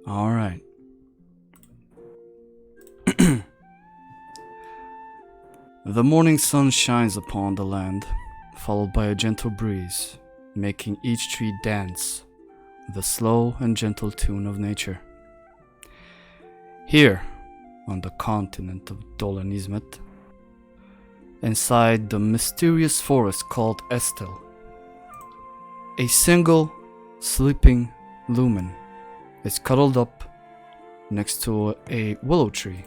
All right. The morning sun shines upon the land, followed by a gentle breeze, making each tree dance, the slow and gentle tune of nature. Here, on the continent of Dolanismet, inside the mysterious forest called Estel, a single sleeping lumen is cuddled up next to a willow tree.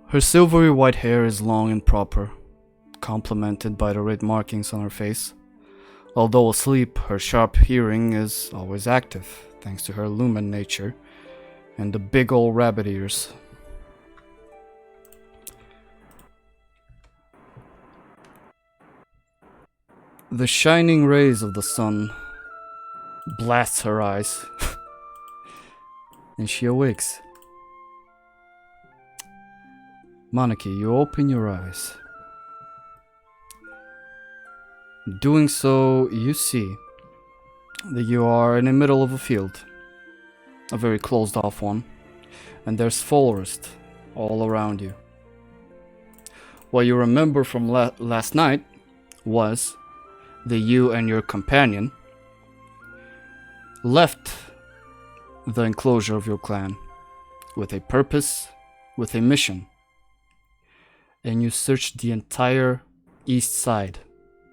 Her silvery white hair is long and proper, complemented by the red markings on her face. Although asleep, her sharp hearing is always active, thanks to her lumen nature and the big old rabbit ears. The shining rays of the sun blast her eyes, and she awakes. Maneki, you open your eyes. Doing so, you see that you are in the middle of a field, a very closed off one, and there's forest all around you. What you remember from last night was that you and your companion left the enclosure of your clan with a purpose, with a mission, and you searched the entire east side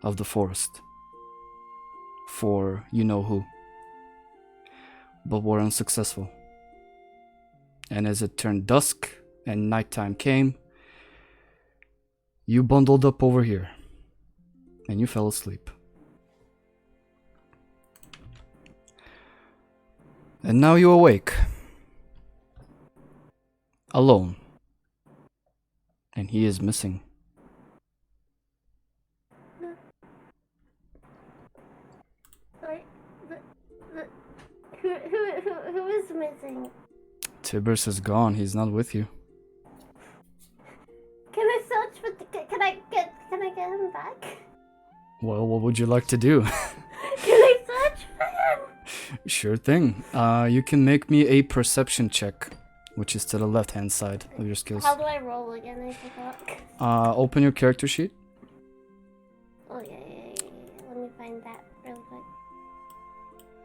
of the forest for you know who, but were unsuccessful. And as it turned dusk and nighttime came, you bundled up over here and you fell asleep. And now you awake, alone, and he is missing. Who is missing? Tibers is gone. He's not with you. Can I search for? Can I get him back? Well, what would you like to do? Can I search for him? Sure thing. You can make me a perception check, which is to the left-hand side of your skills. How do I roll again? I forgot. Open your character sheet. Oh yeah. Let me find that real quick.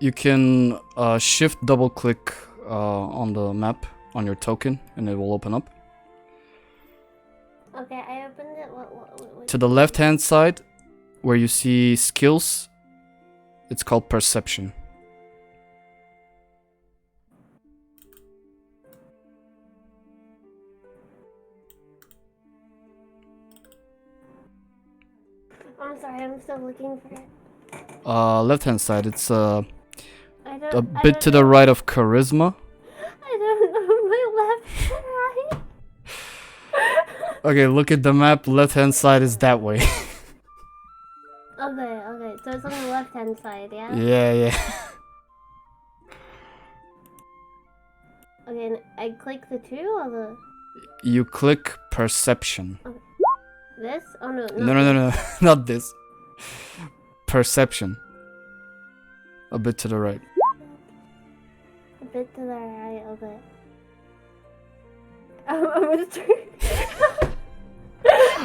You can shift double click on the map on your token and it will open up. Okay, I opened it. What? To the left hand side where you see skills, it's called perception. I'm sorry, I'm still looking for it. Left hand side, it's a I bit to the right of charisma. I don't know my left and right. Okay, look at the map. Left hand side is that way. Okay. So it's on the left hand side, yeah? Yeah. Okay, and I click the 2 or the... You click perception. Okay. This? Oh no. No. Not this. Perception. A bit to the right. A bit to the right, okay. I'm gonna try.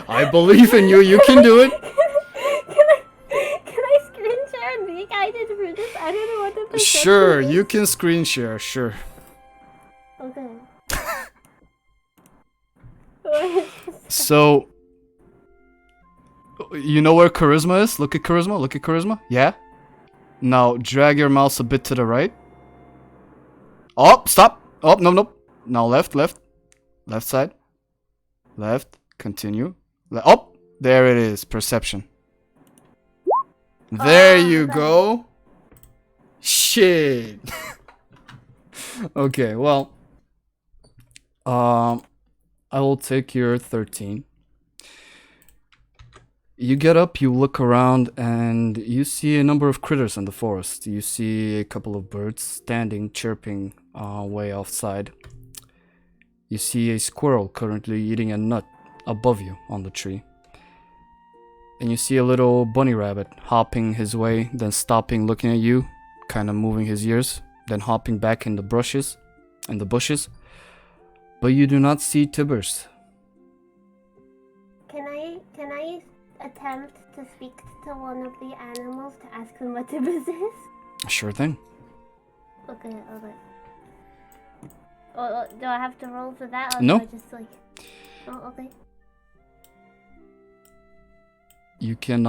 I believe in you. You can do it. Can I screen share and be guided through this? I don't know what the perception Sure, is. you can screen share. Sure. Okay. So, you know where charisma is? Look at charisma. Yeah? Now, drag your mouse a bit to the right. Oh, stop. Oh, no. Now left. Left side. Left. Continue. Oh, there it is. Perception. There you go. Shit. Okay, well. I will take your 13. You get up, you look around, and you see a number of critters in the forest. You see a couple of birds standing, chirping way outside. You see a squirrel currently eating a nut above you on the tree. And you see a little bunny rabbit hopping his way, then stopping, looking at you, kind of moving his ears, then hopping back in the bushes. But you do not see Tibbers. Can I attempt to speak to one of the animals to ask him what Tibbers is? Sure thing. Okay. Oh, do I have to roll for that, or No. do I just like? Oh, okay. You can,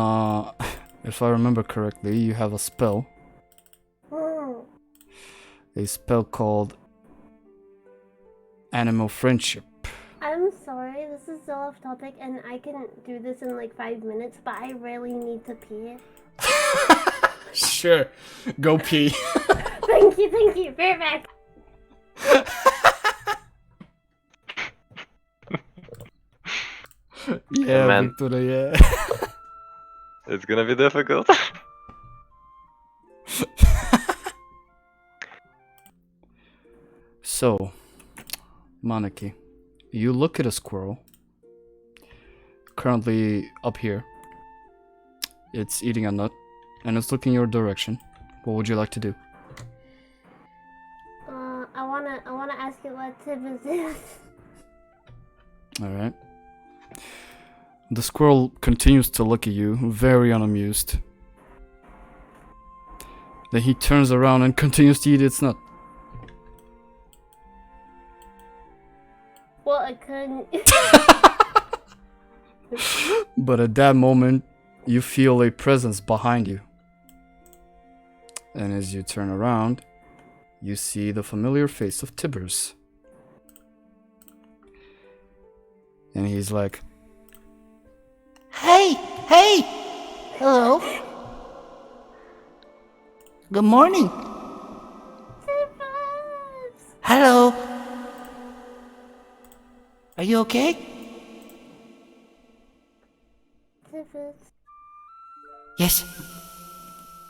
if I remember correctly, you have a spell. Oh. A spell called Animal Friendship. I'm sorry, this is so off topic, and I can do this in like 5 minutes, but I really need to pee. Sure. Go pee. Thank you, perfect. Yeah, man. Victoria, yeah. It's gonna be difficult. So, Maneki, you look at a squirrel. Currently up here. It's eating a nut, and it's looking your direction. What would you like to do? I wanna ask you what Tibbers is. Alright. The squirrel continues to look at you, very unamused. Then he turns around and continues to eat its nut. Well, I couldn't. But at that moment, you feel a presence behind you. And as you turn around, you see the familiar face of Tibbers. And he's like, Hey! Hello? Good morning. Tibbers! Hello? Are you okay? Tibbers. Yes.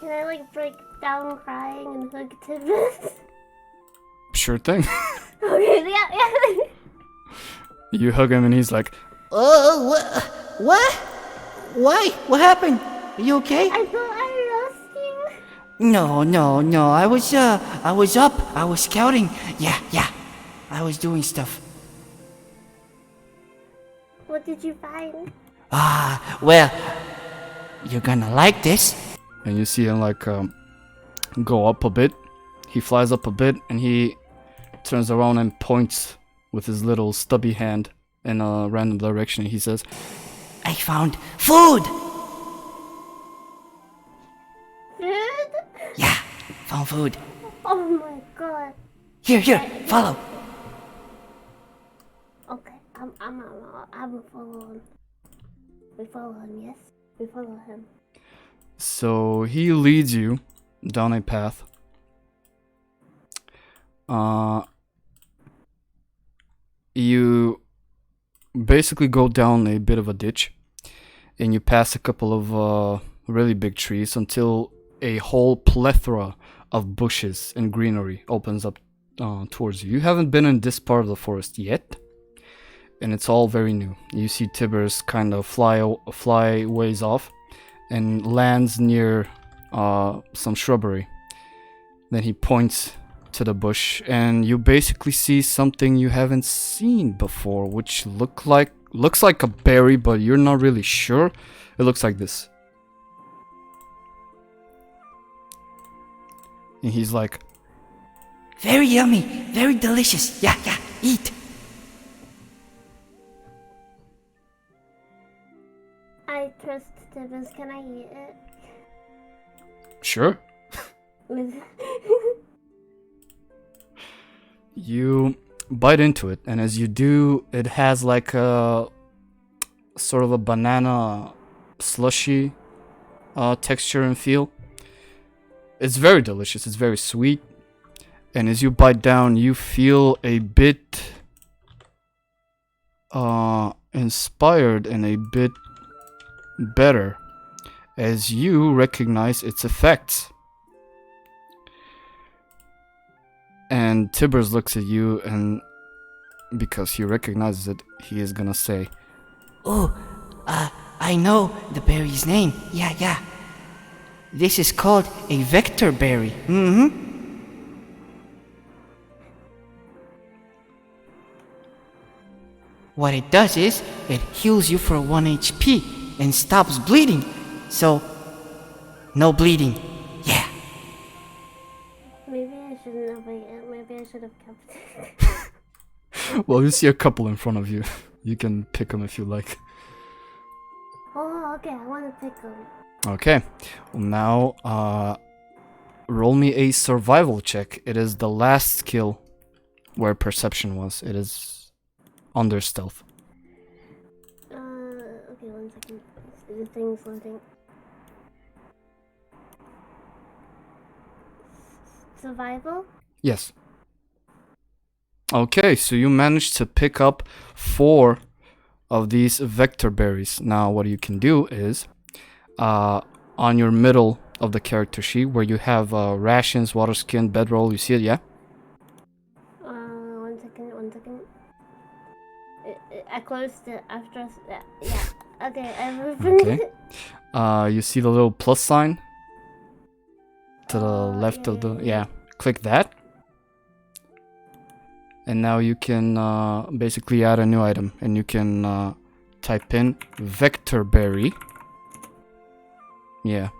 Can I like break down crying and hug Tibbers? sure thing. Okay, yeah. You hug him and he's like, What? Why? What happened? Are you okay? I thought I lost you. No. I was up. I was scouting. Yeah. I was doing stuff. What did you find? Well, you're gonna like this. and you see him like go up a bit. He flies up a bit and he turns around and points with his little stubby hand in a random direction. He says, I found food! Food? Yeah, found food. Oh my god. Here, follow. Okay, I'm gonna follow him. We follow him, yes? We follow him. so he leads you down a path. You basically go down a bit of a ditch and you pass a couple of really big trees until a whole plethora of bushes and greenery opens up towards you. You haven't been in this part of the forest yet, and it's all very new. You see Tibbers kind of fly ways off and lands near some shrubbery. Then he points to the bush and you basically see something you haven't seen before, which looks like a berry, but you're not really sure. It looks like this. And he's like, Very yummy, very delicious. Yeah, eat. I trust Tibbers. Can I eat it? sure. You bite into it, and as you do, it has like a sort of a banana slushy texture and feel. It's very delicious, it's very sweet, and as you bite down, you feel a bit inspired and a bit better as you recognize its effects. And Tibbers looks at you, and because he recognizes it, he is gonna say, Oh, I know the berry's name. Yeah. This is called a vector berry. What it does is, it heals you for 1 HP and stops bleeding. So, no bleeding. Yeah. Maybe I shouldn't have waited. Maybe I should have kept it. Well, you see a couple in front of you. You can pick them if you like. Oh, okay. I want to pick them. Okay. Well, now, roll me a survival check. It is the last skill where perception was. It is under stealth. Okay, 1 second. The thing's loading. Survival? Yes. Okay, so you managed to pick up 4 of these vector berries. Now, what you can do is, on your middle of the character sheet, where you have rations, water skin, bedroll, you see it, yeah? 1 second, 1 second. I closed it after. Yeah. Okay, I opened Okay. it. You see the little plus sign to the left yeah, of the... yeah. Yeah, click that. And now you can basically add a new item. And you can type in vector berry. Yeah.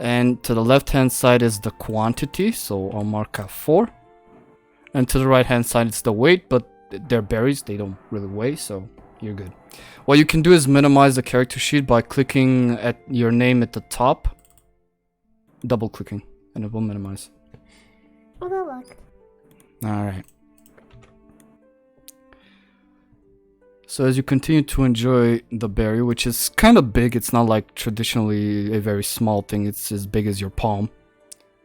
And to the left hand side is the quantity, so I'll mark out 4. And to the right hand side it's the weight, but they're berries, they don't really weigh, so you're good. What you can do is minimize the character sheet by clicking at your name at the top. Double clicking, and it will minimize. Oh, that worked. Alright. So as you continue to enjoy the berry, which is kind of big, it's not like traditionally a very small thing, it's as big as your palm.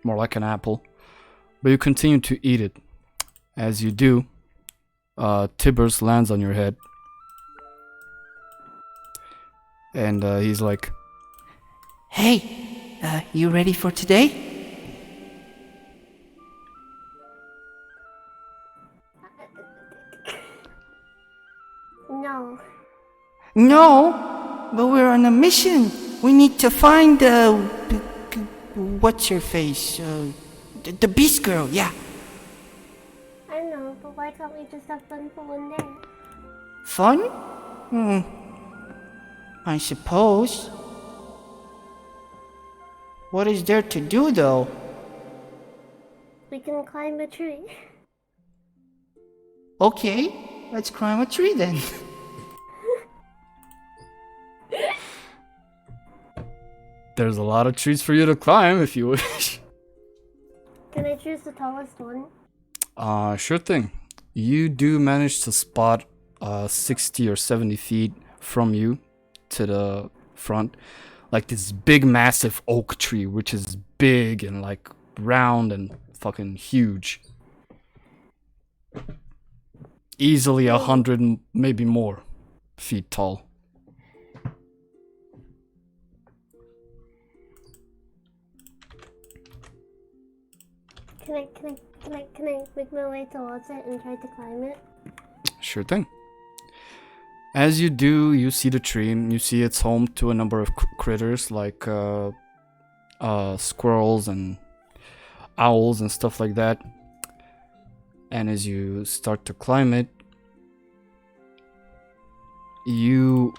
More like an apple. But you continue to eat it. As you do, Tibbers lands on your head. And he's like, Hey, you ready for today? No. No, but we're on a mission. We need to find, what's her face? The Beast Girl, yeah. I know, but why can't we just have fun for 1 day? Fun? I suppose. What is there to do, though? We can climb a tree. Okay, let's climb a tree then. there's a lot of trees for you to climb if you wish. Can I choose the tallest one? Sure thing. You do manage to spot 60 or 70 feet from you to the front, like this big massive oak tree, which is big and like round and fucking huge. Easily 100, maybe more feet tall. Can I make my way towards it and try to climb it? Sure thing. As you do, you see the tree. You see it's home to a number of critters like squirrels and owls and stuff like that. And as you start to climb it, you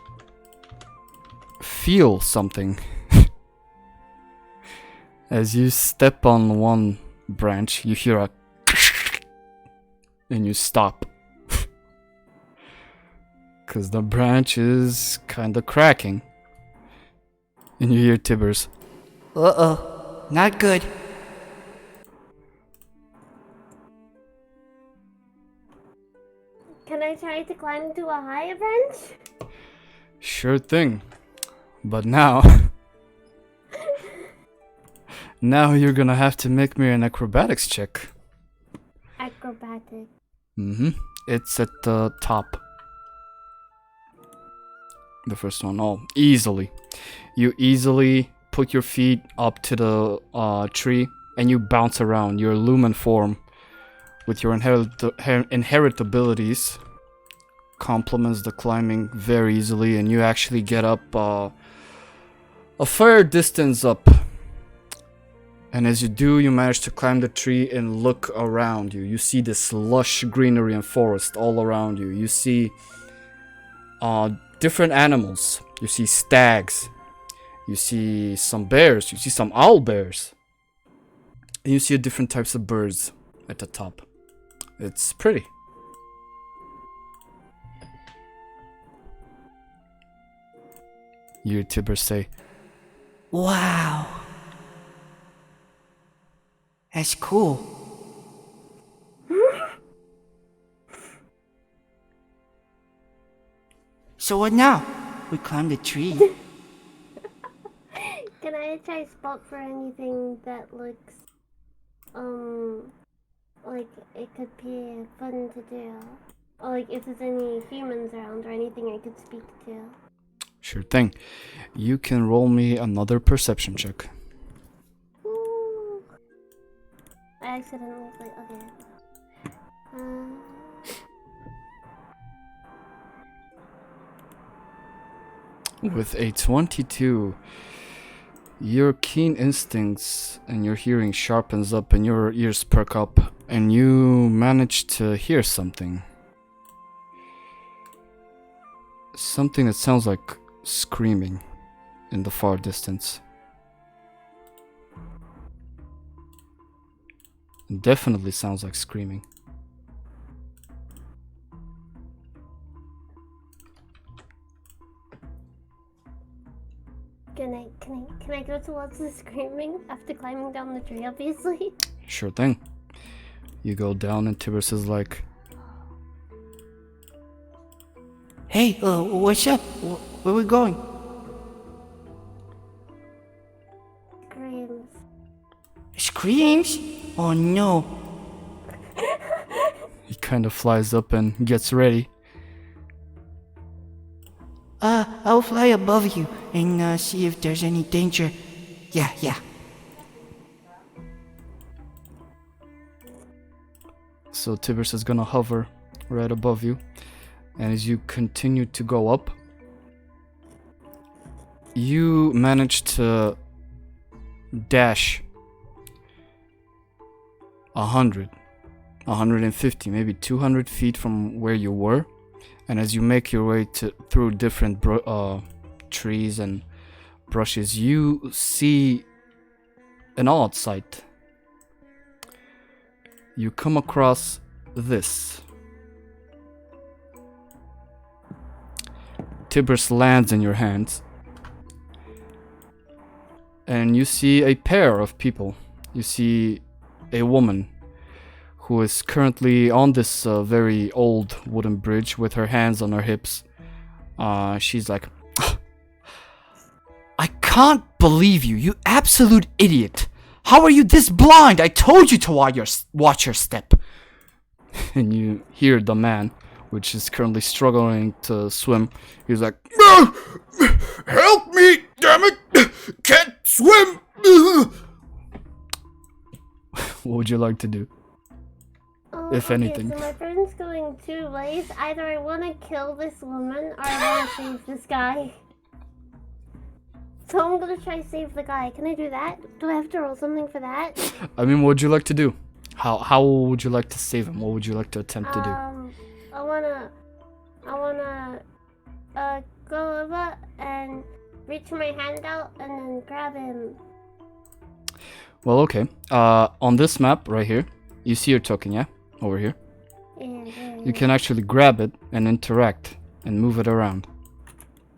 feel something. As you step on one branch, you hear a and you stop. Because the branch is kind of cracking. And you hear Tibbers. Uh-oh, not good. Can I try to climb to a higher branch? Sure thing. But now... now you're gonna have to make me an acrobatics check. Acrobatic. It's at the top. The first one. Oh, easily. You easily put your feet up to the tree and you bounce around. Your lumen form with your inherent abilities complements the climbing very easily, and you actually get up a fair distance up. And as you do, you manage to climb the tree and look around you. You see this lush greenery and forest all around you. You see different animals. You see stags. You see some bears. You see some owl bears. And you see different types of birds at the top. It's pretty. You hear Tibber say, Wow. That's cool. So what now? We climbed the tree. Can I try spot for anything that looks, like it could be fun to do? Or like if there's any humans around or anything I could speak to? sure thing. You can roll me another perception check. Ooh. I accidentally played, okay. With a 22, your keen instincts and your hearing sharpens up and your ears perk up, and you manage to hear something. Something that sounds like screaming in the far distance. It definitely sounds like screaming. Can I go towards the screaming after climbing down the tree, obviously? Sure thing. You go down and Tiberius is like, Hey, what's up? Where we going? Screams. Screams? Oh no. he kind of flies up and gets ready. I'll fly above you and see if there's any danger. Yeah. So Tiberius is gonna hover right above you, and as you continue to go up, you manage to dash 100, 150, maybe 200 feet from where you were, and as you make your way through different trees and brushes, you see an odd sight. You come across this. Tiberius lands in your hands, and you see a pair of people. You see a woman who is currently on this very old wooden bridge with her hands on her hips. She's like, I can't believe you, you absolute idiot. How are you this blind? I told you to watch your step. and you hear the man, which is currently struggling to swim. He's like, help me, damn it! Can't swim! What would you like to do? If anything. So my friend's going two ways. Either I want to kill this woman or I want to save this guy. So I'm gonna try to save the guy. Can I do that? Do I have to roll something for that? I mean, what would you like to do? How would you like to save him? What would you like to attempt to do? I wanna go over and reach my hand out and then grab him. Well, okay. On this map right here, you see your token, yeah? Over here. Yeah. You can actually grab it and interact and move it around.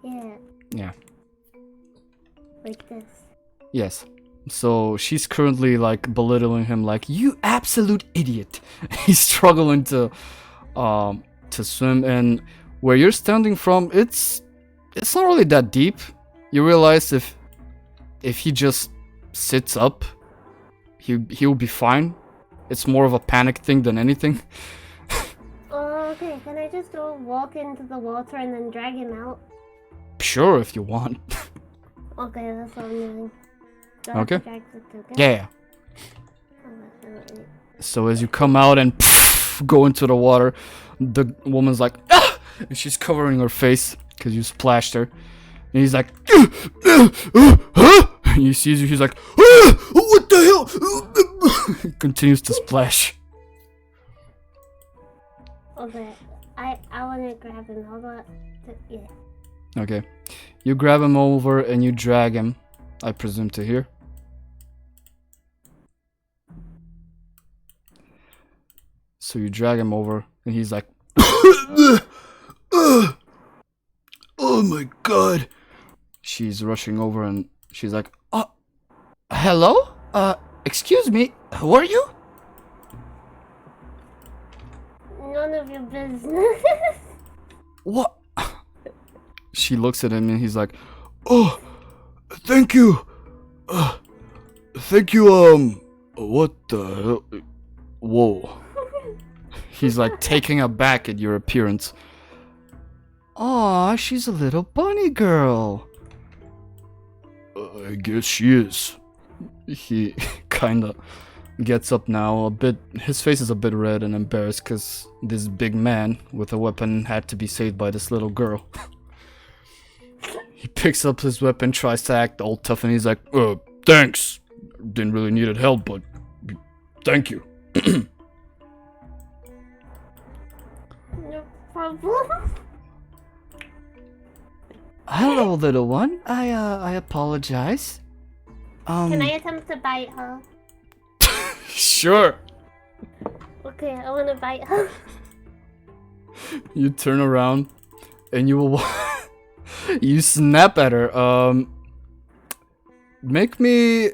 Yeah. Like this. Yes. So she's currently like belittling him, like, you absolute idiot. He's struggling to swim, and where you're standing from, it's not really that deep. You realize if he just sits up, he'll be fine. It's more of a panic thing than anything. Oh, okay. Can I just go walk into the water and then drag him out? Sure, if you want. Okay, that's what I'm doing. Do I Okay. have to drag the token? Yeah. Okay. So as you come out and go into the water, the woman's like, And she's covering her face because you splashed her. And he's like, and he sees you, he's like, what the hell? He continues to splash. Okay, I wanna grab him. Hold on. Yeah. Okay. You grab him over and you drag him, I presume, to here. So you drag him over and he's like, oh my god. She's rushing over and she's like, hello? Excuse me, who are you? None of your business. What? She looks at him and he's like, oh, thank you. Thank you, what the hell? Whoa. He's like taking aback at your appearance. Aw, she's a little bunny girl. I guess she is. He kinda gets up now, a bit. His face is a bit red and embarrassed because this big man with a weapon had to be saved by this little girl. He picks up his weapon, tries to act all tough, and he's like, thanks. Didn't really needed help, but thank you. No problem. Hello, little one. I apologize. Can I attempt to bite her? Sure. Okay, I wanna bite her. You turn around, and you will. You snap at her. Make me.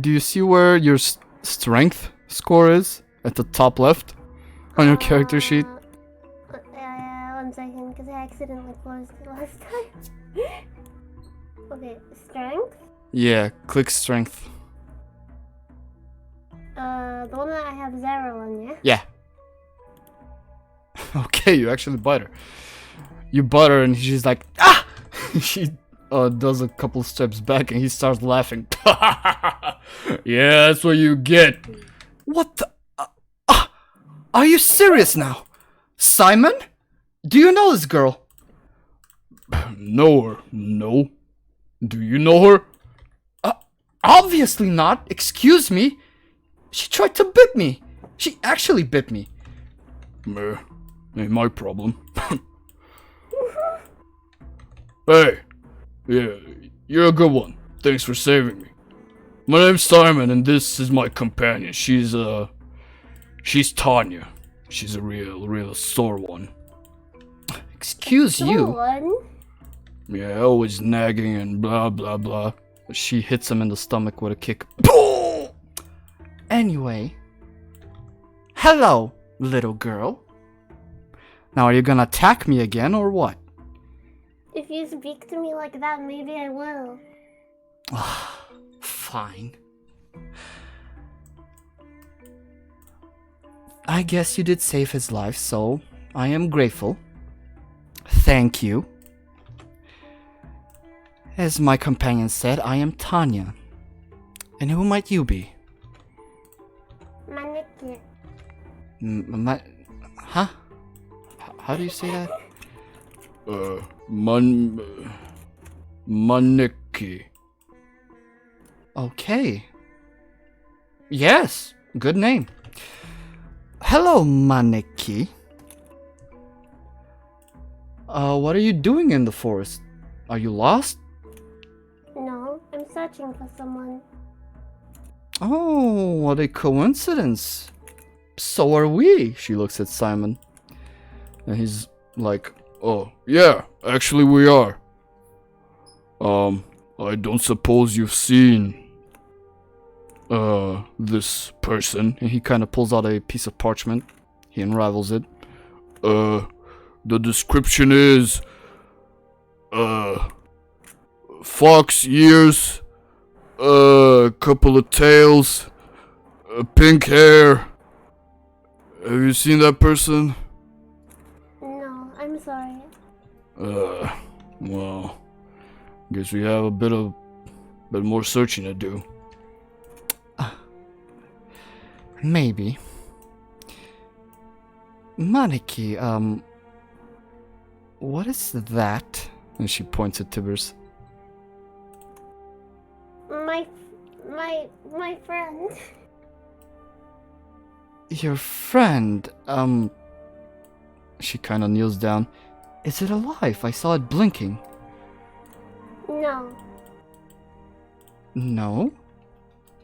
Do you see where your strength score is? At the top left on your character sheet. 1 second, because I accidentally closed it last time. Okay, strength. Yeah, click strength. The one that I have 0 on, yeah? Yeah. Okay, you actually bite her. You bite her and she's like, ah! She does a couple steps back and he starts laughing. Yeah, that's what you get. What the? Are you serious now? Simon? Do you know this girl? Know her? No. Do you know her? Obviously not. Excuse me. She tried to bit me. She actually bit me. Ain't my problem. Hey. Yeah, you're a good one. Thanks for saving me. My name's Simon and this is my companion. She's Tanya. She's a real sore one. Excuse you. One? Yeah, always nagging and blah blah blah. She hits him in the stomach with a kick. Anyway. Hello, little girl. Now are you gonna attack me again or what? If you speak to me like that, maybe I will. Fine. I guess you did save his life, so I am grateful. Thank you. As my companion said, I am Tanya. And who might you be? Maneki. Huh? How do you say that? Maneki. Okay. Yes, good name. Hello, Maneki. What are you doing in the forest? Are you lost? No, I'm searching for someone. Oh, what a coincidence. So are we. She looks at Simon. And he's like, oh, yeah, actually we are. I don't suppose you've seen this person. And he kind of pulls out a piece of parchment. He unravels it. The description is fox ears, couple of tails, pink hair. Have you seen that person? No, I'm sorry. Well, guess we have a bit more searching to do. Maybe. Maneki, What is that? And she points at Tibbers. My friend. Your friend, She kinda kneels down. Is it alive? I saw it blinking. No. No?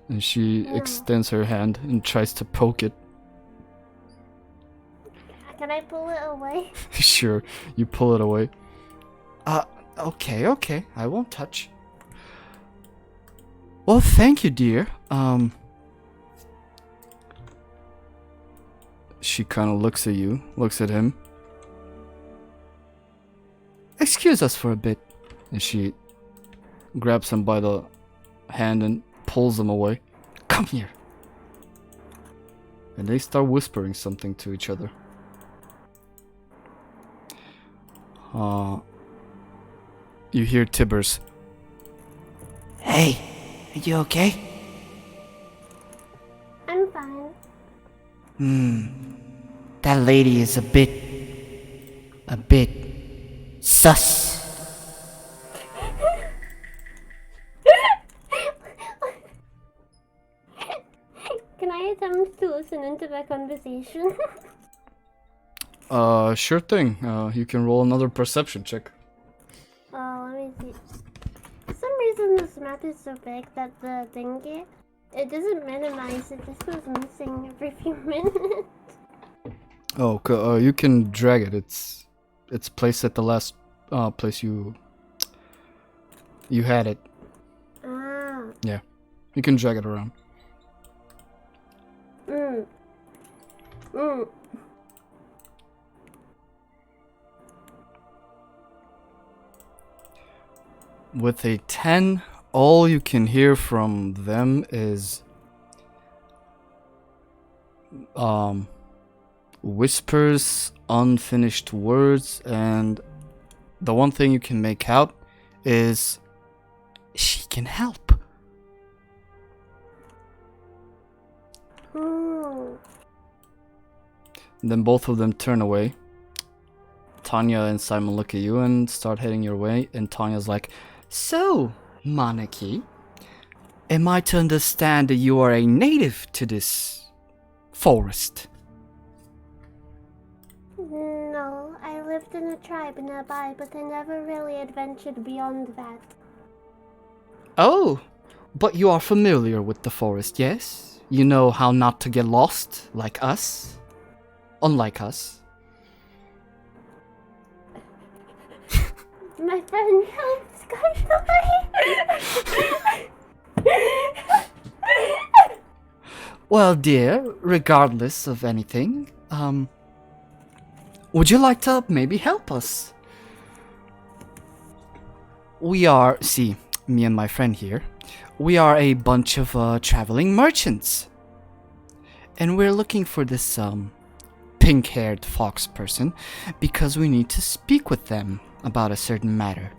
And she No. extends her hand and tries to poke it. Can I pull it away? Sure, you pull it away. Okay, I won't touch. Well, thank you, dear. She kind of looks at you, looks at him. Excuse us for a bit. And she grabs him by the hand and pulls him away. Come here. And they start whispering something to each other. You hear Tibbers. Hey, are you okay? I'm fine. That lady is a bit sus. Can I attempt to listen into the conversation? Sure thing. You can roll another perception check. Let me see. For some reason this map is so big that the thingy, it doesn't minimize, it just goes missing every few minutes. Oh, you can drag it. It's placed at the last place you had it. Ah. Yeah, you can drag it around. With a 10, all you can hear from them is whispers, unfinished words, and the one thing you can make out is she can help. Then both of them turn away. Tanya and Simon look at you and start heading your way, and Tanya's like, so, Maneki, am I to understand that you are a native to this forest? No, I lived in a tribe nearby, but I never really adventured beyond that. Oh, but you are familiar with the forest, yes? You know how not to get lost, like us? Unlike us. My friend helps guide the way. Well, dear, regardless of anything, would you like to maybe help us? We are, see, me and my friend here, we are a bunch of traveling merchants. And we're looking for this pink-haired fox person because we need to speak with them about a certain matter.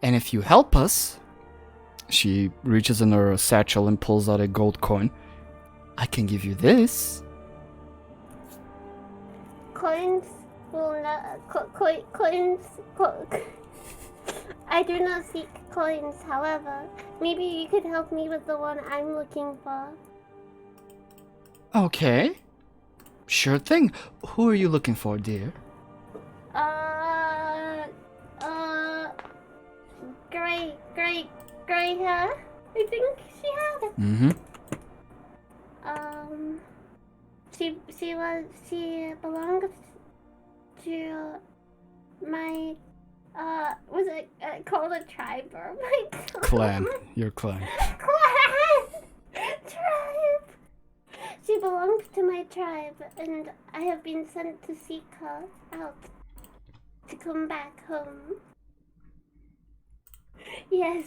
And if you help us, she reaches in her satchel and pulls out a gold coin. I can give you this. Coins will not. I do not seek coins, however. Maybe you could help me with the one I'm looking for. Okay. Sure thing. Who are you looking for, dear? Gray hair. I think she had it. Mm-hmm. She belonged to my, was it called a tribe or my Clan. Your clan. Clan! Tribe! She belonged to my tribe, and I have been sent to seek her out. To come back home. Yes.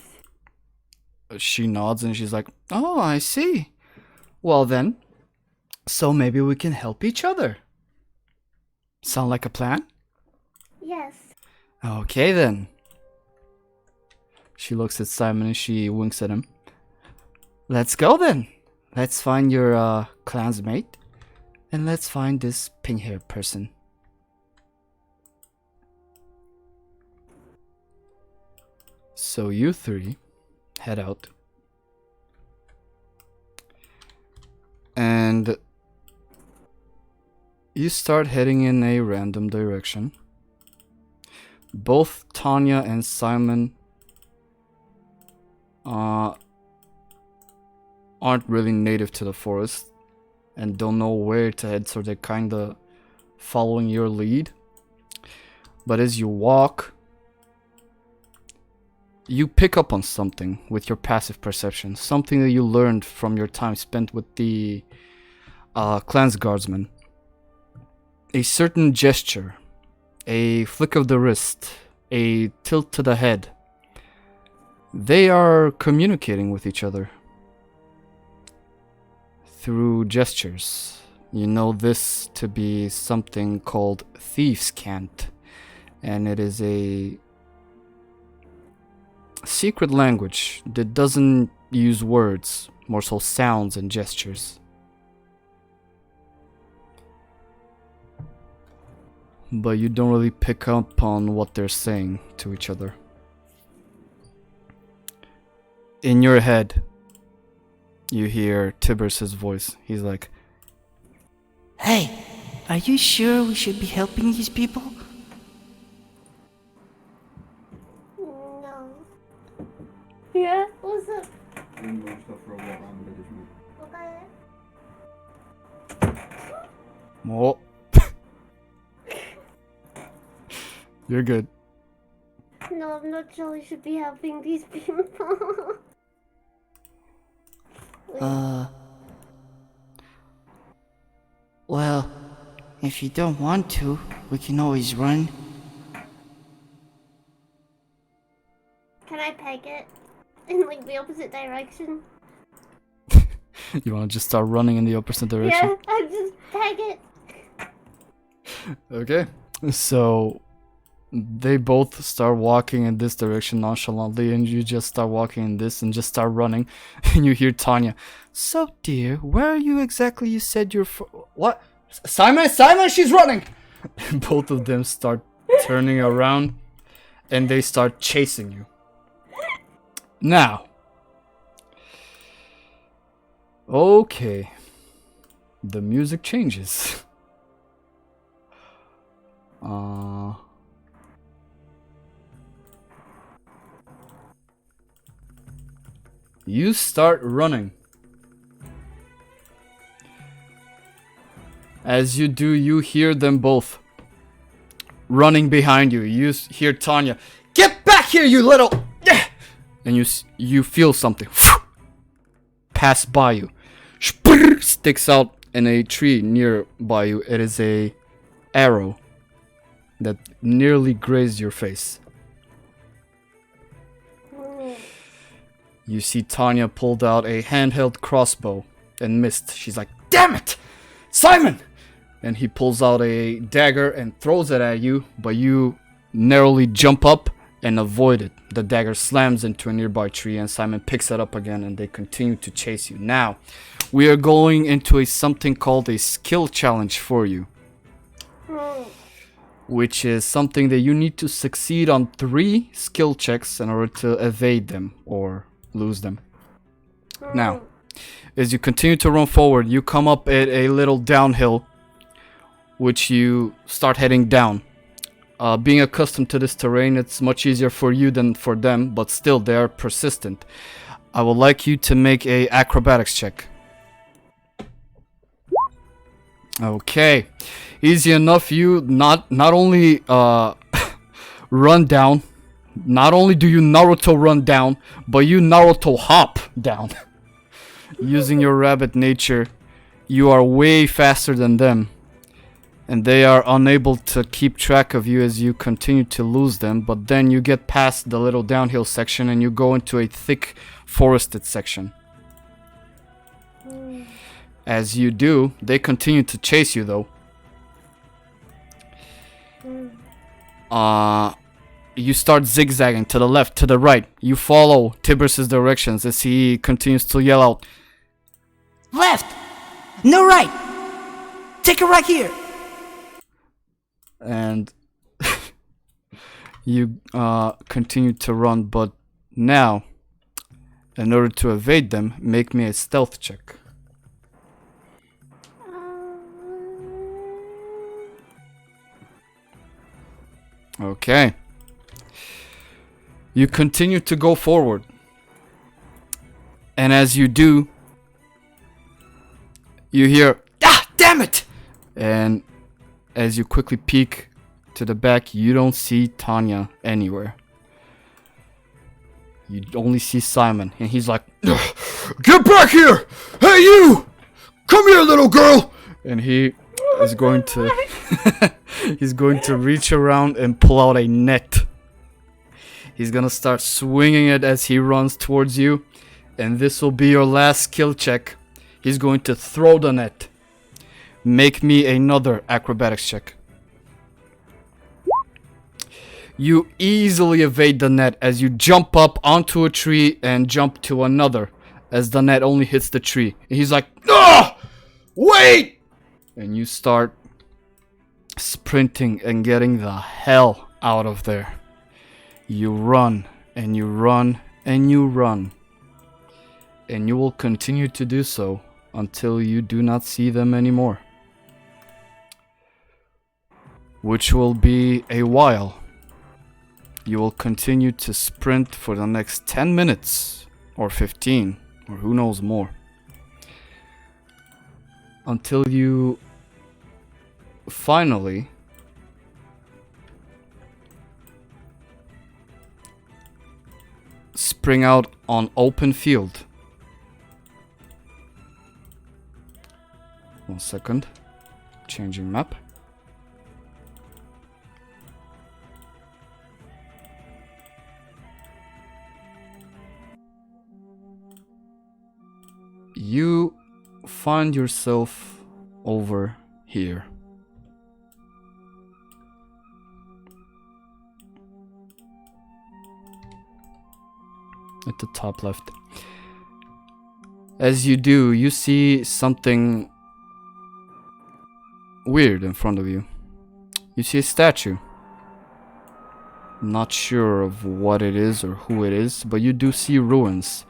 She nods and she's like, oh, I see. Well then, so maybe we can help each other. Sound like a plan? Yes. Okay then. She looks at Simon and she winks at him. Let's go then. Let's find your clansmate. And let's find this pink-haired person. So you three head out. And you start heading in a random direction. Both Tanya and Simon aren't really native to the forest and don't know where to head, so they're kinda following your lead. But as you walk, you pick up on something with your passive perception, something that you learned from your time spent with the Clans Guardsmen. A certain gesture, a flick of the wrist, a tilt to the head. They are communicating with each other through gestures. You know this to be something called Thieves' Cant, and it is a secret language that doesn't use words, more so sounds and gestures. But you don't really pick up on what they're saying to each other. In your head, you hear Tiburce's voice. He's like, Hey, are you sure we should be helping these people? No. Yeah, what's up? Okay. oh. You're good. No, I'm not sure we should be helping these people. Well, if you don't want to, we can always run. Can I peg it in like the opposite direction? You want to just start running in the opposite direction? Yeah, I just peg it. Okay. So they both start walking in this direction nonchalantly, and you just start walking in this and just start running. And you hear Tanya, So dear, where are you exactly? You said you're what? Simon, she's running! And both of them start turning around and they start chasing you. Now. Okay. The music changes. You start running. As you do, you hear them both running behind you. You hear Tanya, Get back here, you little... And you feel something pass by you. Sticks out in a tree nearby you. It is a arrow that nearly grazed your face. You see Tanya pulled out a handheld crossbow and missed. She's like, Damn it! Simon! And he pulls out a dagger and throws it at you, but you narrowly jump up and avoid it. The dagger slams into a nearby tree and Simon picks it up again and they continue to chase you. Now, we are going into something called a skill challenge for you. Which is something that you need to succeed on 3 skill checks in order to evade them or lose them. Now, as you continue to run forward, you come up at a little downhill, which you start heading down. Being accustomed to this terrain, it's much easier for you than for them, but still, they are persistent. I would like you to make a acrobatics check. Okay, easy enough. You not only run down, not only do you Naruto run down, but you Naruto hop down. Using your rabbit nature, you are way faster than them, and they are unable to keep track of you as you continue to lose them. But then you get past the little downhill section and you go into a thick forested section. As you do, they continue to chase you though. You start zigzagging to the left, to the right. You follow Tiburce's directions as he continues to yell out, Left! No right! Take a right here! and you continue to run, but Now, in order to evade them, make me a stealth check. Okay. You continue to go forward. And as you do, you hear, "Ah, damn it!" And as you quickly peek to the back, you don't see Tanya anywhere. You only see Simon, and he's like, "Get back here! Hey, you! Come here, little girl!" And he is going to he's going to reach around and pull out a net. He's gonna start swinging it as he runs towards you, and this will be your last skill check. He's going to throw the net. Make me another acrobatics check. You easily evade the net as you jump up onto a tree and jump to another as the net only hits the tree. And he's like, "Ah! Wait!" And you start sprinting and getting the hell out of there. You run and you run and you run. And you will continue to do so until you do not see them anymore. Which will be a while. You will continue to sprint for the next 10 minutes, or 15, or who knows more. Until you finally spring out on open field. 1 second. Changing map. You find yourself over here. At the top left. As you do, you see something weird in front of you. You see a statue. Not sure of what it is or who it is, but you do see ruins.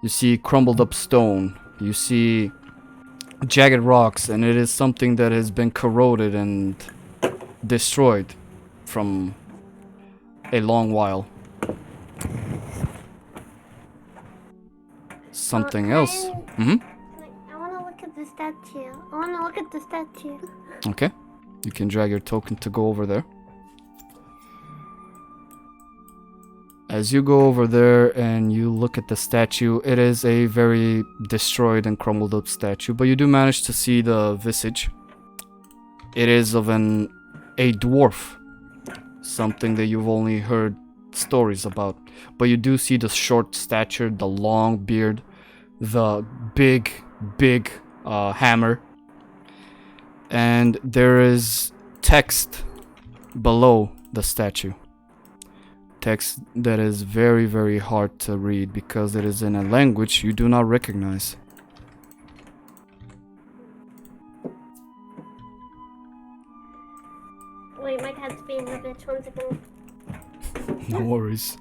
You see crumbled up stone. You see jagged rocks, and it is something that has been corroded and destroyed from a long while. Something else. I want to look at the statue. I want to look at the statue. Okay. You can drag your token to go over there. As you go over there and you look at the statue, it is a very destroyed and crumbled up statue, but you do manage to see the visage. It is of a dwarf, something that you've only heard stories about, but you do see the short stature, the long beard, the big hammer, and there is text below the statue. Text that is very, very hard to read because it is in a language you do not recognize. Wait, my cat's being a bitch. 1 second. No worries.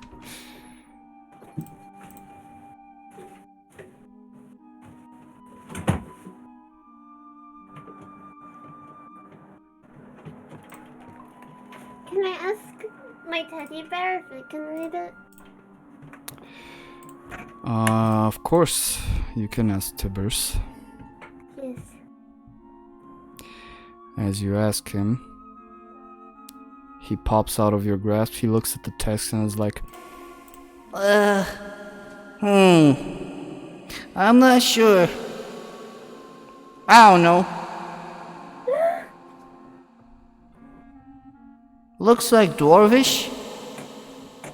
Can I ask my teddy bear if it can read it? Of course, you can ask Tibers. Yes. As you ask him, he pops out of your grasp. He looks at the text and is like, I'm not sure. I don't know. Looks like Dwarvish.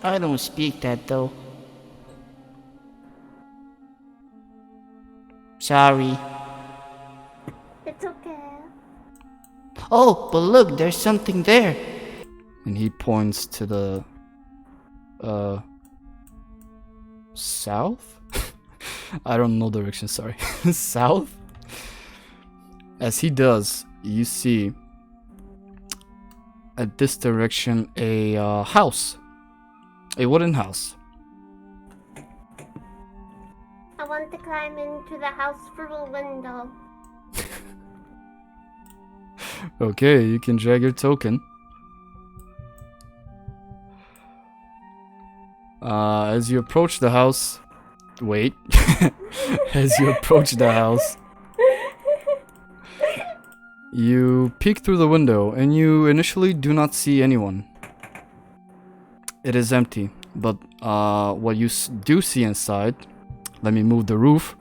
I don't speak that though. Sorry. It's okay. Oh, but look, there's something there. and he points to the south? I don't know direction, sorry. South? As he does, you see at this direction a house. A wooden house. want to climb into the house through a window. Okay, you can drag your token. As you approach the house... Wait. As you approach the house, you peek through the window and you initially do not see anyone. It is empty, but what you do see inside... Let me move the roof.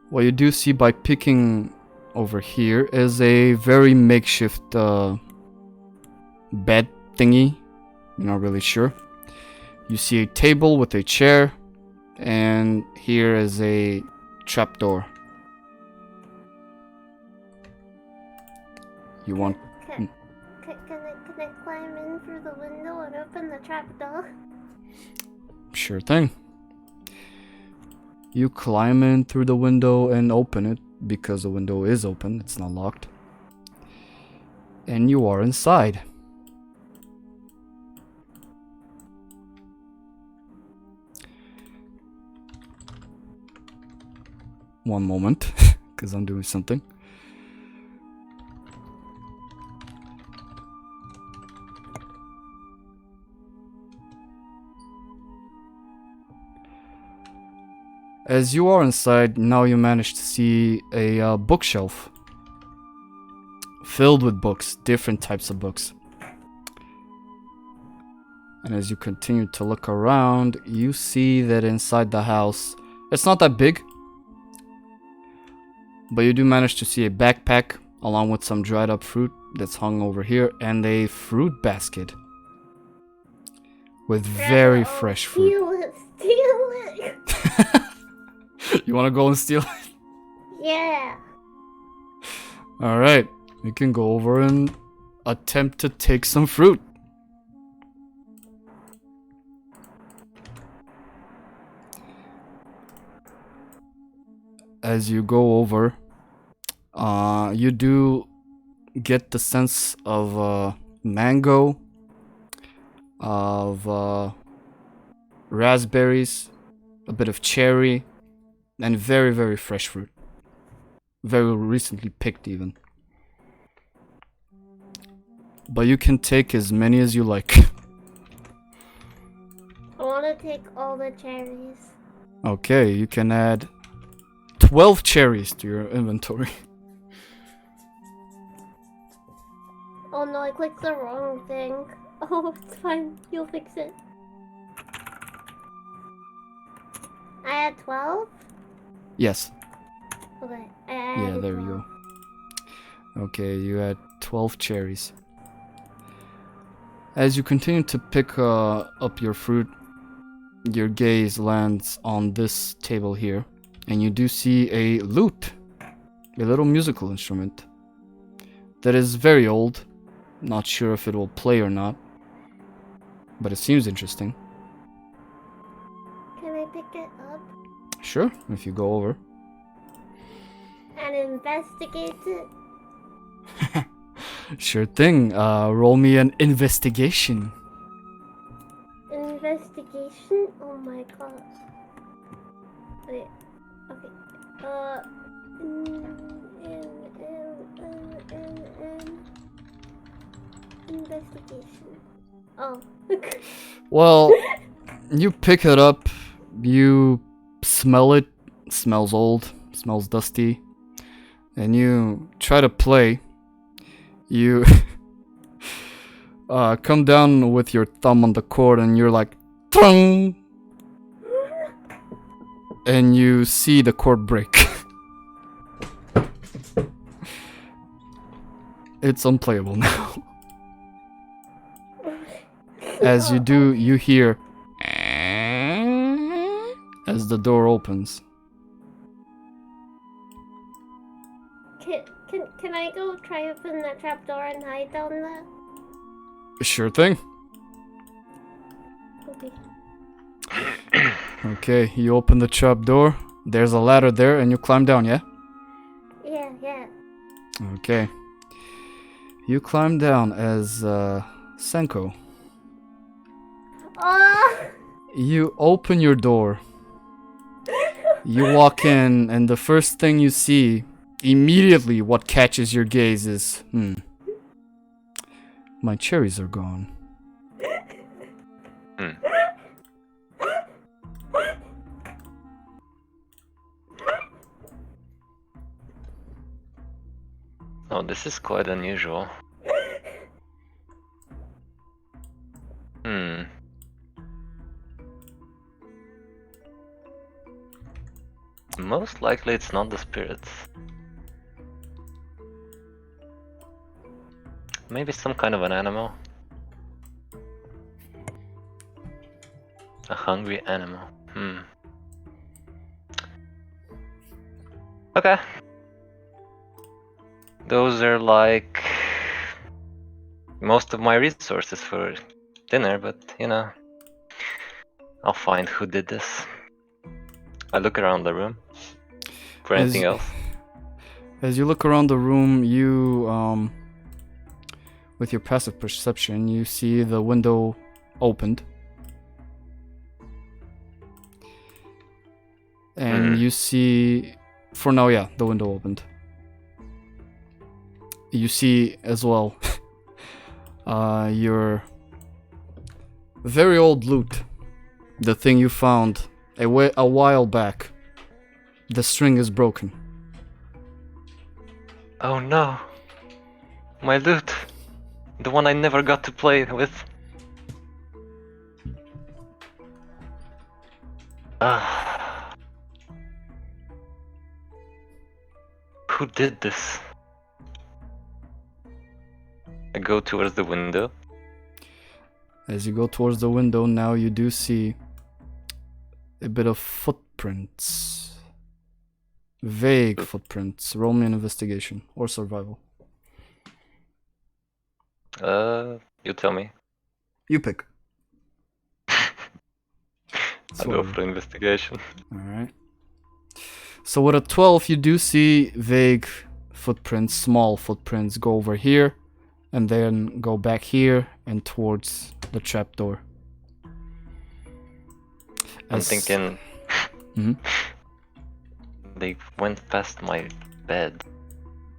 What you do see by peeking over here is a very makeshift bed thingy. You're not really sure. You see a table with a chair, and here is a trapdoor. You want... Can I climb in through the window and open the trapdoor? Sure thing. You climb in through the window and open it, because the window is open, it's not locked. And you are inside. One moment, because I'm doing something. As you are inside, now you manage to see a bookshelf filled with books, different types of books. And as you continue to look around, you see that inside the house, it's not that big, but you do manage to see a backpack along with some dried up fruit that's hung over here, and a fruit basket with very fresh fruit. Steal it! You want to go and steal it? Yeah. Alright, you can go over and attempt to take some fruit. As you go over, you do get the sense of mango, of raspberries, a bit of cherry, and very, very fresh fruit. Very recently picked even. But you can take as many as you like. I want to take all the cherries. Okay, you can add 12 cherries to your inventory. Oh no, I clicked the wrong thing. Oh, it's fine. You'll fix it. I had 12? Yes. Okay, Yeah, there you go. Okay, you had 12 cherries. As you continue to pick up your fruit, your gaze lands on this table here, and you do see a lute, a little musical instrument that is very old. Not sure if it will play or not, but it seems interesting. Can I pick it up Sure, if you go over. and investigate it? Sure thing. Roll me an investigation. Investigation? Oh my god. Wait. Okay. Investigation. Oh. Well, you pick it up, you smell it, smells old, smells dusty, and you try to play. You come down with your thumb on the chord and you're like, "Tung!" And you see the chord break. It's unplayable now. As you do, you hear as the door opens. Can I go try open that trapdoor and hide down there? Sure thing. Okay. Okay, you open the trap door. There's a ladder there, and you climb down, yeah? Yeah. Okay. You climb down as Senko. Oh! You open your door. You walk in, and the first thing you see, immediately what catches your gaze is, my cherries are gone. Hmm. Oh, this is quite unusual. Hmm. Most likely it's not the spirits. Maybe some kind of an animal. A hungry animal. Okay. Those are like most of my resources for dinner, but you know, I'll find who did this. I look around the room for anything else. As you look around the room, you, with your passive perception, you see the window opened. And you see, for now, yeah, the window opened. You see as well your very old loot. The thing you found a while back. The string is broken. Oh no! My loot! The one I never got to play with. Who did this? I go towards the window. As you go towards the window, now you do see a bit of footprints. Vague footprints. Roll me an investigation or survival. You tell me. You pick. I'll go for investigation. Alright. So with a 12, you do see vague footprints, small footprints go over here, and then go back here and towards the trapdoor. I'm thinking they went past my bed.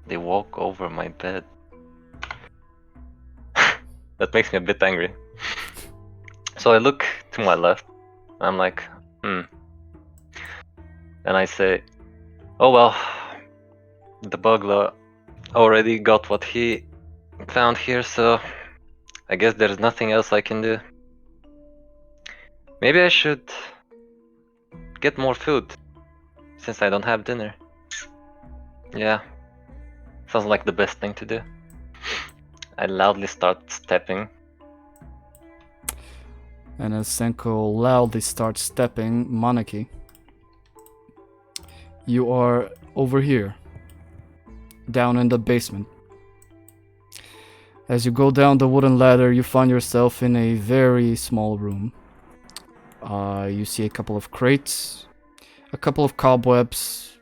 They walk over my bed. That makes me a bit angry. So I look to my left. I'm like, And I say, oh well, the burglar already got what he found here, so I guess there's nothing else I can do. Maybe I should get more food, since I don't have dinner. Yeah, sounds like the best thing to do. I loudly start stepping. And as Senko loudly starts stepping, Maneki, you are over here, down in the basement. As you go down the wooden ladder, you find yourself in a very small room. You see a couple of crates, a couple of cobwebs.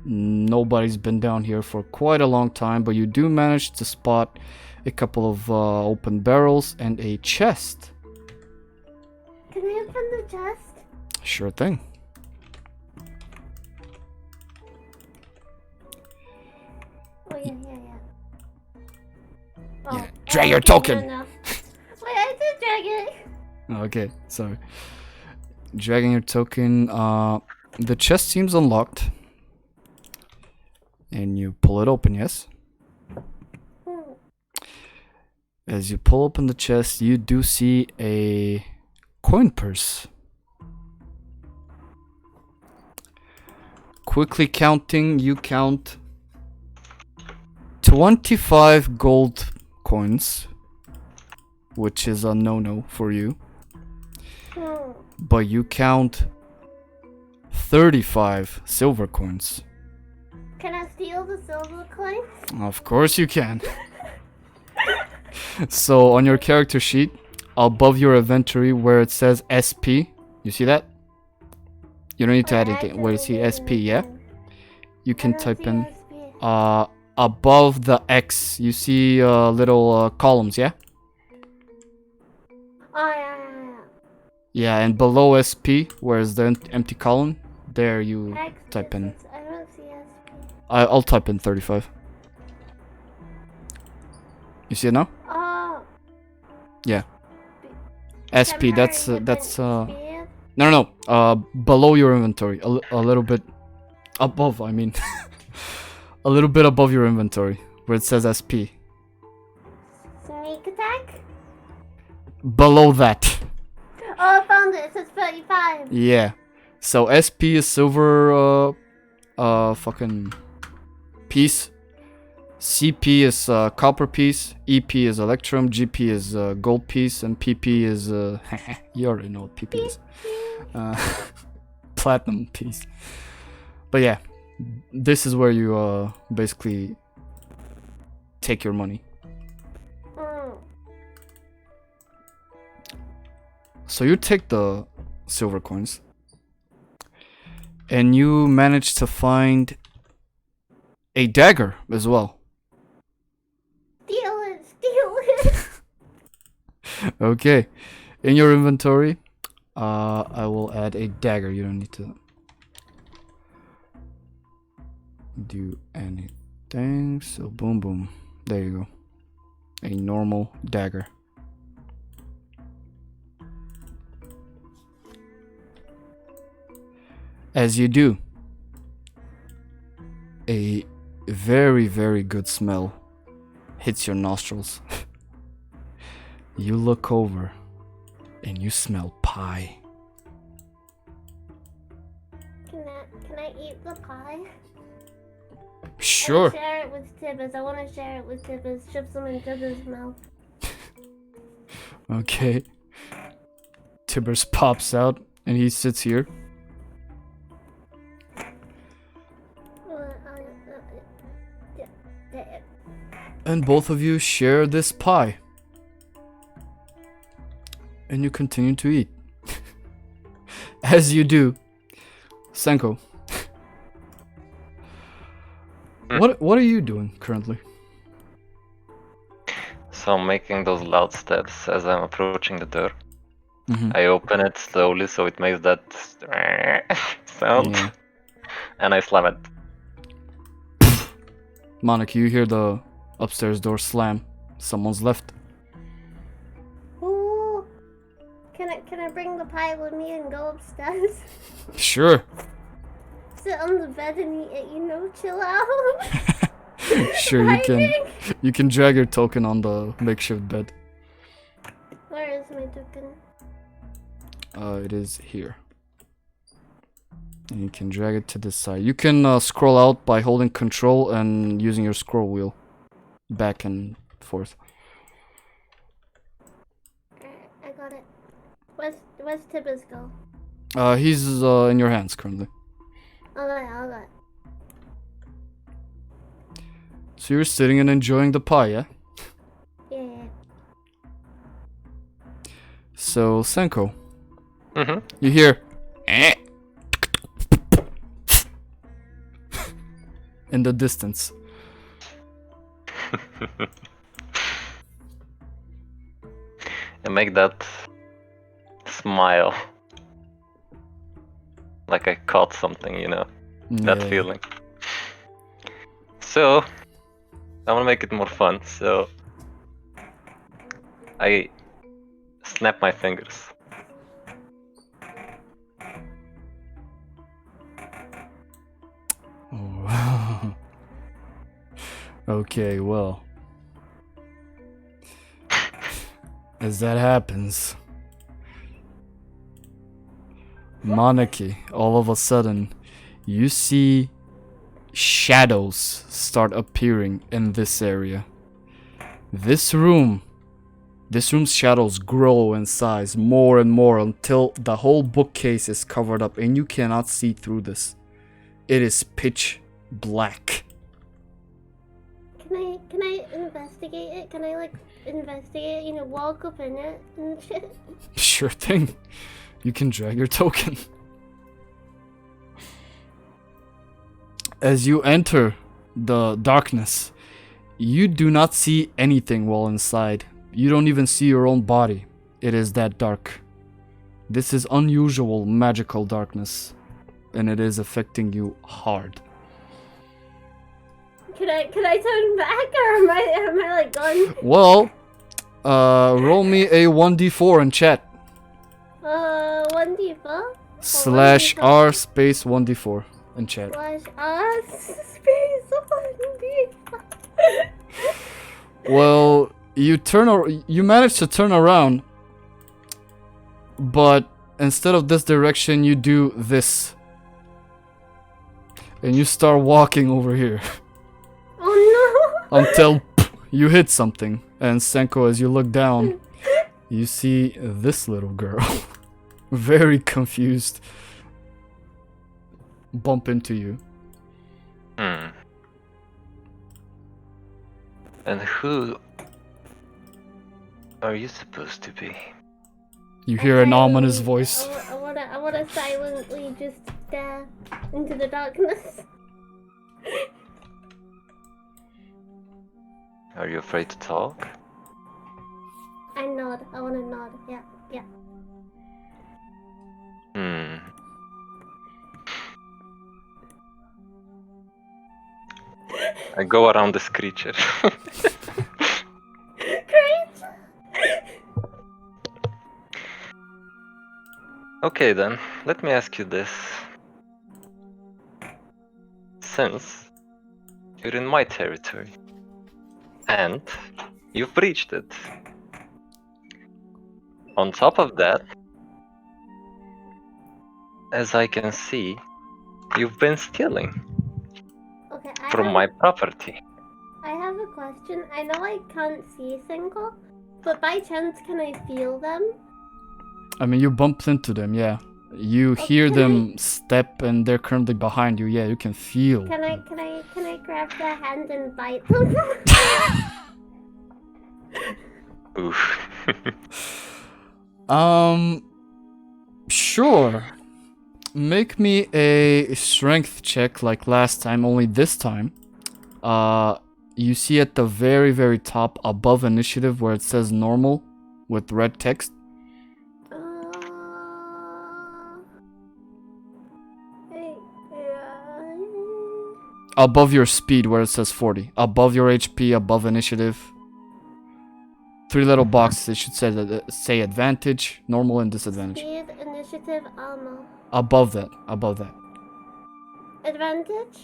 Nobody's been down here for quite a long time, but you do manage to spot a couple of open barrels and a chest. Can I open the chest? Sure thing. Oh, yeah. Oh, Yeah, drag your token! No. Wait, I did drag it! Okay, sorry. Dragging your token, the chest seems unlocked. And you pull it open, yes? As you pull open the chest, you do see a coin purse. Quickly counting, you count 25 gold coins, which is a no-no for you. But you count 35 silver coins. Can I steal the silver coins? Of course you can. So on your character sheet, above your inventory where it says SP, you see that? You don't need to add anything. Where you see SP, yeah? You can type in above the X, you see little columns, yeah? Oh, yeah. Yeah, and below SP, where's the empty column, there you X type in. I don't see SP. I'll type in 35. You see it now? Oh. Yeah. SP, that's Speed? no. Below your inventory, a little bit above. I mean, a little bit above your inventory, where it says SP. Sneak attack? Below that. Oh, I found it. It says 35. Yeah. So SP is silver, fucking piece. CP is copper piece. EP is electrum. GP is gold piece, and PP is you already know what PP is. Platinum piece. But yeah, this is where you basically take your money. So you take the silver coins, and you manage to find a dagger as well. Steal it. Okay, in your inventory, I will add a dagger. You don't need to do anything. So boom, boom. There you go. A normal dagger. As you do, a very, very good smell hits your nostrils. You look over and you smell pie. Can I eat the pie? Sure. Share it with Tibbers. I want to share it with Tibbers. Shove some in Tibbers' mouth. Okay. Tibbers pops out and he sits here. And both of you share this pie. And you continue to eat. As you do, Senko. What are you doing currently? So I'm making those loud steps as I'm approaching the door. Mhm. I open it slowly so it makes that sound. Yeah. And I slam it. Maneki, you hear the upstairs door slam. Someone's left. Ooh. Can I bring the pie with me and go upstairs? Sure. Sit on the bed and eat it, chill out. Sure, you can drag your token on the makeshift bed. Where is my token? It is here. And you can drag it to this side. You can scroll out by holding control and using your scroll wheel. Back and forth. I got it. Where's Tibbers go? He's in your hands currently. Alright. So you're sitting and enjoying the pie, yeah? Yeah. So, Senko, Mm-hmm. you hear in the distance. And make that smile. Like I caught something, that Yeah. feeling. So, I want to make it more fun, so I snap my fingers. Oh. Okay, well. As that happens, Maneki, all of a sudden, you see shadows start appearing in this area. This room's shadows grow in size more and more until the whole bookcase is covered up and you cannot see through this. It is pitch black. Can I investigate it? Can I investigate it, walk up in it and shit? Sure thing. You can drag your token. As you enter the darkness, you do not see anything while inside. You don't even see your own body. It is that dark. This is unusual magical darkness, and it is affecting you hard. Can I turn back, or am I like gone? Well, roll me a 1d4 in chat. 1d4? Slash r space 1d4 in chat. Slash R space 1d4. Well, you manage to turn around, but instead of this direction, you do this. And you start walking over here. Oh no! Until you hit something. And Senko, as you look down, you see this little girl. Very confused. Bump into you. And who are you supposed to be? You hear an ominous voice. I wanna silently just stare into the darkness. Are you afraid to talk? I nod. I wanna nod. Yeah. I go around this creature. Great! Okay then, let me ask you this. Since you're in my territory, and you've breached it, on top of that, as I can see, you've been stealing Okay, from my property. I have a question. I know I can't see Senko, but by chance can I feel them? I mean, you bumped into them, yeah. You hear can them step and they're currently behind you. Yeah, you can feel. Can I grab their hand and bite them? Oof. Sure. Make me a strength check like last time, only this time. You see at the very, very top above initiative where it says normal with red text. Above your speed where it says 40. Above your HP, above initiative. 3 little boxes, it should say advantage, normal, and disadvantage. Speed, initiative, armor. Above that. Advantage?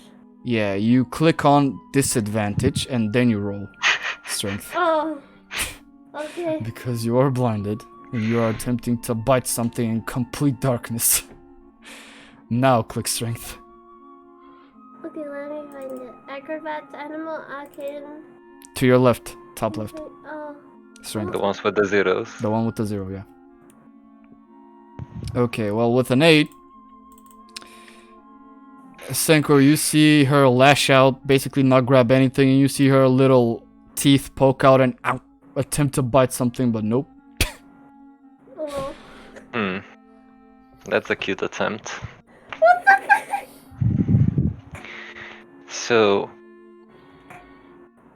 Yeah, you click on disadvantage and then you roll strength. Oh. Okay. Because you are blinded and you are attempting to bite something in complete darkness. Now click strength. Okay, let me find it. Acrobats, animal, arcane. To your left, top left. Oh. Strength. The ones with the zeros. The one with the 0, yeah. Okay, well, with an 8, Senko, you see her lash out, basically not grab anything, and you see her little teeth poke out and attempt to bite something, but nope. Oh. That's a cute attempt. What the fuck? So,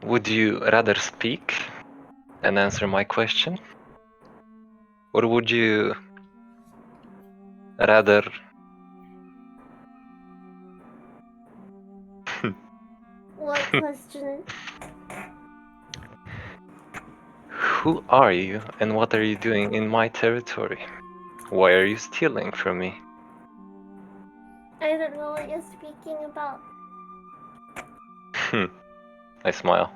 would you rather speak and answer my question? Or would you rather... What question? Who are you and what are you doing in my territory? Why are you stealing from me? I don't know what you're speaking about. I smile.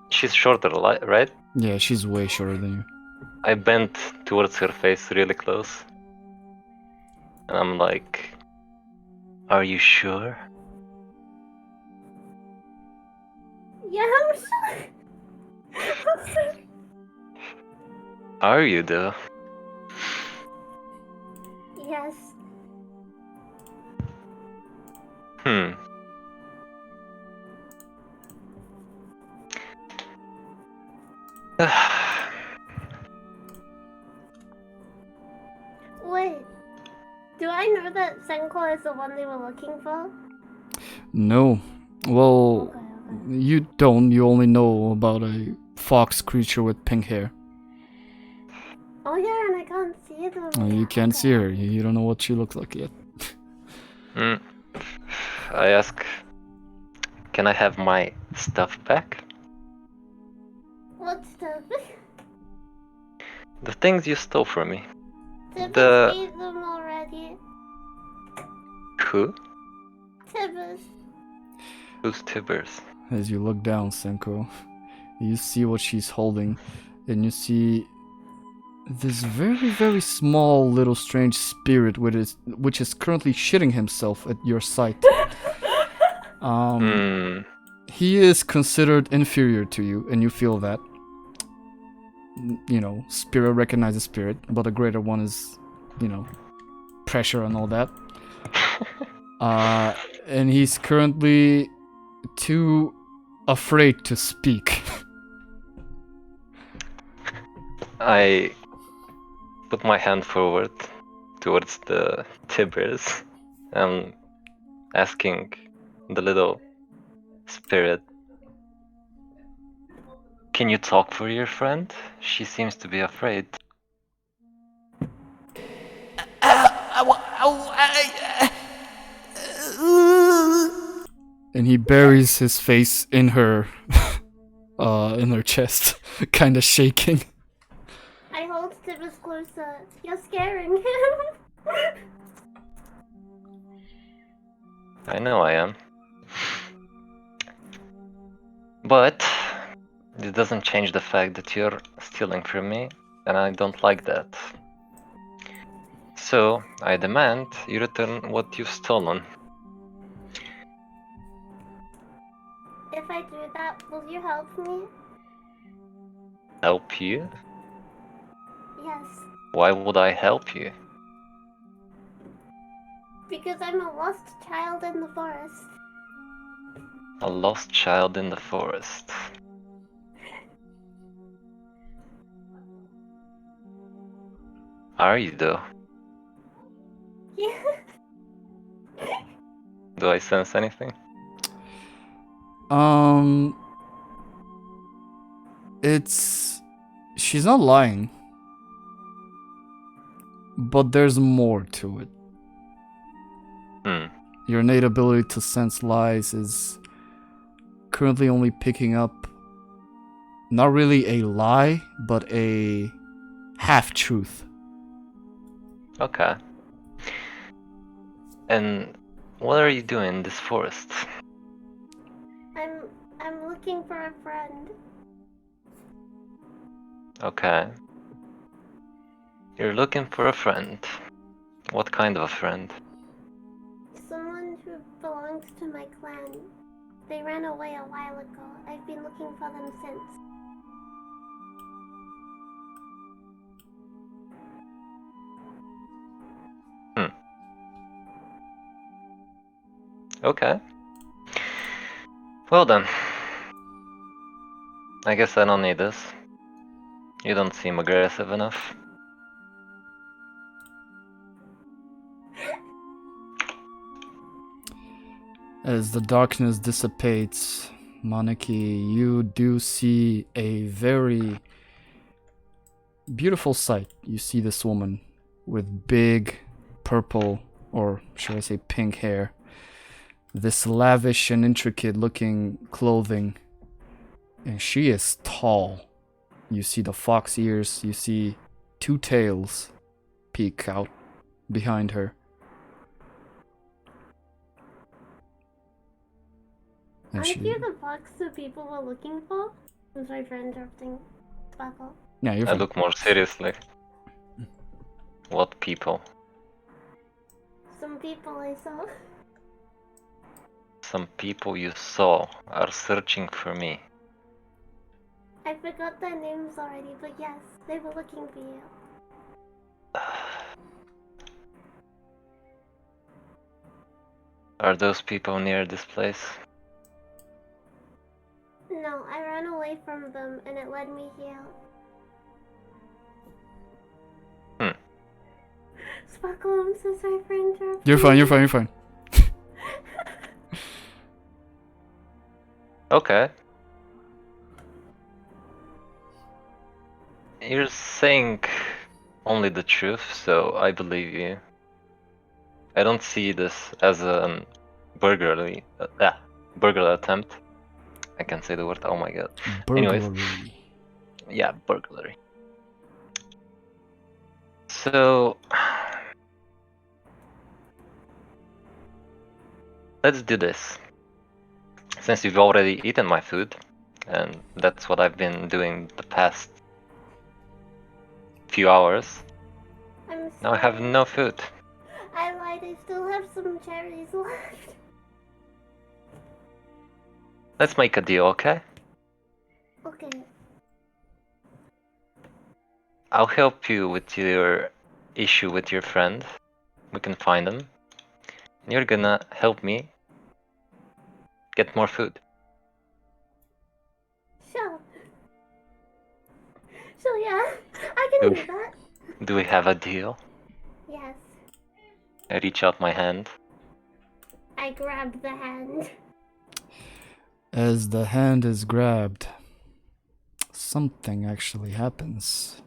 She's shorter, right? Yeah, she's way shorter than you. I bent towards her face really close. And I'm like, are you sure? Yeah, I'm sorry. I'm sorry. Are you though? Yes. Wait. Do I know that Senko is the one they were looking for? No. Well, You don't. You only know about a fox creature with pink hair. Oh yeah, and I can't see them. You can't see her. You don't know what she looks like yet. Hmm. I ask, can I have my stuff back? What stuff? The things you stole from me. Tibbers ate them already. Who? Tibbers. Who's Tibbers? As you look down, Senko, you see what she's holding, and you see this very, very small little strange spirit which is currently shitting himself at your sight. He is considered inferior to you, and you feel that. You know, spirit recognizes spirit, but a greater one is, you know, pressure and all that. And he's currently too afraid to speak. I put my hand forward towards the Tibbers and asking the little spirit, can you talk for your friend? She seems to be afraid. And he buries his face in her chest, kind of shaking. I hold Tibbers closer. You're scaring him. I know I am. But it doesn't change the fact that you're stealing from me, and I don't like that. So, I demand you return what you've stolen. If I do that, will you help me? Help you? Yes. Why would I help you? Because I'm a lost child in the forest. A lost child in the forest. Are you though? Yeah. Do I sense anything? She's not lying, but there's more to it. Your innate ability to sense lies is currently only picking up not really a lie, but a half-truth. Okay. And what are you doing in this forest? I'm looking for a friend. Okay. You're looking for a friend. What kind of a friend? Someone who belongs to my clan. They ran away a while ago. I've been looking for them since. Okay. Well then. I guess I don't need this. You don't seem aggressive enough. As the darkness dissipates, Maneki, you do see a very beautiful sight. You see this woman with big purple, or should I say pink hair. This lavish and intricate looking clothing. And she is tall. You see the fox ears, you see two tails peek out behind her. Aren't you the fox that people were looking for? I'm sorry for interrupting, Sparkle. Yeah, you're I fine. look more seriously. What people? Some people I saw. Some people you saw are searching for me. I forgot their names already, but yes, they were looking for you. Are those people near this place? No, I ran away from them and it led me here. Sparkle, I'm so sorry for interrupting. You're fine. Okay. You're saying only the truth, so I believe you. I don't see this as a burglary attempt. I can't say the word. Oh my god. Anyways, Burglary. yeah, burglary. So let's do this. Since you've already eaten my food, and that's what I've been doing the past few hours. I'm sorry. Now I have no food. I lied, I still have some cherries left. Let's make a deal, okay? Okay. I'll help you with your issue with your friend. We can find him. And you're gonna help me get more food. Sure. So yeah, I can do that. Do we have a deal? Yes. I reach out my hand. I grab the hand. As the hand is grabbed, something actually happens.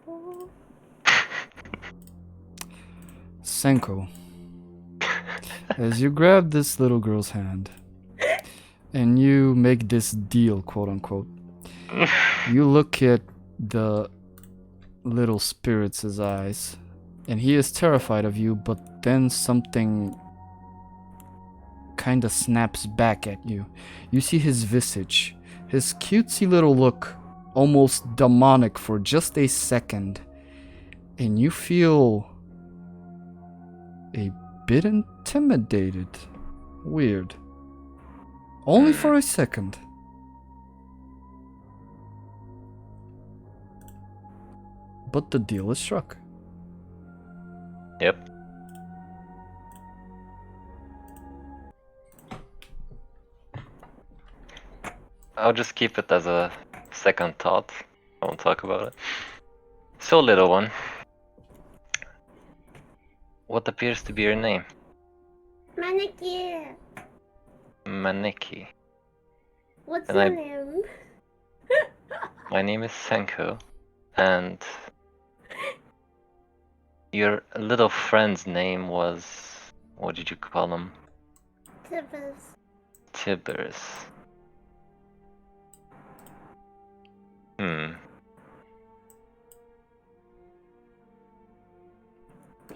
Oh. Senko, as you grab this little girl's hand and you make this deal, quote unquote, you look at the little spirit's eyes and he is terrified of you, but then something kinda snaps back at you. You see his visage, his cutesy little look, almost demonic for just a second, and you feel a bit intimidated. Weird. Only for a second. But the deal is struck. Yep. I'll just keep it as a second thought. I won't talk about it. So, little one, what appears to be your name? Maneki. Maneki. What's And your I- name? My name is Senko, and your little friend's name was... what did you call him? Tibbers. Tibbers.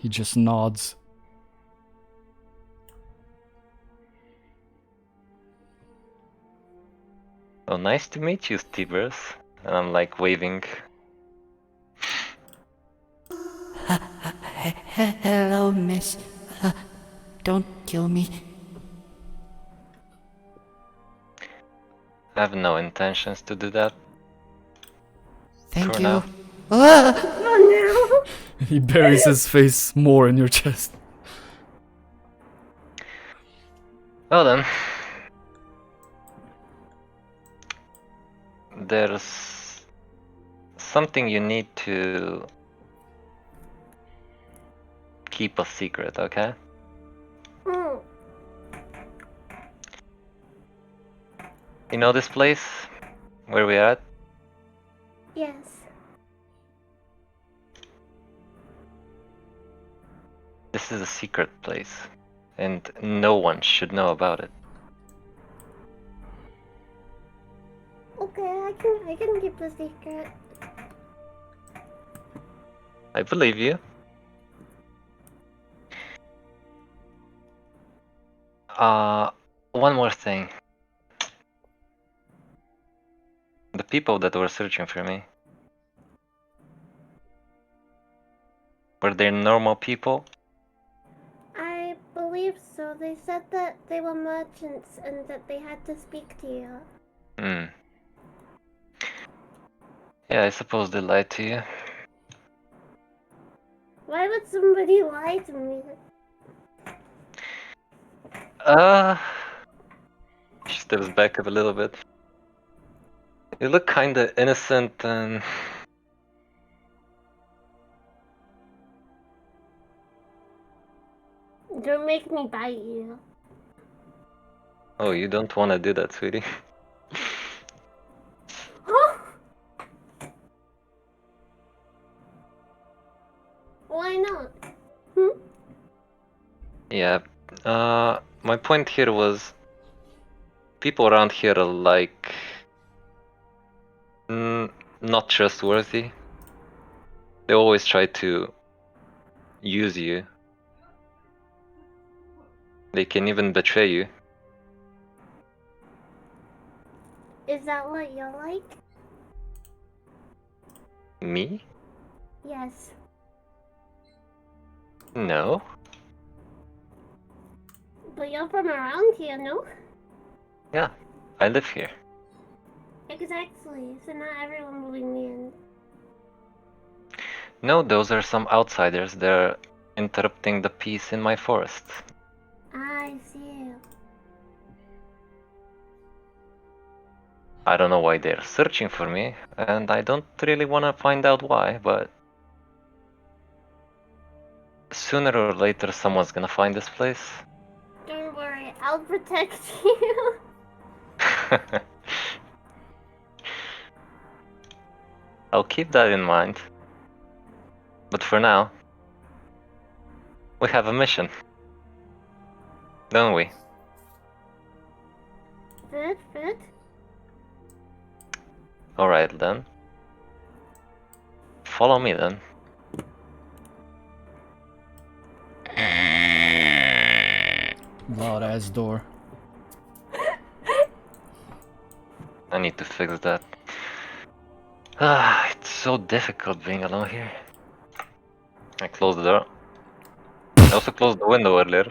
He just nods. Oh, nice to meet you, Tibbers. And I'm like waving. Hello, miss. Don't kill me. I have no intentions to do that. Thank For you. now. Ah! Oh He buries his face more in your chest. Well then. There's something you need to keep a secret, okay? no. You know this place? Where we at? Yes. This is a secret place. And no one should know about it. Okay, I can keep the secret. I believe you. One more thing. The people that were searching for me, were they normal people? I believe so. They said that they were merchants and that they had to speak to you. Hmm. Yeah, I suppose they lied to you. Why would somebody lie to me? She steps back a little bit. You look kinda innocent and... Don't make me bite you. Oh, you don't want to do that, sweetie. Why not? Hmm? Yeah. My point here was people around here are like not trustworthy. They always try to use you. They can even betray you. Is that what you're like? Me? Yes. No. But you're from around here, no? Yeah, I live here. Exactly. So not everyone will be mean. No, those are some outsiders. They're interrupting the peace in my forest. I see. I don't know why they're searching for me, and I don't really want to find out why, but sooner or later someone's gonna find this place. Don't worry, I'll protect you. I'll keep that in mind. But for now, we have a mission. Don't we? Good, good. Alright then. Follow me then. Loud ass door. I need to fix that. Ah, it's so difficult being alone here. I closed the door. I also closed the window earlier.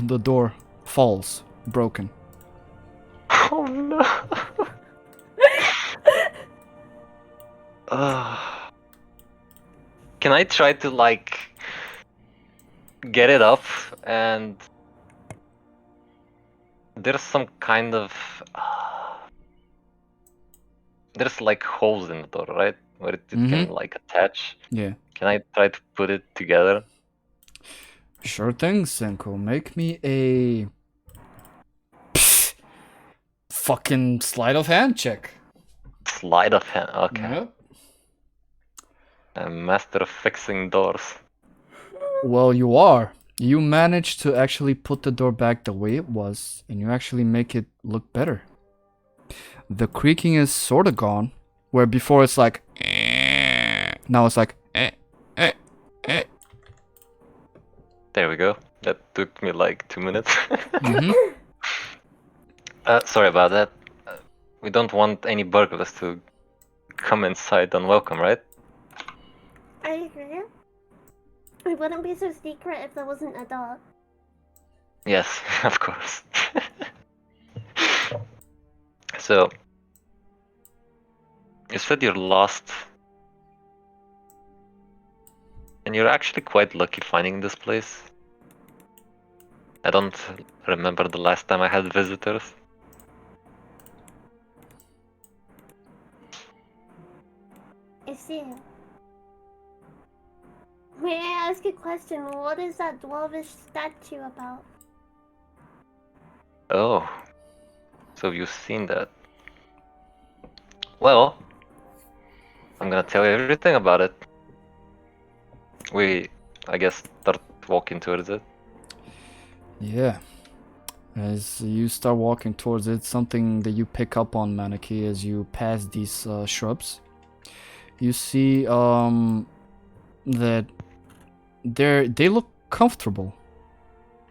The door falls, broken. Oh no! Ah. Can I try to like get it up and there's some kind of there's like holes in the door, right? Where it can like attach. Yeah. Can I try to put it together? Sure thing, Senko. Make me a fucking sleight of hand check. Sleight of hand. Okay. Yep. I'm master of fixing doors. Well, you are. You managed to actually put the door back the way it was, and you actually make it look better. The creaking is sort of gone, where before it's like, now it's like, There we go. That took me like 2 minutes. Mhm. Sorry about that. We don't want any burglars to come inside unwelcome, right? I agree. It wouldn't be so secret if there wasn't a dog. Yes, of course. So, you said you're lost. And you're actually quite lucky finding this place. I don't remember the last time I had visitors. I see. May I ask a question? What is that dwarvish statue about? Oh, so you've seen that. Well, I'm gonna tell you everything about it. I guess, start walking towards it. Yeah. As you start walking towards it, something that you pick up on, Maneki, as you pass these shrubs, you see that they look comfortable,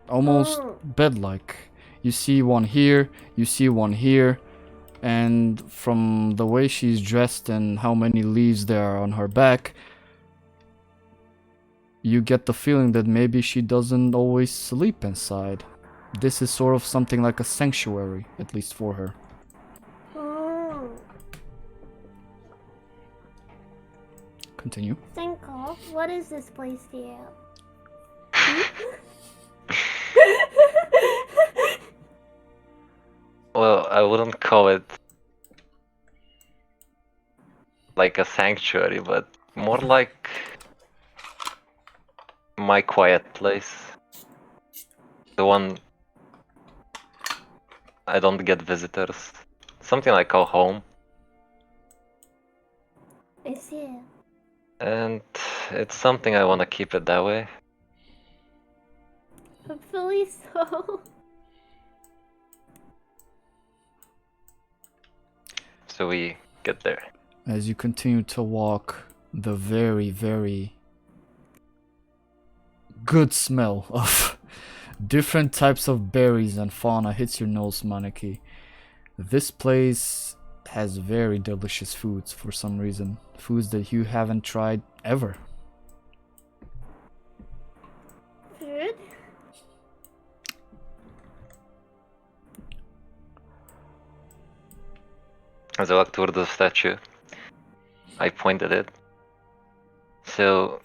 almost bed-like. You see one here, you see one here, and from the way she's dressed and how many leaves there are on her back, you get the feeling that maybe she doesn't always sleep inside. This is sort of something like a sanctuary, at least for her. Continue. Senko, what is this place to you? Well, I wouldn't call it like a sanctuary, but more like my quiet place. The one I don't get visitors. Something I call home. I see. And it's something I want to keep it that way. Hopefully so. So we get there. As you continue to walk, the very, very good smell of different types of berries and fauna hits your nose, Maneki. This place has very delicious foods for some reason. Foods that you haven't tried ever. Food? As I walk toward the statue, I point at it. So,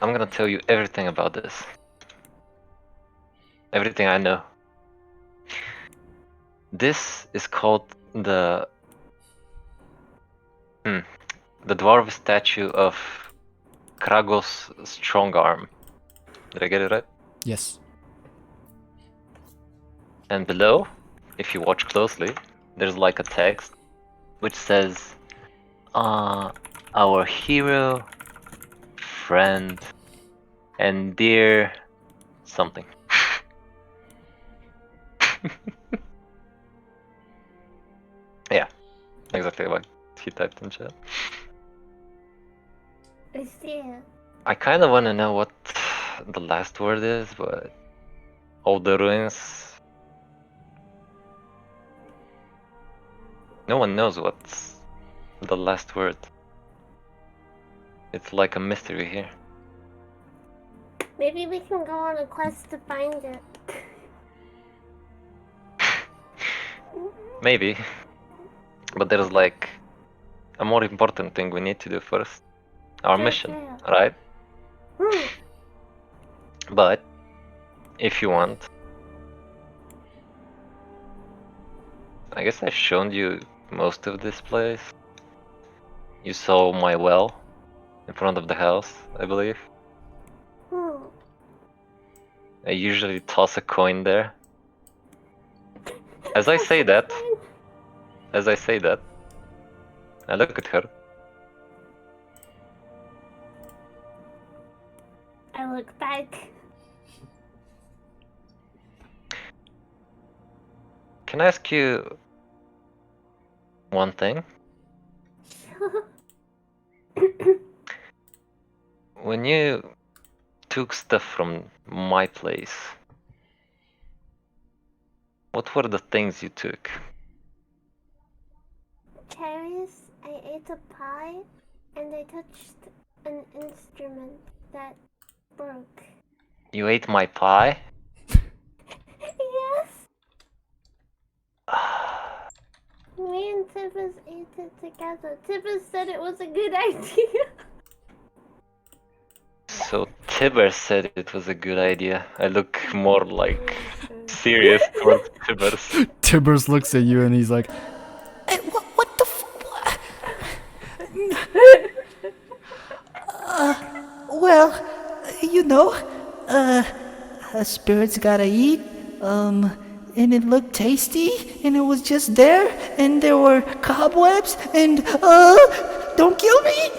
I'm gonna tell you everything about this. Everything I know. This is called the dwarf statue of Kragos Strongarm. Did I get it right? Yes. And below, if you watch closely, there's like a text which says, our hero, friend, and dear something. Yeah, exactly what he typed in chat. I see. I kind of want to know what the last word is, but all the ruins. No one knows what's the last word. It's like a mystery here. Maybe we can go on a quest to find it. Maybe. But there's like a more important thing we need to do first. Our Sure, mission, sure. right? Hmm. But if you want, I guess I've shown you most of this place. You saw my well in front of the house, I believe. Hmm. I usually toss a coin there. As I say that, I look at her. I look back. Can I ask you one thing? When you took stuff from my place, what were the things you took? Cherries, I ate a pie, and I touched an instrument that broke. You ate my pie? Yes! Me and Tibbers ate it together. Tibbers said it was a good idea. So Tibber said it was a good idea. I look more like serious towards Tibbers. Tibbers looks at you and he's like, Hey, what the well, you know, spirits gotta eat, and it looked tasty, and it was just there, and there were cobwebs, and, don't kill me!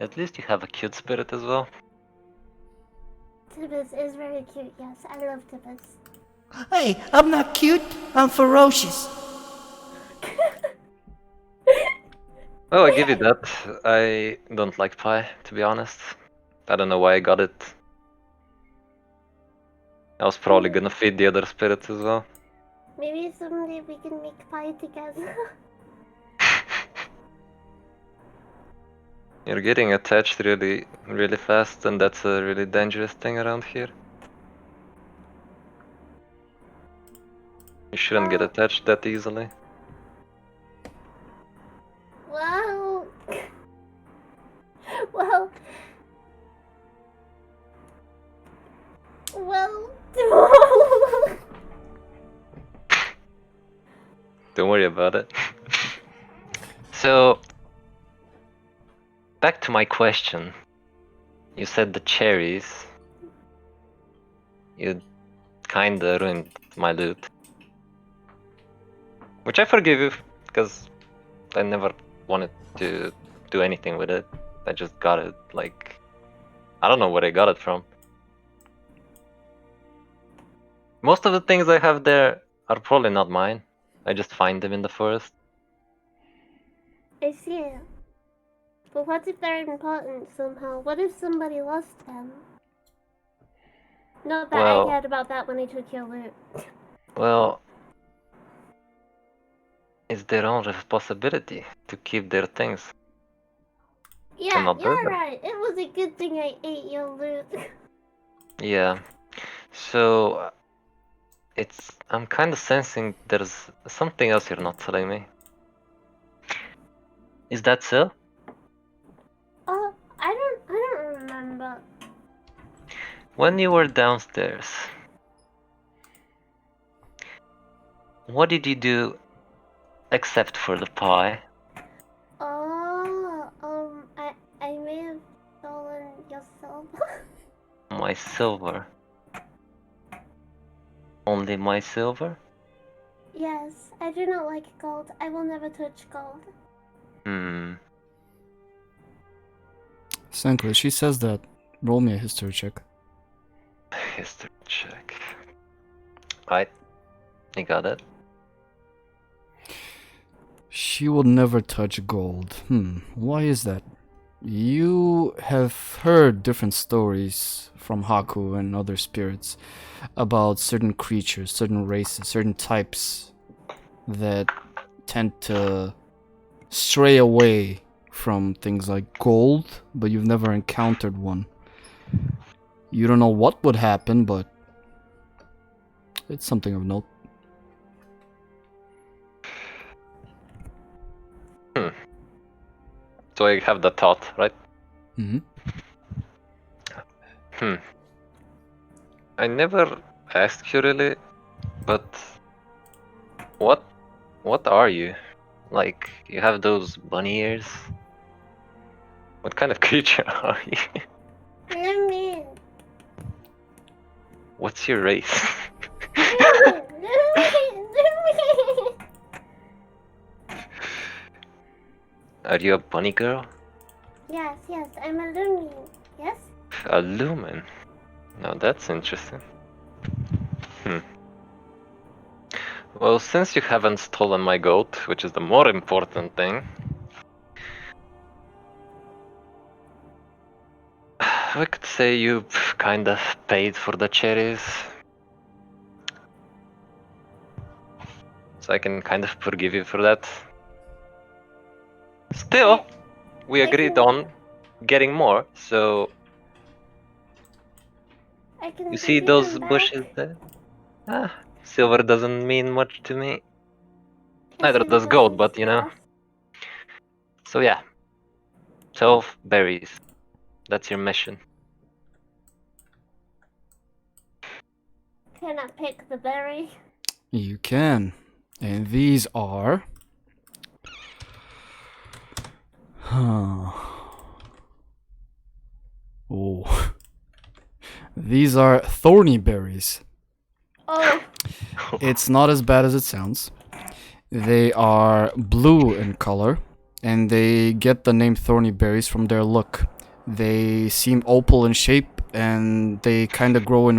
At least you have a cute spirit as well. Tibbers is very cute, yes. I love Tibbers. Hey, I'm not cute, I'm ferocious. Oh, I give you that. I don't like pie, to be honest. I don't know why I got it. I was probably gonna feed the other spirits as well. Maybe someday we can make pie together. You're getting attached really, really fast, and that's a really dangerous thing around here. You shouldn't get attached that easily. Well... well... Well... Don't worry about it. So, back to my question. You said the cherries. You kinda ruined my loot. Which I forgive you, because I never wanted to do anything with it. I just got it, like... I don't know where I got it from. Most of the things I have there are probably not mine. I just find them in the forest. I see it. But what if they're important somehow? What if somebody lost them? Not that I Well, cared about that when I took your loot. well... It's their own responsibility to keep their things. Yeah, not you're burn them. right. It was a good thing I ate your loot. Yeah. So... I'm kinda sensing there's something else you're not telling me. Is that so? Oh, I don't remember. When you were downstairs, what did you do except for the pie? Oh, I may have stolen your silver. My silver. Only my silver? Yes, I do not like gold. I will never touch gold. Senko, if she says that, roll me a history check. History check. Right. You got it. She will never touch gold. Why is that? You have heard different stories from Haku and other spirits about certain creatures, certain races, certain types that tend to stray away from things like gold, but you've never encountered one. You don't know what would happen, but it's something of note. So I have the thought, right? Mm-hmm. I never asked you really, but what are you? Like, you have those bunny ears? What kind of creature are you? Let me. What's your race? Let me. Are you a bunny girl? Yes, I'm a Lumi. Yes? A lumen? Now that's interesting. Well, since you haven't stolen my goat, which is the more important thing, we could say you kind of paid for the cherries. So I can kind of forgive you for that. Still, we agreed on getting more, so I can you give see you those them back. bushes there? Silver doesn't mean much to me. Neither Yes, it does gold, does, but you know. yes. So yeah, 12 berries. That's your mission. Can I pick the berry? You can. And these are... Oh. These are thorny berries. Oh. It's not as bad as it sounds. They are blue in color, and they get the name thorny berries from their look. They seem opal in shape, and they kind of grow in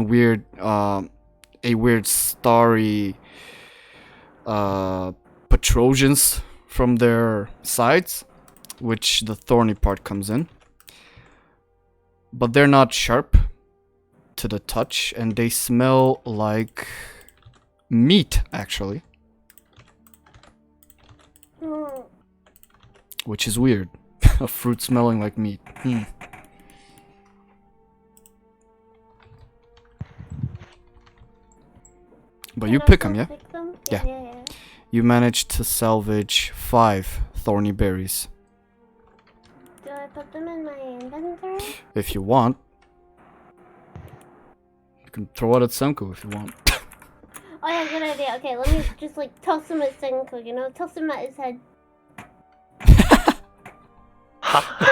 a weird starry protrusions from their sides, which the thorny part comes in. But they're not sharp to the touch, and they smell like meat, actually. Which is weird. A fruit smelling like meat. But you pick them, yeah? Pick them? Yeah. You managed to salvage 5 thorny berries. Do I put them in my inventory? If you want. You can throw it at Senko if you want. Oh yeah, good idea. Okay, let me just like toss him at Senko, you know? Toss him at his head.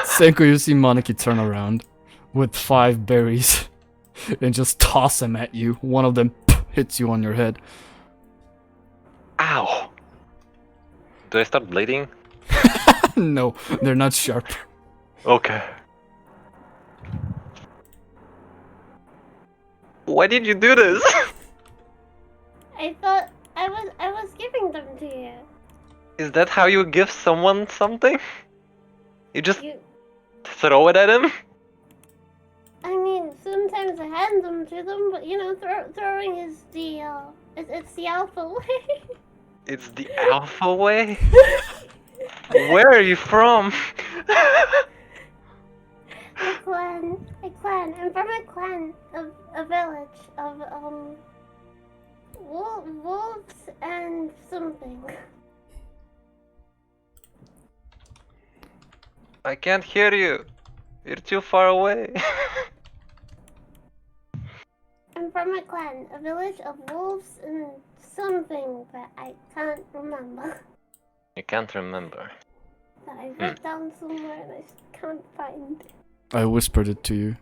Senko, you see Maneki turn around. with 5 berries and just toss them at you. One of them hits you on your head. Ow! Do I start bleeding? No, they're not sharp. Okay. Why did you do this? I thought I was giving them to you. Is that how you give someone something? You just You. throw it at him? I mean, sometimes I hand them to them, but you know, throwing is it's the alpha way. It's the alpha way? Where are you from? A clan. I'm from a clan of a village of wolves and something. I can't hear you. You're too far away. I'm from a clan, a village of wolves and something, but I can't remember. You can't remember. That I wrote down somewhere and I can't find. I whispered it to you.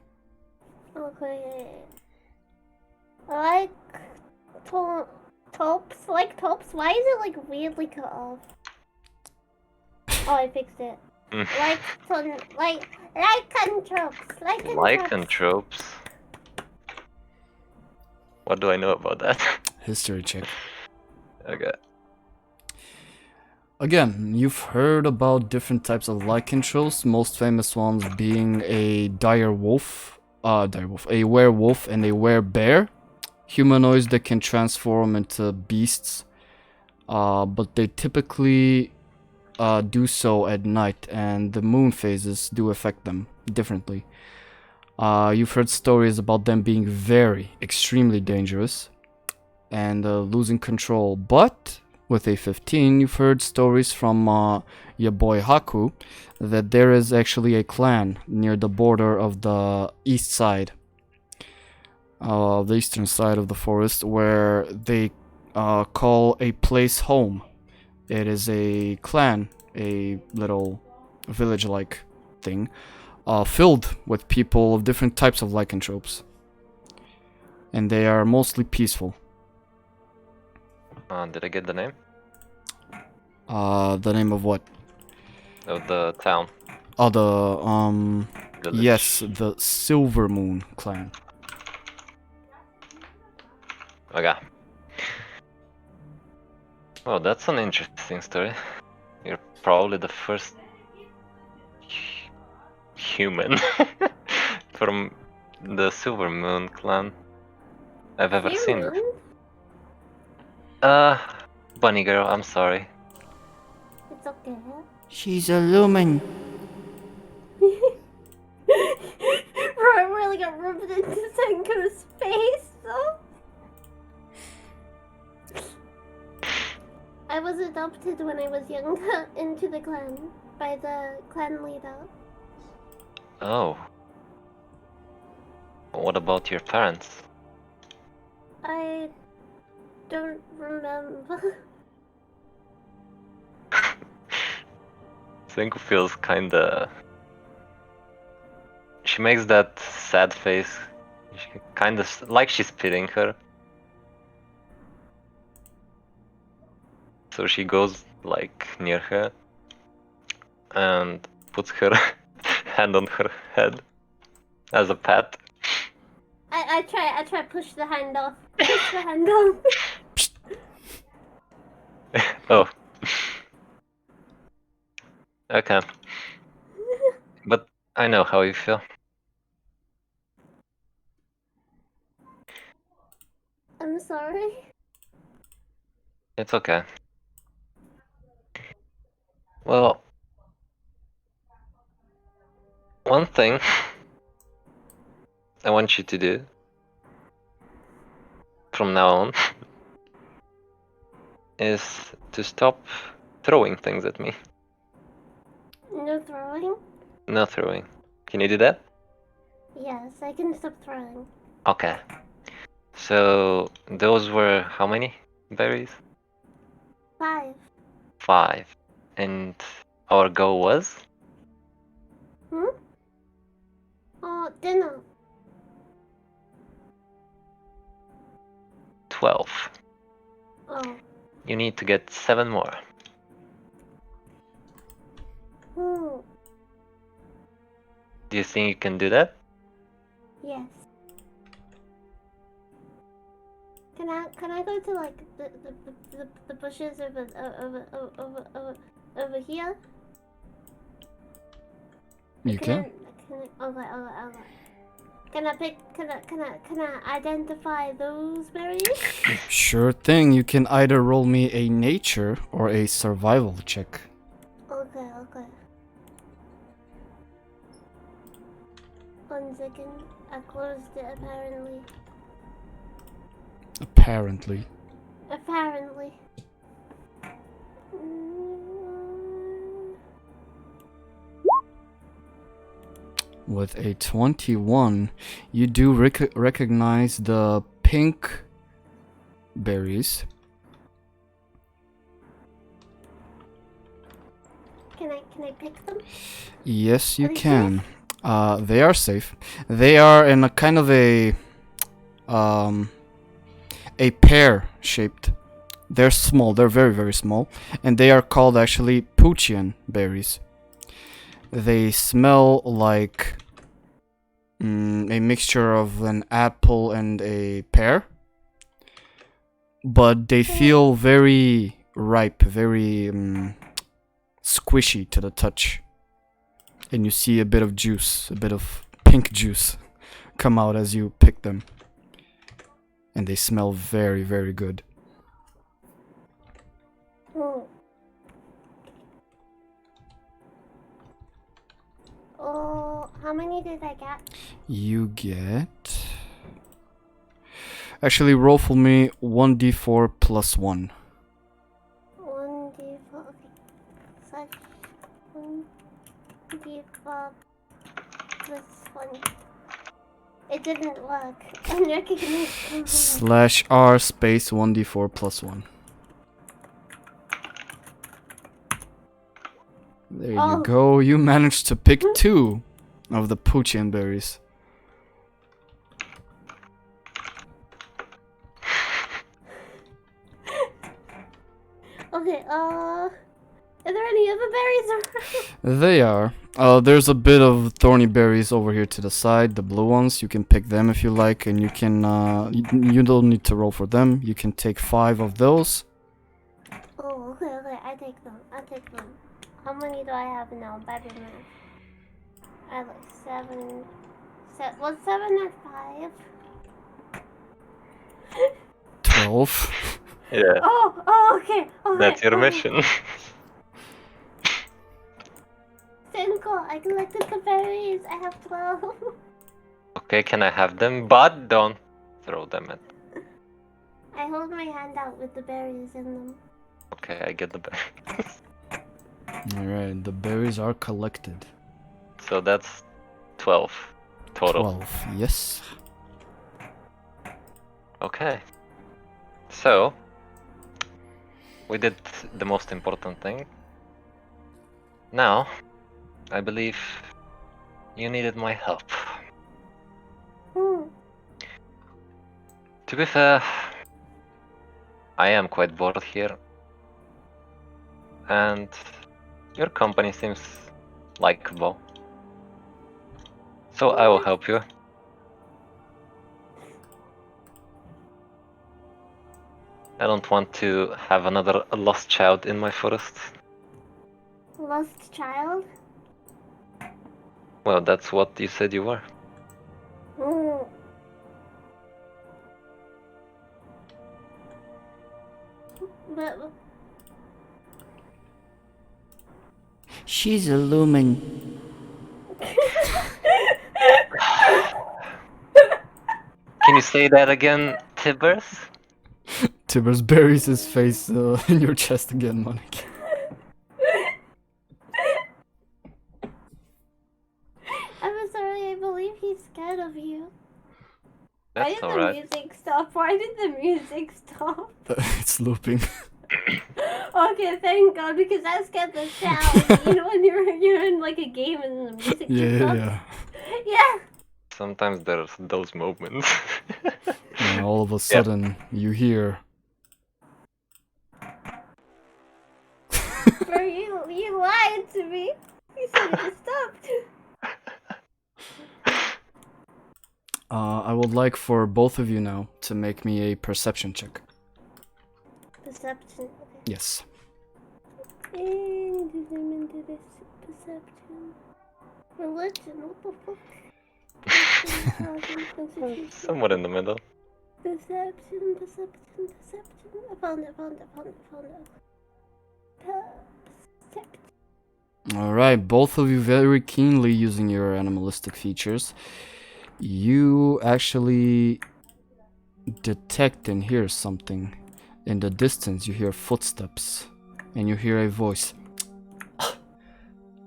Okay. I like tops. Like tops. Why is it like weirdly cut off? Oh, I fixed it. Lycanthropes. Lycanthropes. What do I know about that? History check. Okay. Again, you've heard about different types of lycanthropes, most famous ones being a a werewolf and a werebear. Humanoids that can transform into beasts, but they typically do so at night, and the moon phases do affect them differently. You've heard stories about them being extremely dangerous and losing control, but with a 15, you've heard stories from your boy Haku that there is actually a clan near the border of the east side, the eastern side of the forest, where they call a place home. It is a clan, a little village-like thing, filled with people of different types of lycanthropes. And they are mostly peaceful. Did I get the name? The name of what? Of the town. Oh, the, Village. yes, the Silver Moon clan. Okay. Well, that's an interesting story. You're probably the first human from the Silver Moon clan I've ever seen. Human? Bunny girl, I'm sorry. It's okay. She's a lumen. Bro, I really got rubbed into Senko's face, though. I was adopted when I was younger into the clan by the clan leader. Oh. What about your parents? I don't remember. Senko feels kinda... She makes that sad face. Kinda like she's pitying her. So she goes like near her and puts her hand on her head as a pet. I try to push the hand off. Push the hand off. Oh. Okay. But I know how you feel. I'm sorry. It's okay. Well, one thing I want you to do from now on is to stop throwing things at me. No throwing? No throwing. Can you do that? Yes, I can stop throwing. Okay. So those were how many berries? 5. 5. And our goal was? Oh, dinner? 12. Oh. You need to get 7 more. Hmm. Do you think you can do that? Yes. Can I go to like the bushes over here? You can. Okay. Can I identify those berries? Sure thing. You can either roll me a nature or a survival check. Okay. 1 second. I closed it apparently. Apparently. Apparently. With a 21, you do recognize the pink berries. Can I pick them? Yes, you Are they can. They are safe. They are in a kind of a pear shaped. They're small. They're very, very small, and they are called actually Puchian berries. They smell like a mixture of an apple and a pear, but they feel very ripe, very squishy to the touch. And you see a bit of juice, a bit of pink juice come out as you pick them. And they smell very, very good. Oh, how many did I get? You get... Actually, roll for me 1d4 plus 1. 1d4. Okay. So 1d4 plus 1. It didn't work. Unrecognized. /r space 1d4 plus 1. There you go. You managed to pick 2 of the Puchian berries. Okay, are there any other berries around? They are. There's a bit of thorny berries over here to the side, the blue ones. You can pick them if you like, and you can, you don't need to roll for them. You can take 5 of those. Oh, okay, I take them. How many do I have now? Bad math. I have like 7. Was 7 and 5? 12. Yeah. Oh, okay. That's your mission. Senko, I collected the berries. I have 12. Okay, can I have them? But don't throw them at. I hold my hand out with the berries in them. Okay, I get the berries. Alright, the berries are collected. So that's 12 total. 12, yes. Okay. So we did the most important thing. Now, I believe you needed my help. To be fair, I am quite bored here. And your company seems likable. So I will help you. I don't want to have another lost child in my forest. Lost child? Well, that's what you said you were. But She's a lumen. Can you say that again, Tibbers? Tibbers buries his face in your chest again, Maneki. I'm sorry, I believe he's scared of you. Why That's did the alright. music stop? Why did the music stop? It's looping. Okay, thank God, because that scared the shit out of me. You know when you're in like a game and the music just stops? Yeah. Yeah. sometimes there's those moments. And all of a sudden, you hear. Bro, you lied to me. You said it stopped. I would like for both of you now to make me a perception check. Perception. Okay. Yes. Into this perception. Religion, what the fuck? Somewhat in the middle. Perception. I found it. Perception. Alright, both of you very keenly using your animalistic features. You actually detect and hear something. In the distance, you hear footsteps. And you hear a voice.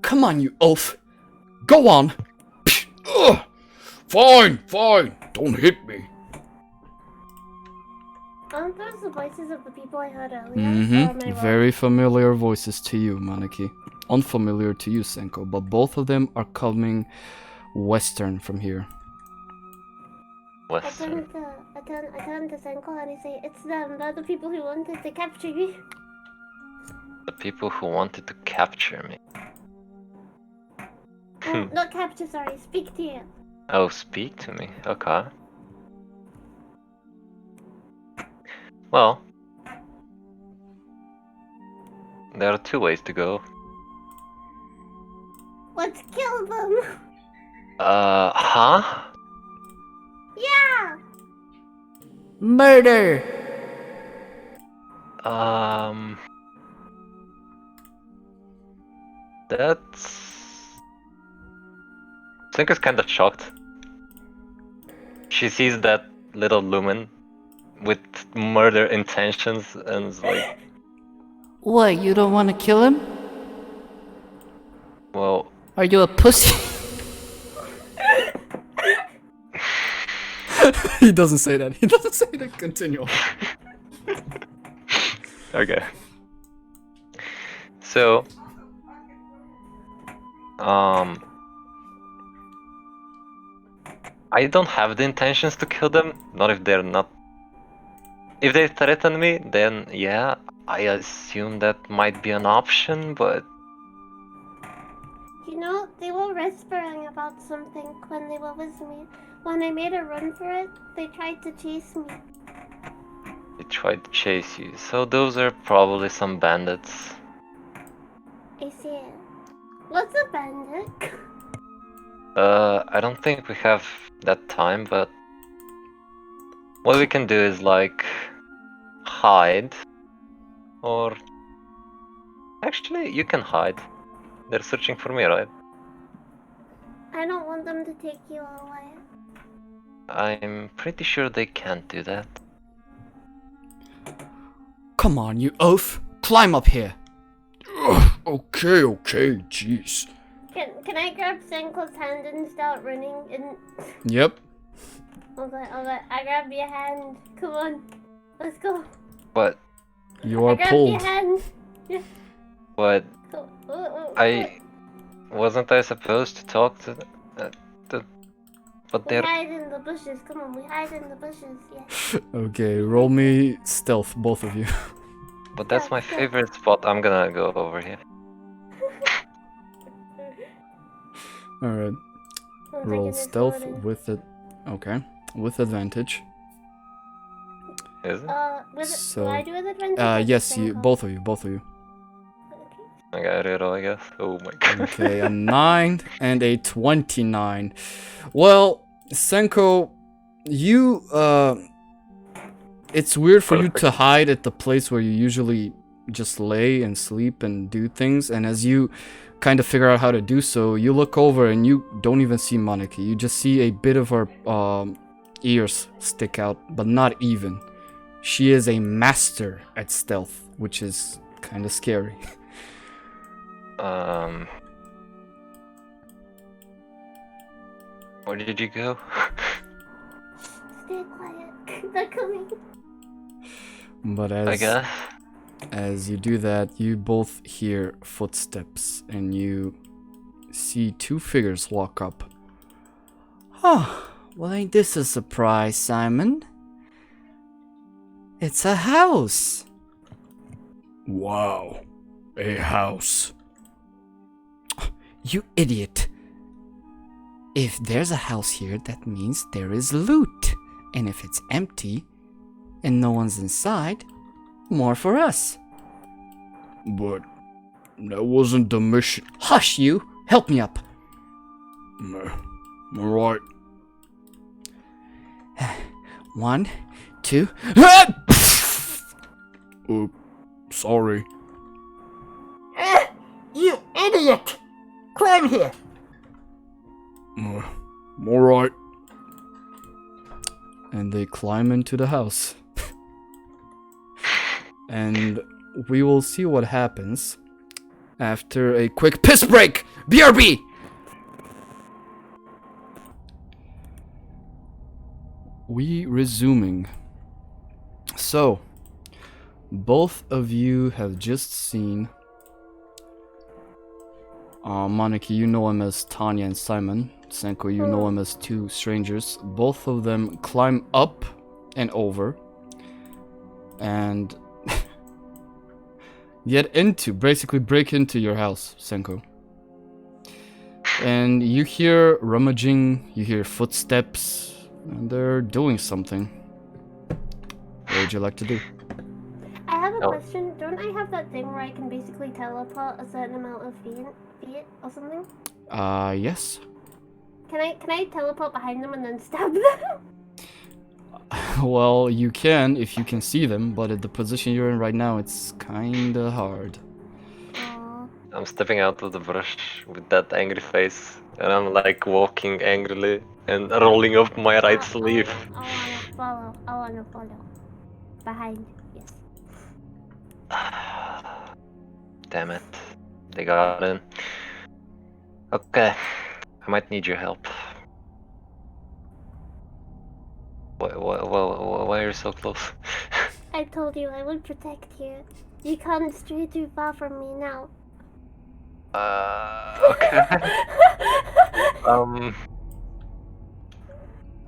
Come on, you oaf! Go on! Fine, don't hit me. Aren't those the voices of the people I heard earlier? Or am I wrong? Very familiar voices to you, Maneki. Unfamiliar to you, Senko, but both of them are coming western from here. I Western. turn to Senko and I say, it's them, they're the people who wanted to capture you. The people who wanted to capture me. Oh, not capture, sorry, speak to you. Oh, speak to me. Okay. Well, there are two ways to go. Let's kill them! Huh? Yeah! Murder! That's... Senko's kind of shocked. She sees that little lumen with murder intentions and is like, What, you don't want to kill him? well, Are you a pussy? He doesn't say that. He doesn't say that. Continue. okay. So, I don't have the intentions to kill them, not if they're not... If they threaten me, then yeah, I assume that might be an option, but... You know, they were whispering about something when they were with me. When I made a run for it, they tried to chase me. They tried to chase you, so those are probably some bandits. I see it. What's a bandit? I don't think we have that time, but... What we can do is, like, hide, or... Actually, you can hide. They're searching for me, right? I don't want them to take you away. I'm pretty sure they can't do that. Come on, you oaf. Climb up here. Okay, jeez. Can I grab Senko's hand and start running? And Yep. okay, I grab your hand. Come on, let's go. But, You I are grab pulled. your hand. Yeah. but, Go. wasn't I supposed to talk to but We they're... hide in the bushes. Come on, we hide in the bushes. Yeah. Okay, roll me stealth, both of you. But that's my favorite spot. I'm gonna go over here. Alright. One Roll second, it's stealth loading. with it. Okay. With advantage. Is it? With So, do I do with advantage? or yes, just you, Senko? both of you. Okay. I got it all, I guess. Oh my god. Okay, a 9 and a 29. Well, Senko, you, it's weird for you to hide at the place where you usually just lay and sleep and do things, and as you kind of figure out how to do so, you look over and you don't even see Maneki. You just see a bit of her ears stick out, but not even. She is a master at stealth, which is kind of scary. Where did you go? Stay quiet. They're coming. But I guess. as you do that, you both hear footsteps and you see two figures walk up. Oh, well, ain't this a surprise, Simon? It's a house. Wow, a house. You idiot. If there's a house here, that means there is loot. And if it's empty and no one's inside, more for us. But that wasn't the mission. Hush, you! Help me up. Alright. 1, 2. Sorry. You idiot! Climb here. Alright. And they climb into the house. And we will see what happens after a quick piss break. BRB! We resuming. So, both of you have just seen Maneki, you know him as Tanya and Simon. Senko, you know him as two strangers. Both of them climb up and over and basically break into your house, Senko. And you hear rummaging, you hear footsteps, and they're doing something. What would you like to do? I have a question. Don't I have that thing where I can basically teleport a certain amount of feet or something? Yes. Can I teleport behind them and then stab them? Well, you can if you can see them, but at the position you're in right now, it's kinda hard. I'm stepping out of the brush with that angry face, and I'm like walking angrily and rolling up my right sleeve. I wanna follow. Behind, yes. Damn it. They got in. Okay. I might need your help. Why are you so close? I told you I would protect you. You can't stray too far from me now. Okay.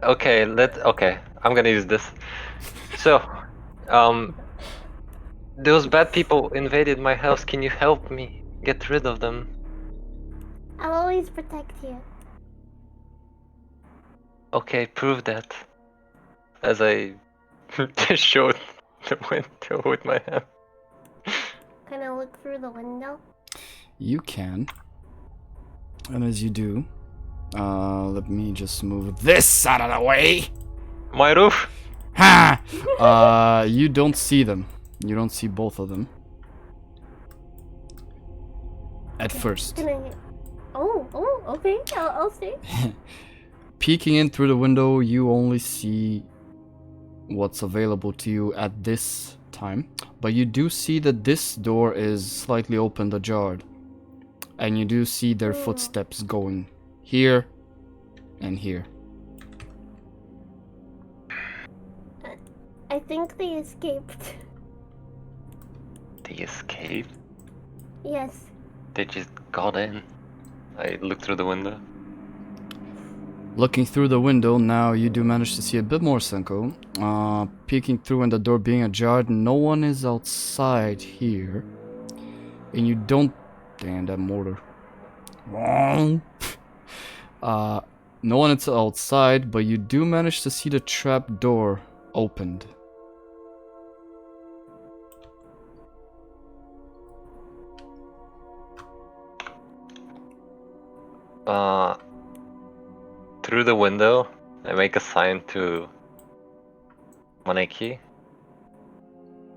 Okay, I'm gonna use this. So, those bad people invaded my house. Can you help me get rid of them? I'll always protect you. Okay, prove that. As I showed the window with my hand. Can I look through the window? You can. And as you do, let me just move this out of the way. My roof? Ha! You don't see them. You don't see both of them. At first. Can I... Oh, okay. I'll see. Peeking in through the window, you only see what's available to you at this time. But you do see that this door is slightly opened, ajar. And you do see their footsteps going here and here. I think they escaped. They escaped? Yes. They just got in. I looked through the window. Looking through the window, now you do manage to see a bit more, Senko. Peeking through and the door being ajar, no one is outside here. And you don't... Damn, that mortar. No one is outside, but you do manage to see the trap door opened. Through the window, I make a sign to Maneki,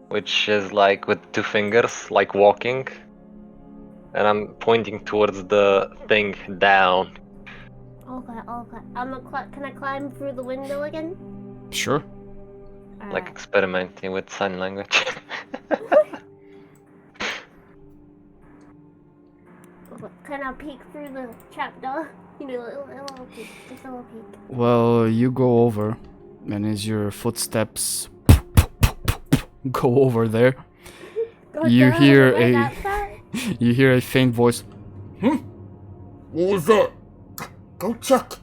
which is like with two fingers, like walking, and I'm pointing towards the thing down. Okay. Can I climb through the window again? Sure. Like experimenting with sign language. Can I peek through the trapdoor? You know, a little peek, just a little peek. Well, you go over, and as your footsteps go over there, you hear you hear a faint voice. What was that? Go check.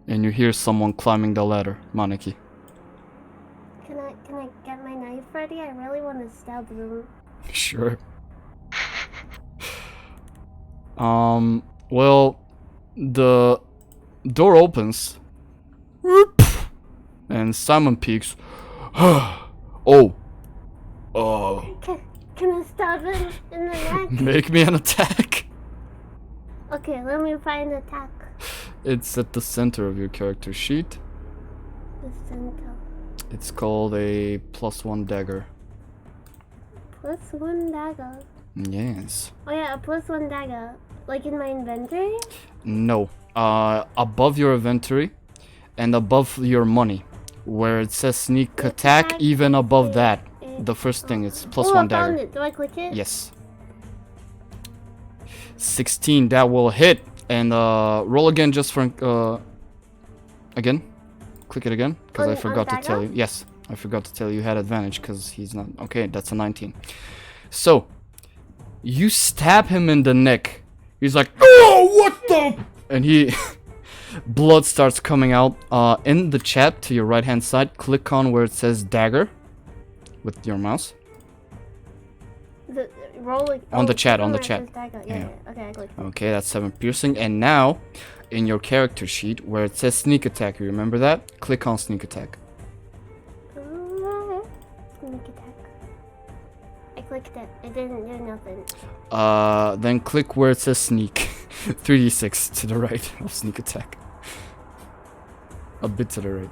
And you hear someone climbing the ladder, Maneki. Can I get my knife ready? I really want to stab them. Sure. Well, the door opens. Whoop. And Simon peeks. Oh. Can I stab him in the neck? Make me an attack. Okay, let me find attack. It's at the center of your character sheet. The Senko. It's called a +1 dagger. +1 dagger. Yes. Oh yeah, a +1 dagger. Like in my inventory? No. Above your inventory and above your money. Where it says sneak attack, even above that. The first thing, it's +1 I dagger. found it. Do I click it? Yes. 16, that will hit. And roll again just for again. Click it again, because I forgot to tell you. Yes, I forgot to tell you had advantage because he's not. Okay, that's a 19. So you stab him in the neck. He's like, oh, what the? And he blood starts coming out. In the chat to your right hand side, click on where it says dagger with your mouse. The rolling On the chat, click on the where it chat. says dagger. Yeah. Okay, I clicked it. Okay, that's 7 piercing. And now, in your character sheet, where it says sneak attack, you remember that? Click on sneak attack. Sneak attack. I clicked it. It didn't do nothing. Then click where it says sneak. 3d6 to the right of sneak attack. A bit to the right.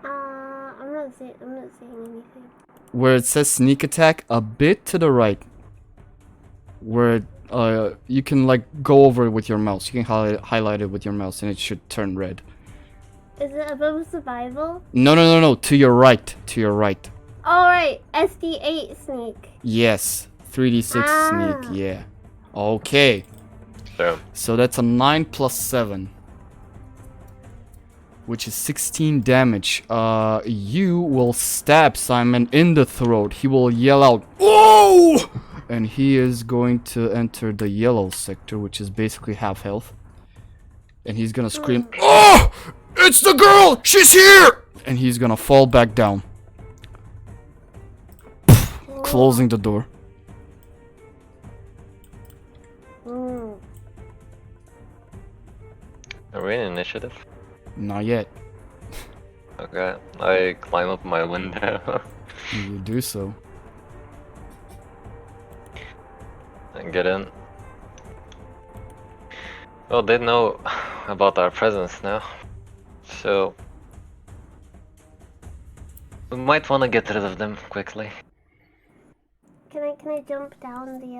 I'm not seeing anything. Where it says sneak attack, a bit to the right. Where you can like go over it with your mouse. You can highlight it with your mouse and it should turn red. Is it above survival? No. To your right. To your right. Alright, SD8 sneak. Yes. 3d6 sneak. Yeah. Okay. So that's a 9 plus 7. Which is 16 damage. You will stab Simon in the throat. He will yell out, "Oh!" And he is going to enter the yellow sector, which is basically half health. And he's gonna scream, "Oh! It's the girl! She's here!" And he's gonna fall back down. Closing the door. Are we in initiative? Not yet. Okay, I climb up my window You do so. and get in. Well, they know about our presence now, so we might want to get rid of them quickly. Can I jump down the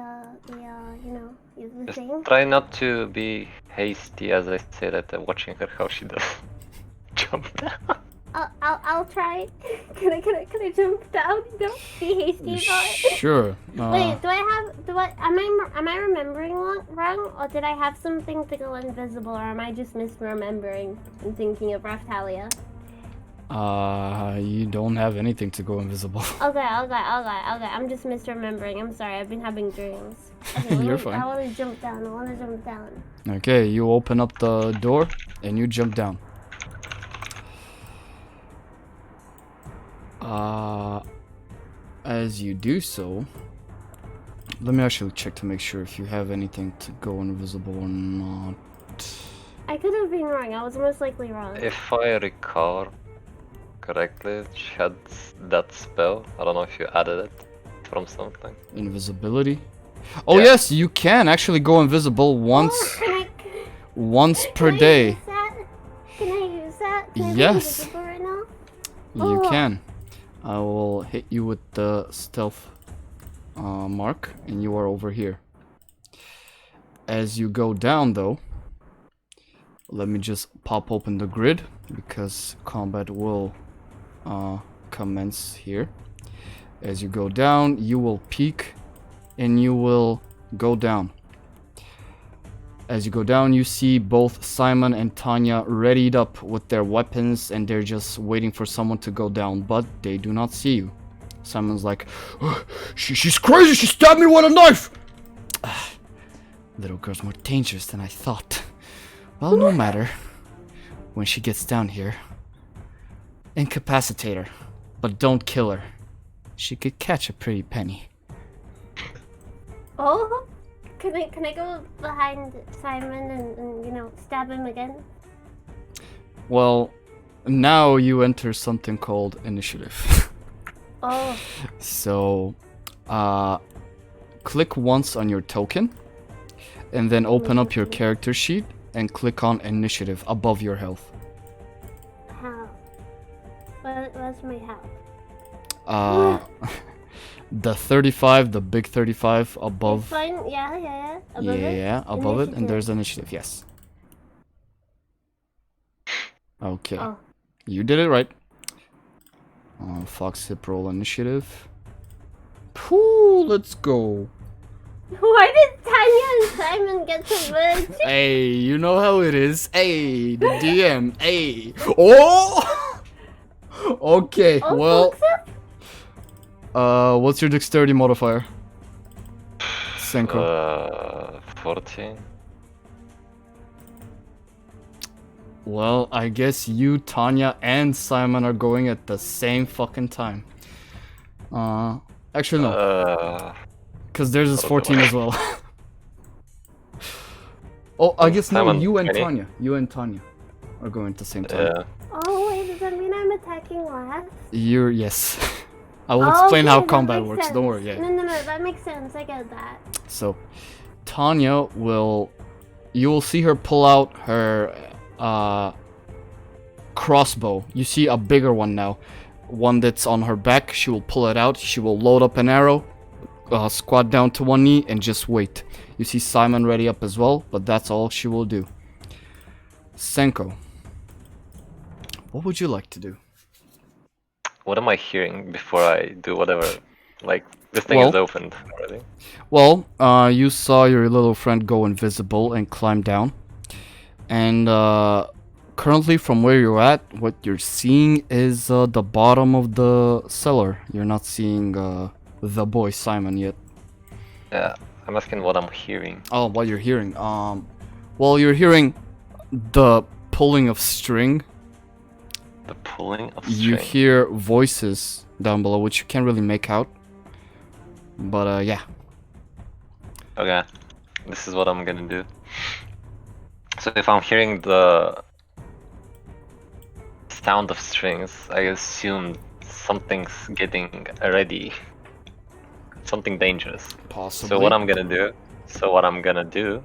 Just thing? try not to be hasty as I say that, watching her how she does jump down. I'll try. Can I jump down? Don't be hasty about it. Sure. Wait, am I remembering wrong, or did I have something to go invisible, or am I just misremembering and thinking of Raftalia? You don't have anything to go invisible. Okay. I'm just misremembering. I'm sorry. I've been having dreams. Okay, You're fine. I want to jump down. Okay, you open up the door and you jump down. As you do so, let me actually check to make sure if you have anything to go invisible or not. I could have been wrong. I was most likely wrong. If I recall correctly, she had that spell. I don't know if you added it from something. Invisibility? Oh Yeah. yes, you can actually go invisible once per day. Can I use that? Can I be Yes. invisible right now? You Oh. can. I will hit you with the stealth mark, and you are over here. As you go down, though, let me just pop open the grid because combat will commence here. As you go down, you will peek, and you will go down. As you go down, you see both Simon and Tanya readied up with their weapons, and they're just waiting for someone to go down, but they do not see you. Simon's like, she's crazy, she stabbed me with a knife! Little girl's more dangerous than I thought. Well, no matter. When she gets down here, incapacitate her, but don't kill her. She could catch a pretty penny. Oh, can I go behind Simon and you know stab him again? Well, now you enter something called initiative. Oh, So, click once on your token, and then open up your character sheet and click on initiative above your health. how? What's my health? The 35, the big 35 above. Fine. Yeah. Above it. Yeah, above it, and Initiative. there's initiative. Yes. Okay, Oh. you did it right. Phoxhip roll initiative. Pooh, let's go. Why did Tanya and Simon get to win? Hey, you know how it is. Hey, the DM. Hey. Oh! Okay, Oh, well, Phoxhip? what's your dexterity modifier? Senko. 14. Well, I guess you, Tanya, and Simon are going at the same fucking time. Actually no, because theirs is 14 as well. Oh, I guess no, Simon, you and 20? Tanya are going at the same time. Yeah. Oh wait, does that mean I'm attacking last? Yes. I will explain how Okay, that combat makes works. sense. Don't worry. Yeah. No, that makes sense. I get that. So, Tanya you will see her pull out her crossbow. You see a bigger one now, one that's on her back. She will pull it out. She will load up an arrow, squat down to one knee, and just wait. You see Simon ready up as well, but that's all she will do. Senko, what would you like to do? What am I hearing before I do whatever? Like, this thing Well- is opened already. Well, you saw your little friend go invisible and climb down. And currently from where you're at, what you're seeing is the bottom of the cellar. You're not seeing the boy Simon yet. Yeah, I'm asking what I'm hearing. Oh, what you're hearing? Well, you're hearing the pulling of string. The pulling of You string. hear voices down below, which you can't really make out. But yeah. Okay, this is what I'm gonna do. So if I'm hearing the sound of strings, I assume something's getting ready. Something dangerous. Possibly. So what I'm gonna do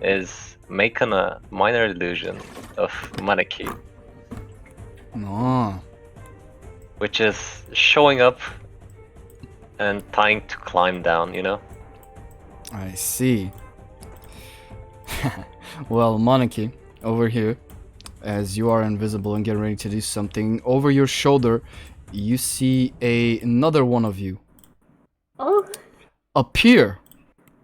is make a minor illusion of Maneki, No. which is showing up and trying to climb down, you know? I see. Well, Maneki, over here, as you are invisible and getting ready to do something, over your shoulder, you see another one of you Oh, appear.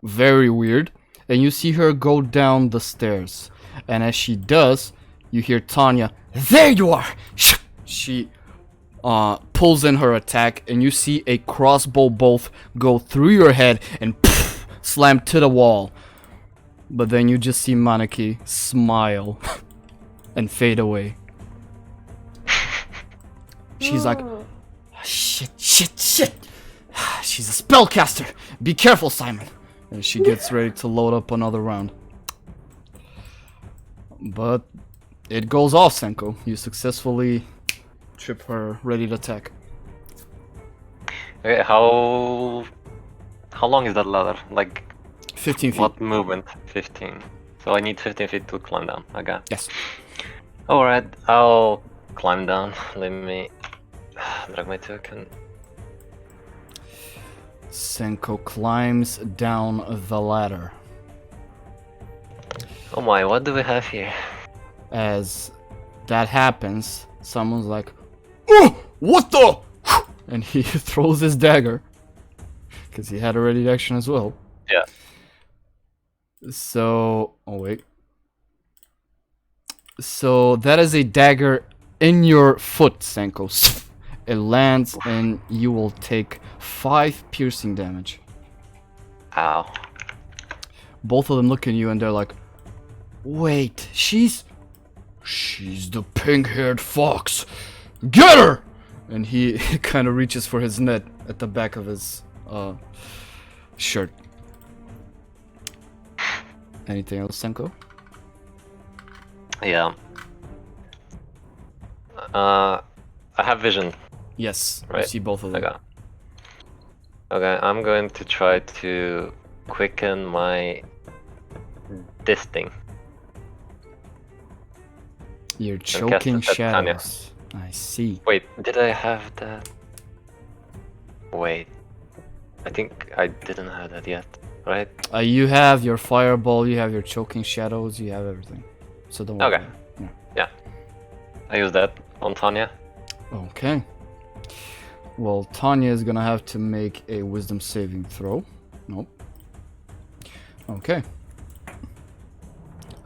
Very weird. And you see her go down the stairs. And as she does, you hear Tanya, "There you are!" She pulls in her attack, and you see a crossbow bolt go through your head and slam to the wall. But then you just see Maneki smile and fade away. She's like, oh. shit. She's a spellcaster. Be careful, Simon. And she gets ready to load up another round. But it goes off, Senko. You successfully trip her ready to attack. Okay, how long is that ladder? Like, 15 feet. what movement? 15. So I need 15 feet to climb down. Okay. Yes. Alright, I'll climb down. Let me drag my token. Senko climbs down the ladder. Oh my, what do we have here? As that happens, someone's like, "Oh, what the?" And he throws his dagger. Because he had a ready action as well. Yeah. So, oh wait. So that is a dagger in your foot, Senko. It lands and you will take 5 piercing damage. Ow. Both of them look at you and they're like, Wait, she's the pink-haired fox. Get her! And he kind of reaches for his net at the back of his shirt. Anything else, Senko? Yeah. I have vision. Yes, you Right. see both of them. Okay. Okay, I'm going to try to quicken my this thing. You're cast choking it at Tanya. shadows. I see. Wait, did I have that? Wait. I think I didn't have that yet, right? You have your fireball, you have your choking shadows, you have everything. So don't worry. Okay. about it. Yeah. I use that on Tanya. Okay. Well, Tanya is gonna have to make a wisdom saving throw. Nope. Okay.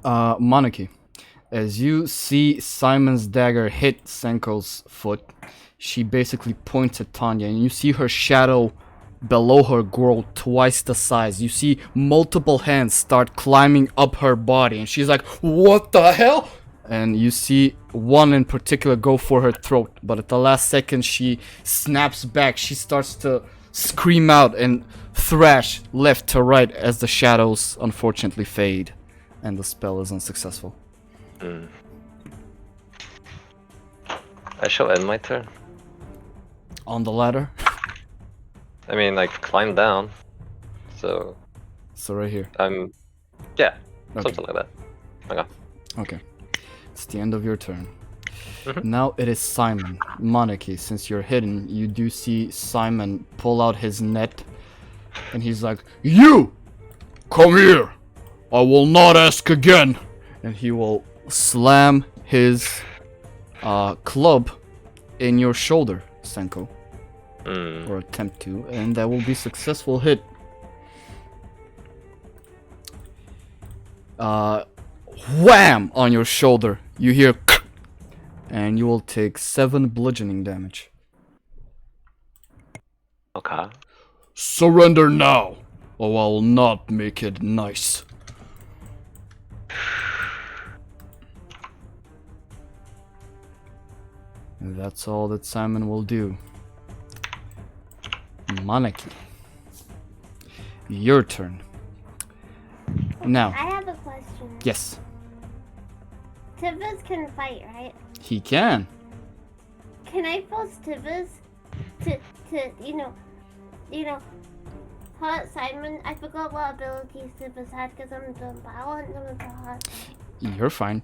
Maneki, as you see Simon's dagger hit Senko's foot, she basically points at Tanya, and you see her shadow below her grow twice the size. You see multiple hands start climbing up her body, and she's like, "What the hell?" And you see one in particular go for her throat, but at the last second she snaps back. She starts to scream out and thrash left to right as the shadows unfortunately fade and the spell is unsuccessful. I shall end my turn. On the ladder. I mean, I climbed down. So, So right here. yeah, Okay. something like that. Okay. Okay. It's the end of your turn. Mhm. Now it is Simon. Maneki, since you're hidden, you do see Simon pull out his net and he's like, "You! Come here! I will not ask again!" And he will slam his club in your shoulder, Senko. Or attempt to, and that will be successful hit. Wham! On your shoulder. You hear and you will take 7 bludgeoning damage. Okay. Surrender now, or I will not make it nice. And that's all that Simon will do. Maneki, your turn. Now, I have a question. yes, Tibbers can fight, right? he can. Can I force Tibbers to hurt Simon? I forgot what abilities Tibbers had because I'm dumb, but I want them to hurt him. You're fine.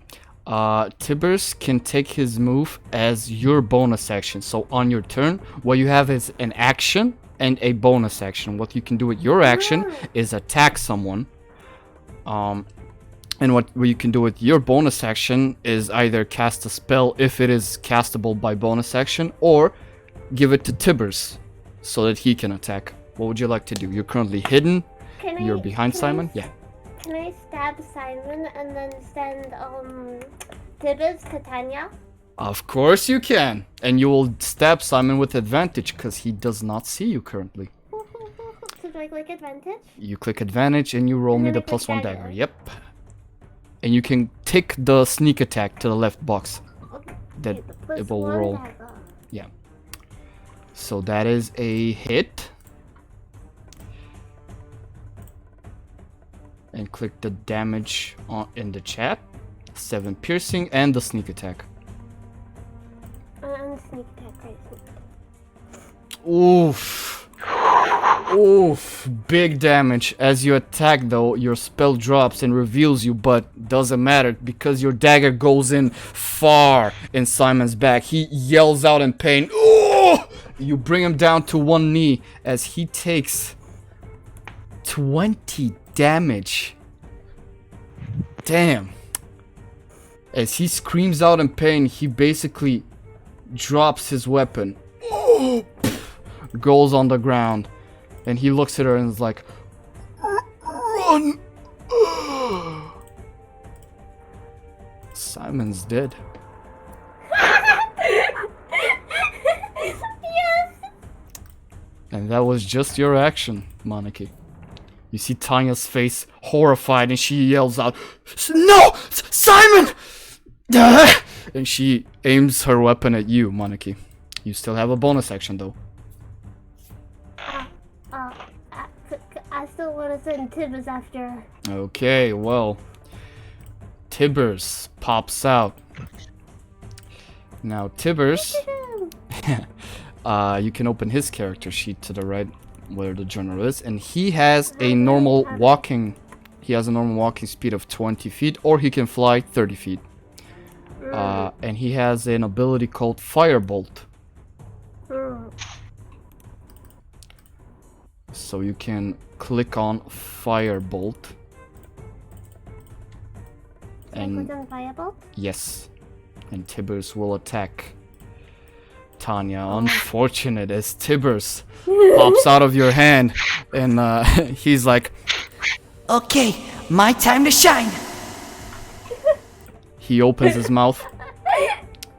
Tibers can take his move as your bonus action. So on your turn, what you have is an action and a bonus action. What you can do with your action is attack someone. And what you can do with your bonus action is either cast a spell if it is castable by bonus action, or give it to Tibers so that he can attack. What would you like to do? You're currently hidden. You're behind Simon. Yeah. Can I stab Simon and then send Tibbers to Tanya? Of course you can. And you will stab Simon with advantage because he does not see you currently. So do I click advantage? You click advantage and you roll And me then the I click +1 dagger. dagger. Yep. And you can tick the sneak attack to the left box. That Okay, the it will +1 roll. dagger. Yeah. So that is a hit. And click the damage in the chat. 7 piercing and the sneak attack. And sneak attack, right? Sneak attack. Oof. Oof. Big damage. As you attack though, your spell drops and reveals you, but doesn't matter because your dagger goes in far in Simon's back. He yells out in pain. Ooh! You bring him down to one knee as he takes 20 damage. Damn. As he screams out in pain, he basically drops his weapon. Goes on the ground. And he looks at her and is like, "Run!" Simon's dead. Yes! And that was just your action, Maneki. You see Tanya's face horrified and she yells out, "No! Simon!" And she aims her weapon at you, Maneki. You still have a bonus action though. I still want to send Tibbers after her. Okay, well, Tibbers pops out. Now Tibbers, you can open his character sheet to the right where the journal is, and he has a normal walking. He has a normal walking speed of 20 feet, or he can fly 30 feet. And he has an ability called Firebolt. So you can click on Firebolt. Can I click on Firebolt? Yes. And Tibbers will attack Tanya. Unfortunate as Tibbers pops out of your hand, and he's like, Okay, my time to shine. he opens his mouth.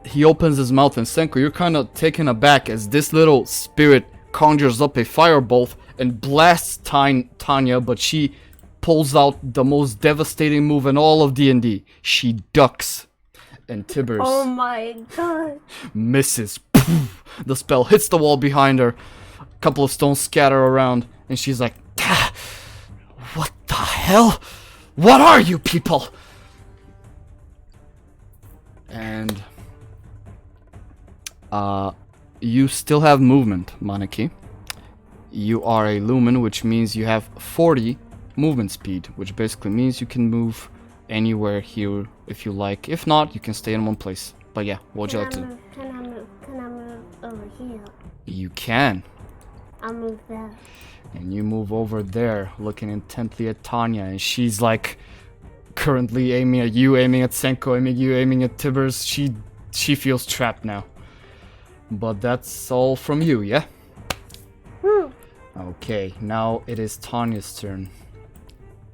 He opens his mouth, and Senko, you're kind of taken aback as this little spirit conjures up a firebolt and blasts Tanya, but she pulls out the most devastating move in all of D&D. She ducks, and Tibbers Oh my god. misses. The spell hits the wall behind her. A couple of stones scatter around, and she's like, "Ah, what the hell? What are you people?" And you still have movement, Maneki. You are a lumen, which means you have 40 movement speed, which basically means you can move anywhere here if you like. If not, you can stay in one place. But yeah, what would you like to do? Can I move over here? You can. I'll move there. And you move over there, looking intently at Tanya, and she's like currently aiming at you, aiming at Senko, aiming at you, aiming at Tibbers. She feels trapped now. But that's all from you, yeah? Okay, now it is Tanya's turn.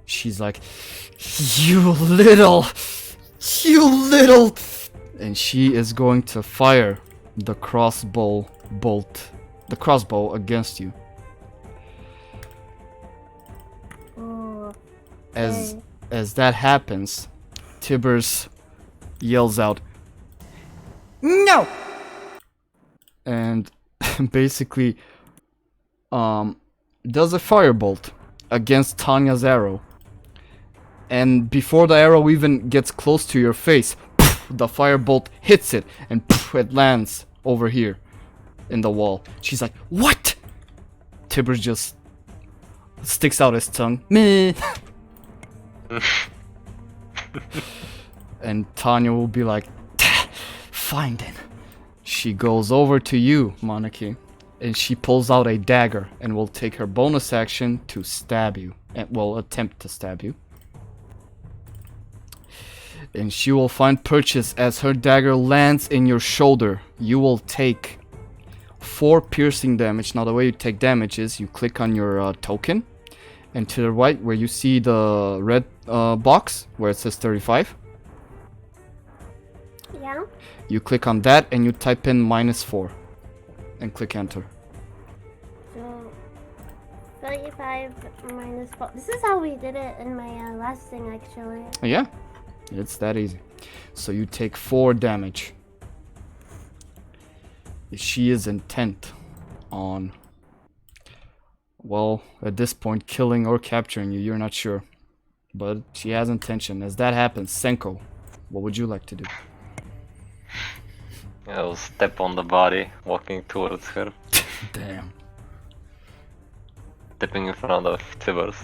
She's like, you little, and she is going to fire the crossbow against you. As that happens, Tibbers yells out, No! and basically does a firebolt against Tanya's arrow. And before the arrow even gets close to your face, the firebolt hits it, and it lands over here in the wall. She's like, what? Tibbers just sticks out his tongue. Meh. And Tanya will be like, fine then. She goes over to you, Maneki, and she pulls out a dagger and will take her bonus action to stab you. And will attempt to stab you. And she will find purchase as her dagger lands in your shoulder. You will take 4 piercing damage. Now the way you take damage is you click on your token, and to the right where you see the red box where it says 35. Yeah? You click on that and you type in -4 and click enter. So, 35 minus 4. This is how we did it in my last thing, actually. Yeah, it's that easy. So you take 4 damage. She is intent on, well, at this point, killing or capturing you. You're not sure. But she has intention. As that happens, Senko, what would you like to do? I'll step on the body, walking towards her, Damn. stepping in front of Tibbers.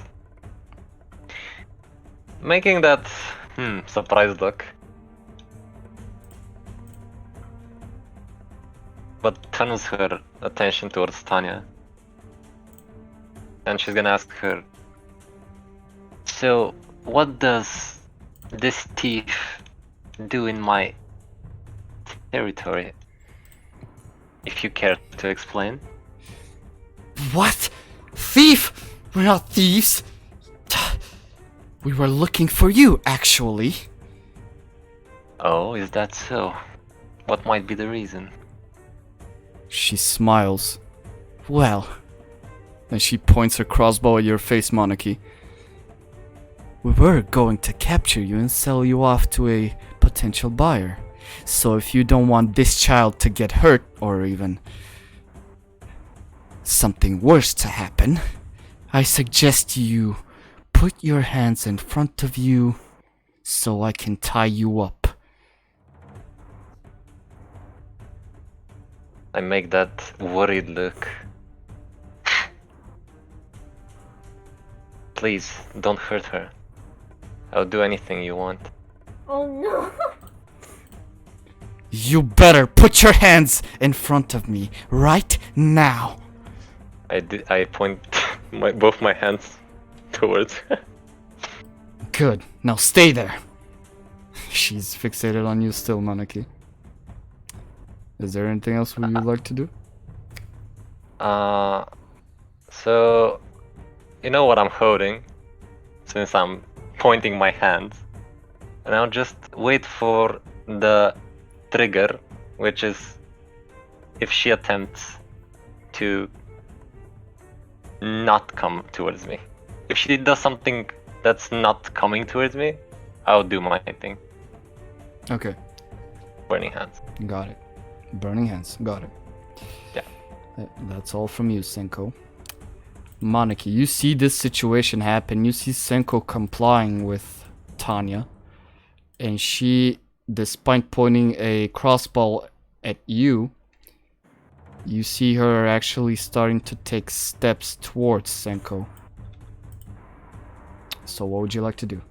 Making that surprise look. But turns her attention towards Tanya. And she's gonna ask her, so what does this thief do in my territory? If you care to explain. What? Thief? We're not thieves. We were looking for you, actually. Oh, is that so? What might be the reason? She smiles. Well, And she points her crossbow at your face, Maneki. We were going to capture you and sell you off to a potential buyer. So if you don't want this child to get hurt, or even something worse to happen, I suggest you put your hands in front of you so I can tie you up. I make that worried look. Please, don't hurt her. I'll do anything you want. Oh no. You better put your hands in front of me right now. I point both my hands towards her. Good. Now stay there. She's fixated on you still, Maneki. Is there anything else you'd like to do? So you know what I'm holding, since I'm pointing my hands, and I'll just wait for the trigger, which is if she attempts to not come towards me. If she does something that's not coming towards me, I'll do my thing. Okay. Burning hands. Got it. Burning hands. Got it. Yeah. That's all from you, Senko. Maneki, you see this situation happen. You see Senko complying with Tanya. And she, despite pointing a crossbow at you, you see her actually starting to take steps towards Senko. So what would you like to do?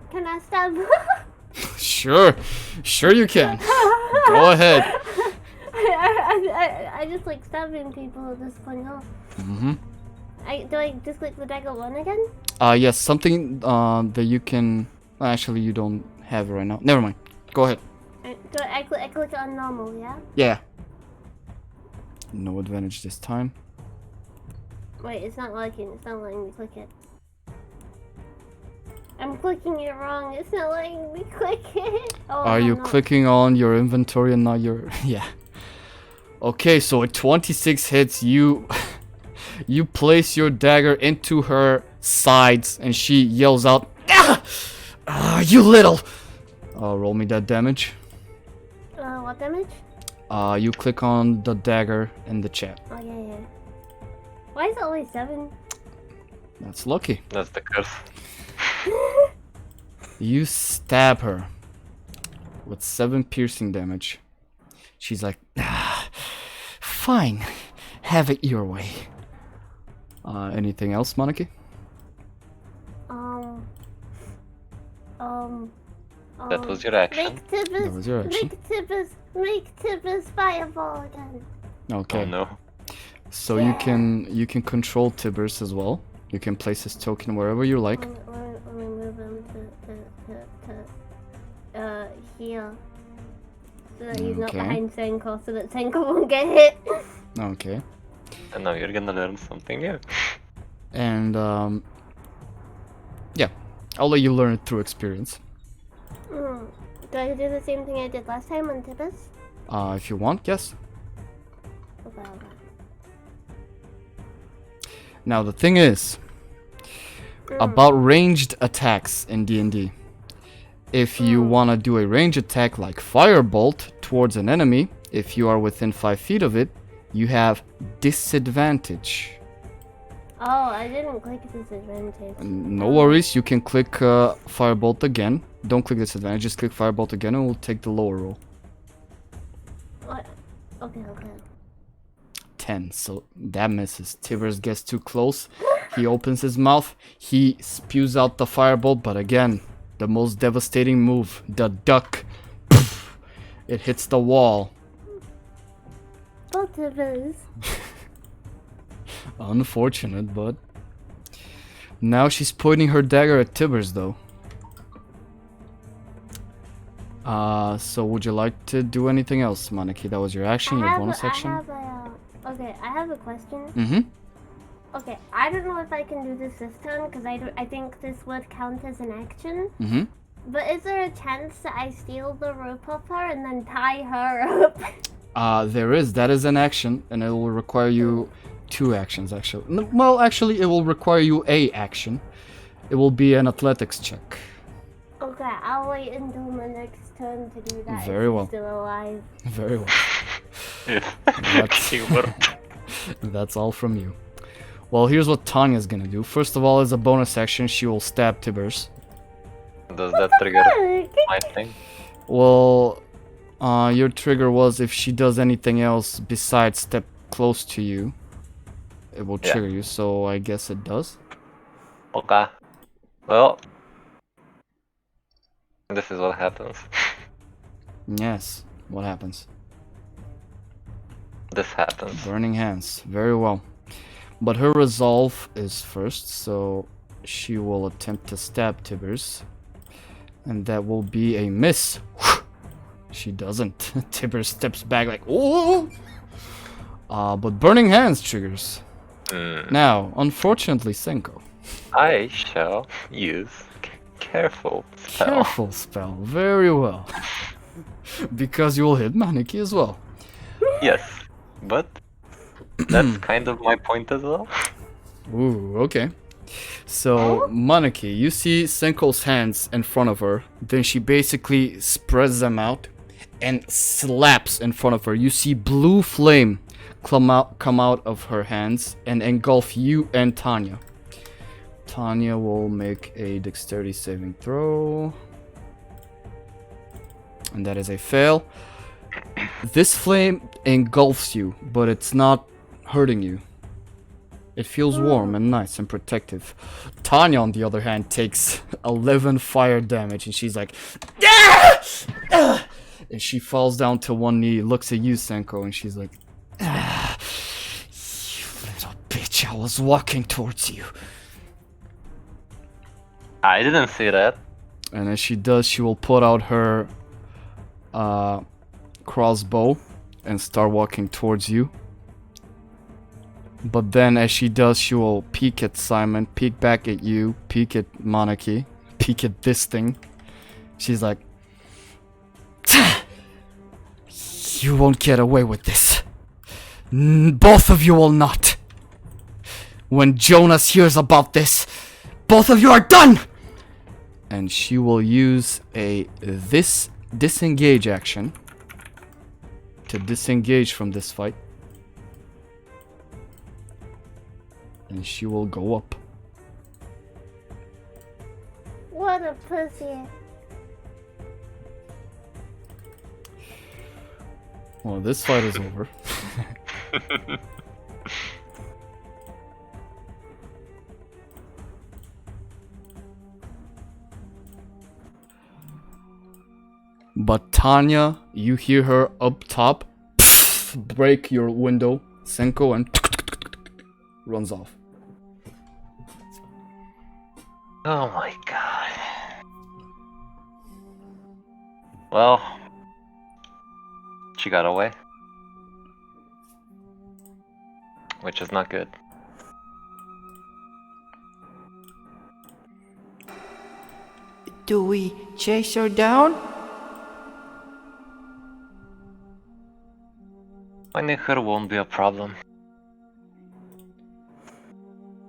Can I stab? Sure you can. Go ahead. I just like stabbing people at this point, huh? Mm-hmm. Do I just click the dagger 1 again? Yes, something that you can... Actually, you don't have it right now. Never mind. Go ahead. I click on normal, yeah? Yeah. No advantage this time. Wait, it's not working. It's not letting me click it. I'm clicking it wrong. It's not letting me click it. Oh, Are you no. clicking on your inventory and not your... Yeah. Okay, so at 26 hits, you place your dagger into her sides and she yells out, you little... roll me that damage. What damage? You click on the dagger in the chat. Oh, yeah. Why is it only 7? That's lucky. That's the curse. You stab her with 7 piercing damage. She's like, fine, have it your way. Anything else, Maneki? That was your action. That was your action. Make Tibbers fireball again. Okay. Oh no. So you can control Tibbers as well. You can place his token wherever you like. Let me move him to here. So that he's not Okay. behind Senko, so that Senko won't get hit. Okay. And now you're gonna learn something new. And yeah, I'll let you learn it through experience. Do I do the same thing I did last time on Tibbers? If you want, yes. Okay. Now the thing is about ranged attacks in D&D. If you want to do a range attack like Firebolt towards an enemy, if you are within 5 feet of it, you have disadvantage. Oh, I didn't click disadvantage. No worries, you can click Firebolt again. Don't click disadvantage, just click Firebolt again and we'll take the lower roll. What? Okay. 10, so that misses. Tibbers gets too close. He opens his mouth, he spews out the Firebolt, but again, the most devastating move, the duck. It hits the wall. Go Tibbers. Unfortunate, but... Now she's pointing her dagger at Tibbers, though. So would you like to do anything else, Maneki? That was your action, your bonus action? Okay, I have a question. Mm-hmm. Okay, I don't know if I can do this turn, because I think this would count as an action. Mm-hmm. But is there a chance that I steal the rope off her and then tie her up? There is. That is an action, and it will require you 2 actions actually. Well, actually, it will require you a action. It will be an athletics check. Okay, I'll wait until my next turn to do that. Very if well. He's still alive. Very well. That's That's all from you. Well, here's what Tanya's gonna do. First of all, as a bonus action, she will stab Tibers. Does that trigger my thing? Well, your trigger was if she does anything else besides step close to you, it will Yeah. trigger you, so I guess it does. Okay. Well, this is what happens. Yes, what happens? This happens. Burning hands, very well. But her resolve is first, so she will attempt to stab Tibers. And that will be a miss. She doesn't. Tibers steps back like, oh! But burning hands triggers. Now, unfortunately, Senko. I shall use careful spell. Careful spell, very well. Because you will hit Maneki as well. Yes, but that's kind of my point as well. Ooh, okay. So, Maneki, you see Senko's hands in front of her. Then she basically spreads them out and slaps in front of her. You see blue flame come out of her hands and engulf you and Tanya. Tanya will make a dexterity saving throw. And that is a fail. This flame engulfs you, but it's not hurting you. It feels warm and nice and protective. Tanya, on the other hand, takes 11 fire damage, and she's like, "Ah! Ah!" And she falls down to one knee, looks at you, Senko, and she's like, "Ah, you little bitch, I was walking towards you." I didn't see that. And as she does, she will put out her crossbow and start walking towards you. But then as she does, she will peek at Simon, peek back at you, peek at Maneki, peek at this thing. She's like, "You won't get away with this. Both of you will not. When Jonas hears about this, both of you are done!" And she will use this disengage action to disengage from this fight. And she will go up. What a pussy. Well, this fight is over. But Tanya, you hear her up top break your window, Senko, and runs off. Oh my god. Well, she got away. Which is not good. Do we chase her down? Finding her won't be a problem.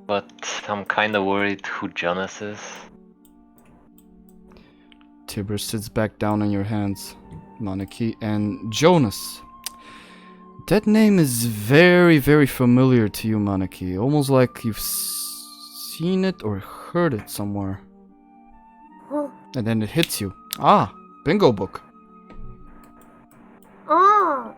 But I'm kinda worried who Jonas is. Tiber sits back down on your hands, Maneki, and Jonas. That name is very, very familiar to you, Maneki. Almost like you've seen it or heard it somewhere. Oh. And then it hits you. Ah, bingo book. Oh.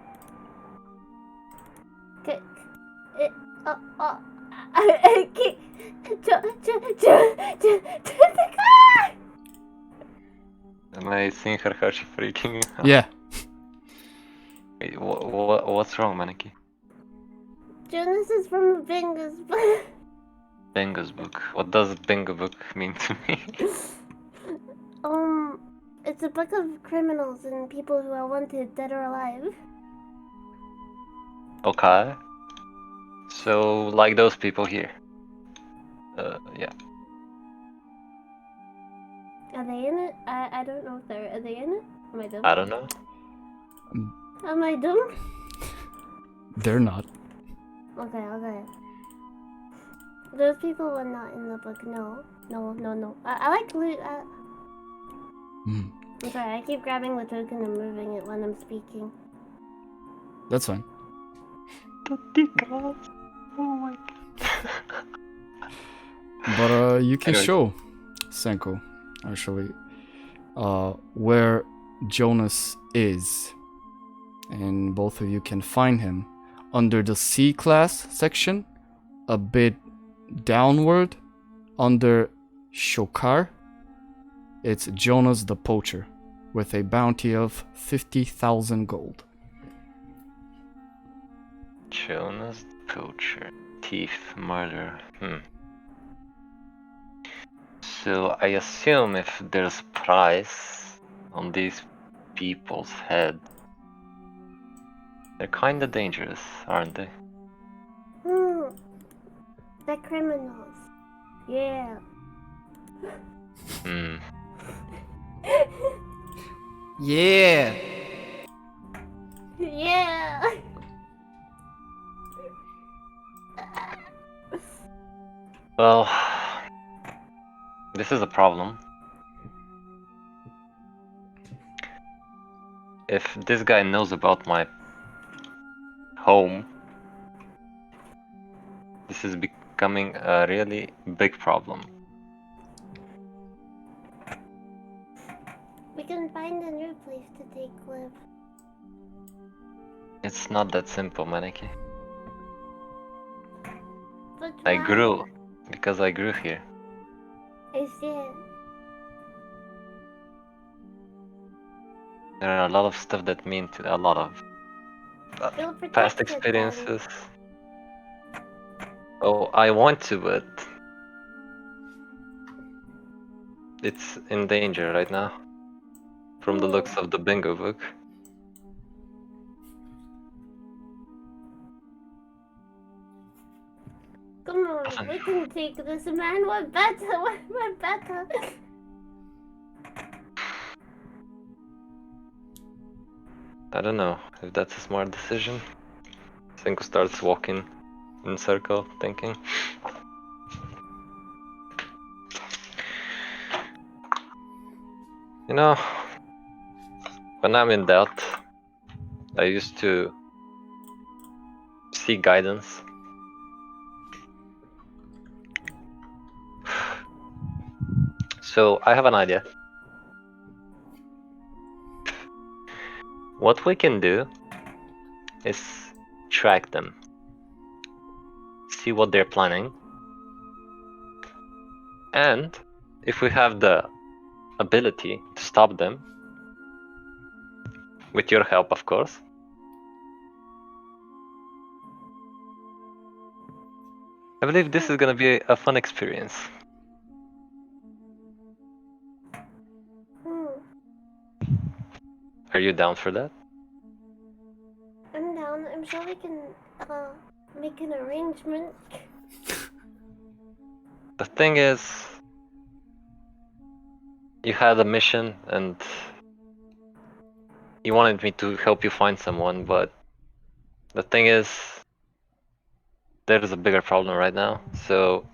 Am I seeing her how she freaking out? Yeah. Wait, what's wrong, Maneki? Jonas is from a Bingo's book. Bingo's book. What does bingo book mean to me? It's a book of criminals and people who are wanted, dead or alive. Okay. So, like those people here. Yeah. Are they in it? I don't know if are they in it? Am I dumb? I don't know. Am I dumb? They're not. Okay. Those people were not in the book. No. I like loot. Hmm, I'm sorry, I keep grabbing the token and moving it when I'm speaking. that's fine. Oh my god. But you can Anyways. show Senko, actually, where Jonas is, and both of you can find him under the C class section, a bit downward, under Shokar. It's Jonas the Poacher, with a bounty of 50,000 gold. Jonas the Poacher. Thief, murder. So I assume if there's a price on these people's head, they're kinda dangerous, aren't they? They're criminals. Yeah. Hmm. Yeah. Yeah. Well, this is a problem. If this guy knows about my home, this is becoming a really big problem. We can find a new place to take Cliff. It's not that simple, Maneki. But I why? grew because I grew here. I see it. There are a lot of stuff that mean to a lot of Feel protected, past Daddy. experiences. Oh, I want to, but it's in danger right now. From the looks of the bingo book. Come on, we can take this, man. We're better. We're better. I don't know if that's a smart decision. Senko starts walking in circle, thinking. You know, when I'm in doubt, I used to seek guidance. So I have an idea. What we can do is track them, see what they're planning, and if we have the ability to stop them, with your help, of course, I believe this is gonna be a fun experience. Are you down for that? I'm down. I'm sure we can make an arrangement. The thing is, you had a mission and you wanted me to help you find someone, but the thing is, there's a bigger problem right now, so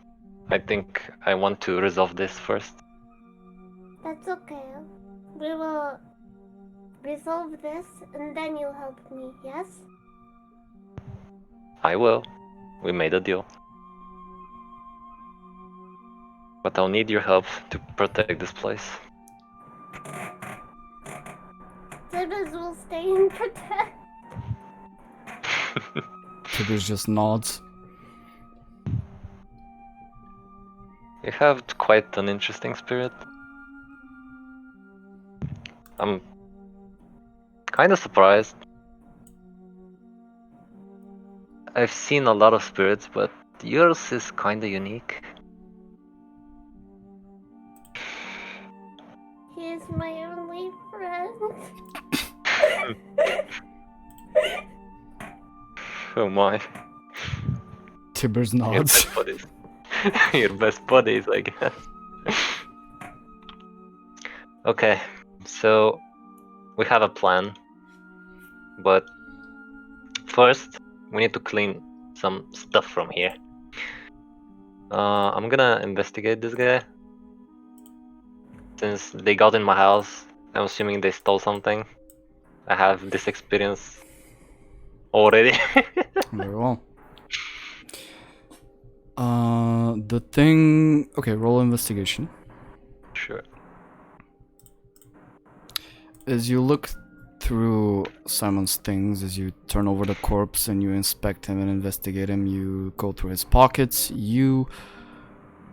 I think I want to resolve this first. That's okay. We will resolve this and then you'll help me, yes? I will. We made a deal. But I'll need your help to protect this place. Tibbers will stay and protect. Tibbers just nods. You have quite an interesting spirit. I'm kinda surprised. I've seen a lot of spirits, but yours is kinda unique. He is my only friend. Oh my. Tibbers Your nods. best buddies. Your best buddies, I guess. Okay, so we have a plan, but first we need to clean some stuff from here. I'm gonna investigate this guy. Since they got in my house, I'm assuming they stole something. I have this experience already. Very well. The thing. Okay, roll investigation. Sure. As you look through Simon's things, as you turn over the corpse and you inspect him and investigate him, you go through his pockets. You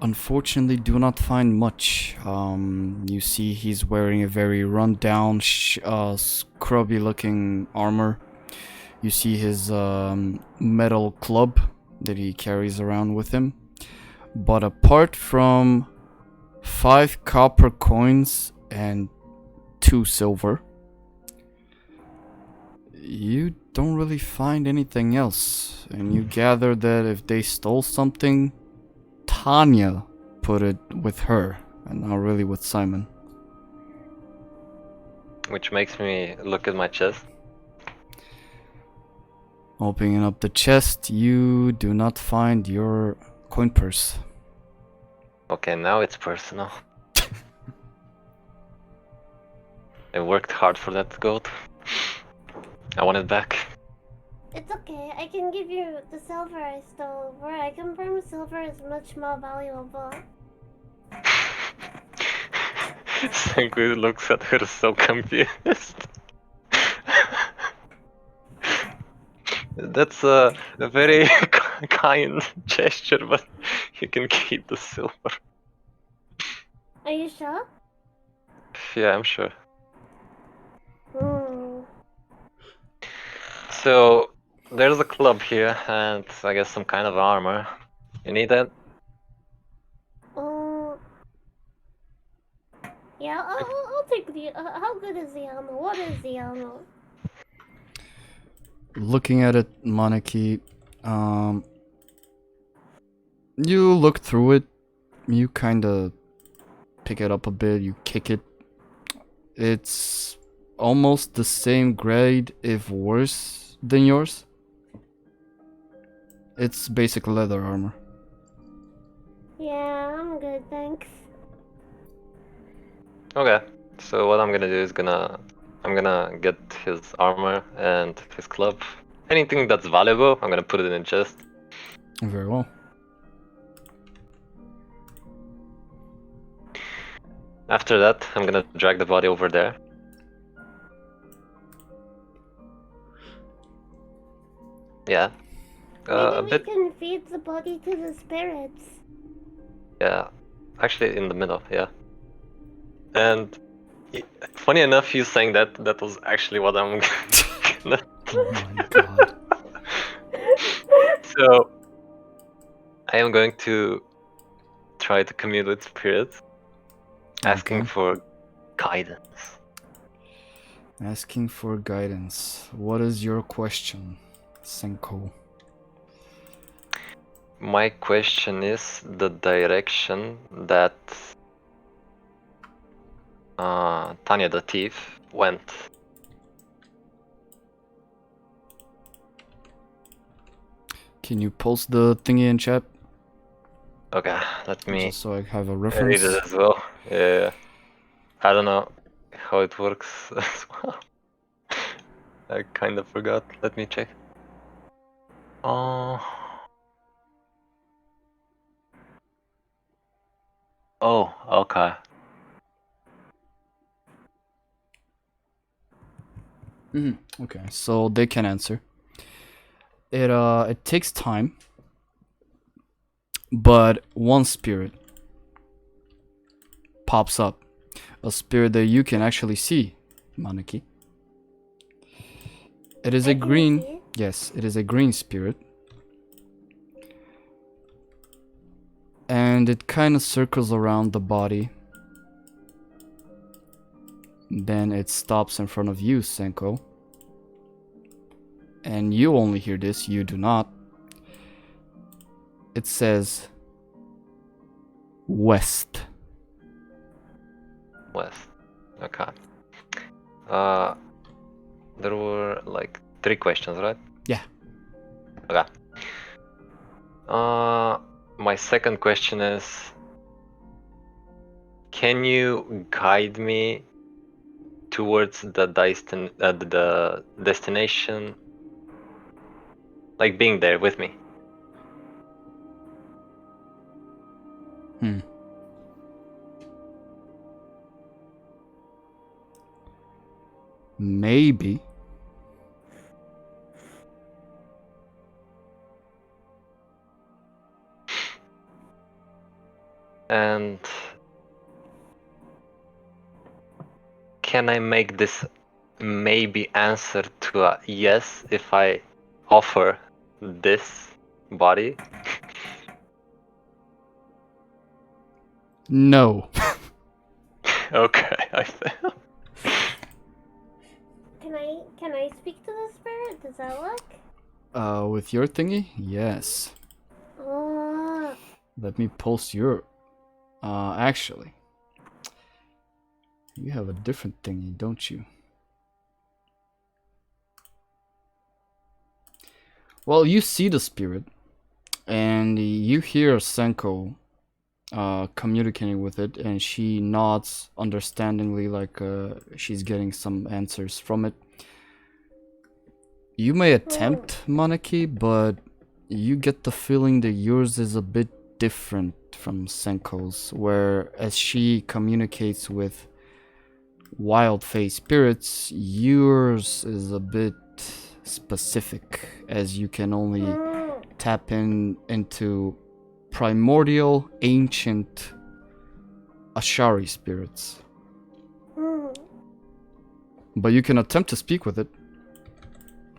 unfortunately do not find much. You see he's wearing a very run-down, scrubby-looking armor. You see his metal club that he carries around with him. But apart from 5 copper coins and 2 silver, you don't really find anything else. And you gather that if they stole something, Tanya put it with her and not really with Simon. Which makes me look at my chest. Opening up the chest, you do not find your coin purse. Okay, now it's personal. I worked hard for that gold. I want it back. It's okay. I can give you the silver I stole. Where I confirm silver is much more valuable. Senko looks at her so confused. That's a very kind gesture, but you can keep the silver. Are you sure? Yeah, I'm sure. Hmm. So, there's a club here, and I guess some kind of armor. You need that? Oh. Yeah, I'll take the. How good is the ammo? What is the ammo? Looking at it, Maneki, you look through it, you kinda pick it up a bit, you kick it. It's almost the same grade, if worse than yours. It's basic leather armor. Yeah, I'm good, thanks. Okay. So what I'm gonna do is I'm gonna get his armor and his club. Anything that's valuable, I'm gonna put it in a chest. Very well. After that, I'm gonna drag the body over there. Yeah. Maybe A we bit. can feed the body to the spirits. Yeah. Actually, in the middle. Yeah. And funny enough, you saying that was actually what I'm gonna. Oh my god. So I am going to try to commune with spirits, asking Okay. for guidance. Asking for guidance. What is your question, Senko? My question is the direction that Tanya the thief went. Can you post the thingy in chat? Okay, let me Just so I have a read reference. it as well. Yeah, I don't know how it works as well. I kind of forgot. Let me check. Oh. Oh, okay. Okay, so they can answer. It takes time, but one spirit pops up, a spirit that you can actually see, Maneki. It is I a can green. see. Yes, it is a green spirit, and it kind of circles around the body. Then it stops in front of you, Senko. And you only hear this, you do not. It says west. West. Okay. There were like 3 questions, right? Yeah. Okay. My second question is, can you guide me towards the destination, like being there with me? Maybe. And can I make this maybe answer to a yes if I offer this body? No. Okay, I fail. Can I speak to the spirit? Does that work? With your thingy? Yes. Oh. Let me post your... actually. You have a different thingy, don't you? Well, you see the spirit, and you hear Senko communicating with it, and she nods understandingly, like she's getting some answers from it. You may attempt Maneki, but you get the feeling that yours is a bit different from Senko's, where as she communicates with wild face spirits, yours is a bit specific, as you can only tap into primordial ancient Ashari spirits. But you can attempt to speak with it.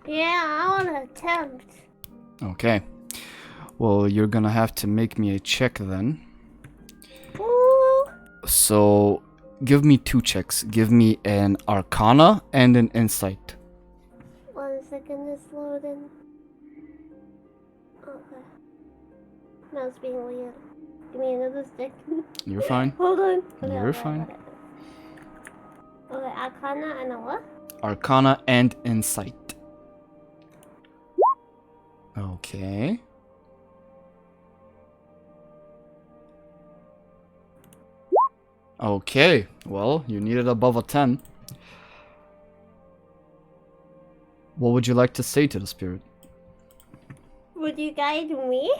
Yeah, I want to attempt. Okay. Well, you're gonna have to make me a check then. Ooh. So, give me 2 checks. Give me an Arcana and an Insight. 1 second, it's loading. Okay. Now it's being weird. Give me another second. You're fine. Hold on. You're fine. Okay, Arcana and a what? Arcana and Insight. Okay. Okay, well, you need it above a 10. What would you like to say to the spirit? Would you guide me?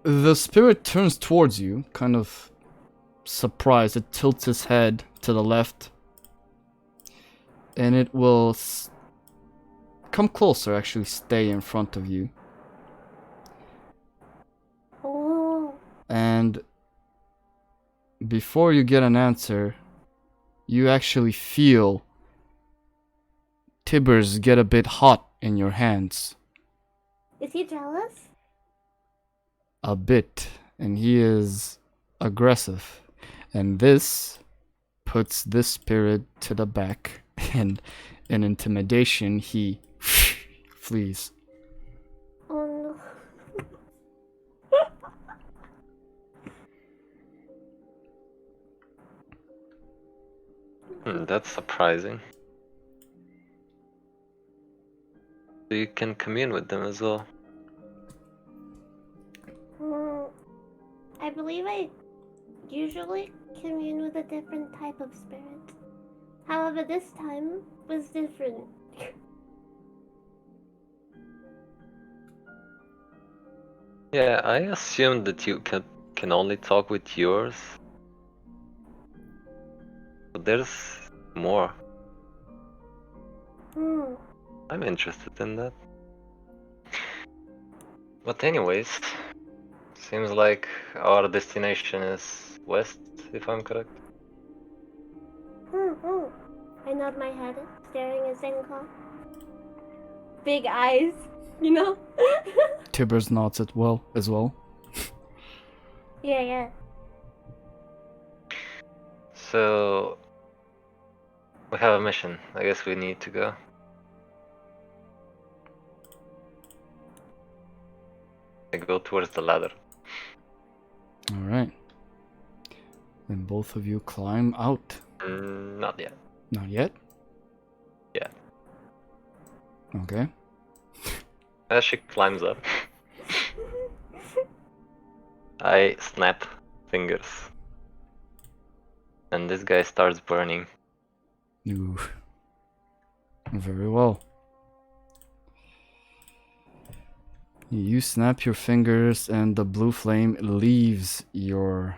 The spirit turns towards you, kind of surprised. It tilts its head to the left. And it will come closer, actually stay in front of you. Oh. And before you get an answer, you actually feel Tibbers get a bit hot in your hands. Is he jealous? A bit. And he is aggressive. And this puts this spirit to the back. And in intimidation, he flees. Oh no. That's surprising. So you can commune with them as well. I believe I usually commune with a different type of spirit. However, this time was different. Yeah, I assumed that you can only talk with yours. But there's more. I'm interested in that. But anyways, seems like our destination is west, if I'm correct. I nod my head, staring at Senko. Big eyes, you know? Tibbers nods as well. Yeah. So we have a mission. I guess we need to go. I go towards the ladder. Alright. Then both of you climb out. Not yet. Not yet? Yeah. Okay. As she climbs up, I snap fingers. And this guy starts burning. Ooh. Very well. You snap your fingers and the blue flame leaves your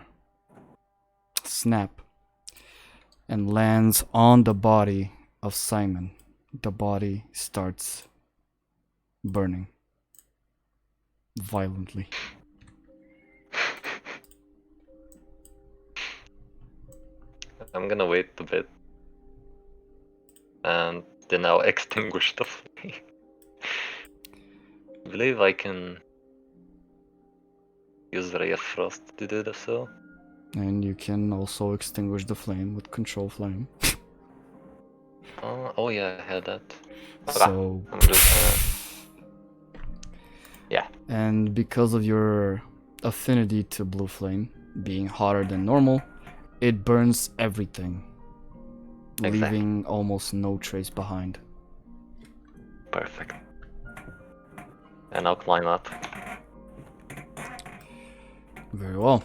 snap and lands on the body of Simon. The body starts burning violently. I'm gonna wait a bit. And then I'll extinguish the flame. I believe I can use Ray of Frost to do so. And you can also extinguish the flame with control flame. Oh yeah, I had that. Okay. So, I'm just gonna... Yeah. and because of your affinity to blue flame being hotter than normal, it burns everything, Exactly. leaving almost no trace behind. Perfect. And I'll climb up. Very well.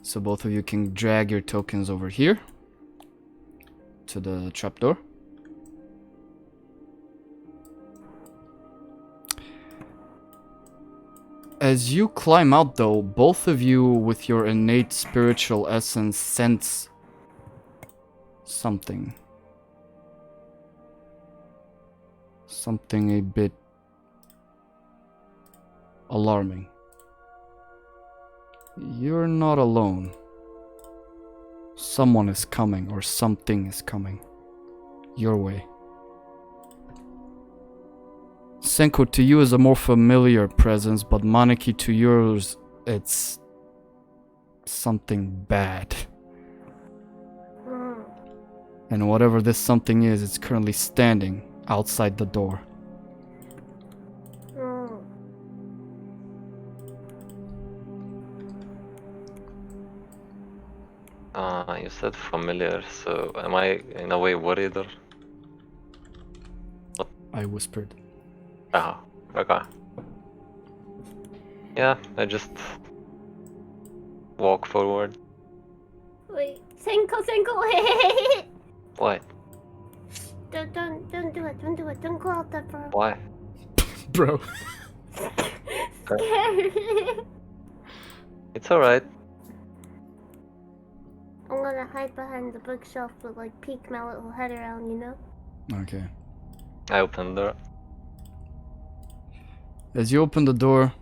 So both of you can drag your tokens over here to the trapdoor. As you climb out though, both of you with your innate spiritual essence sense something. Something a bit alarming. You're not alone. Someone is coming, or something is coming your way. Senko, to you is a more familiar presence, but Maneki, to yours, it's something bad. Mm. And whatever this something is, it's currently standing outside the door. Mm. You said familiar, so am I in a way worried or? I whispered. Ah, okay. Yeah, I just walk forward. Wait, Senko, wait! What? Don't do it, don't do it, don't go out that far. Why? Bro. Scared. It's alright. I'm gonna hide behind the bookshelf with like peek my little head around, you know? Okay. I open the door. As you open the door,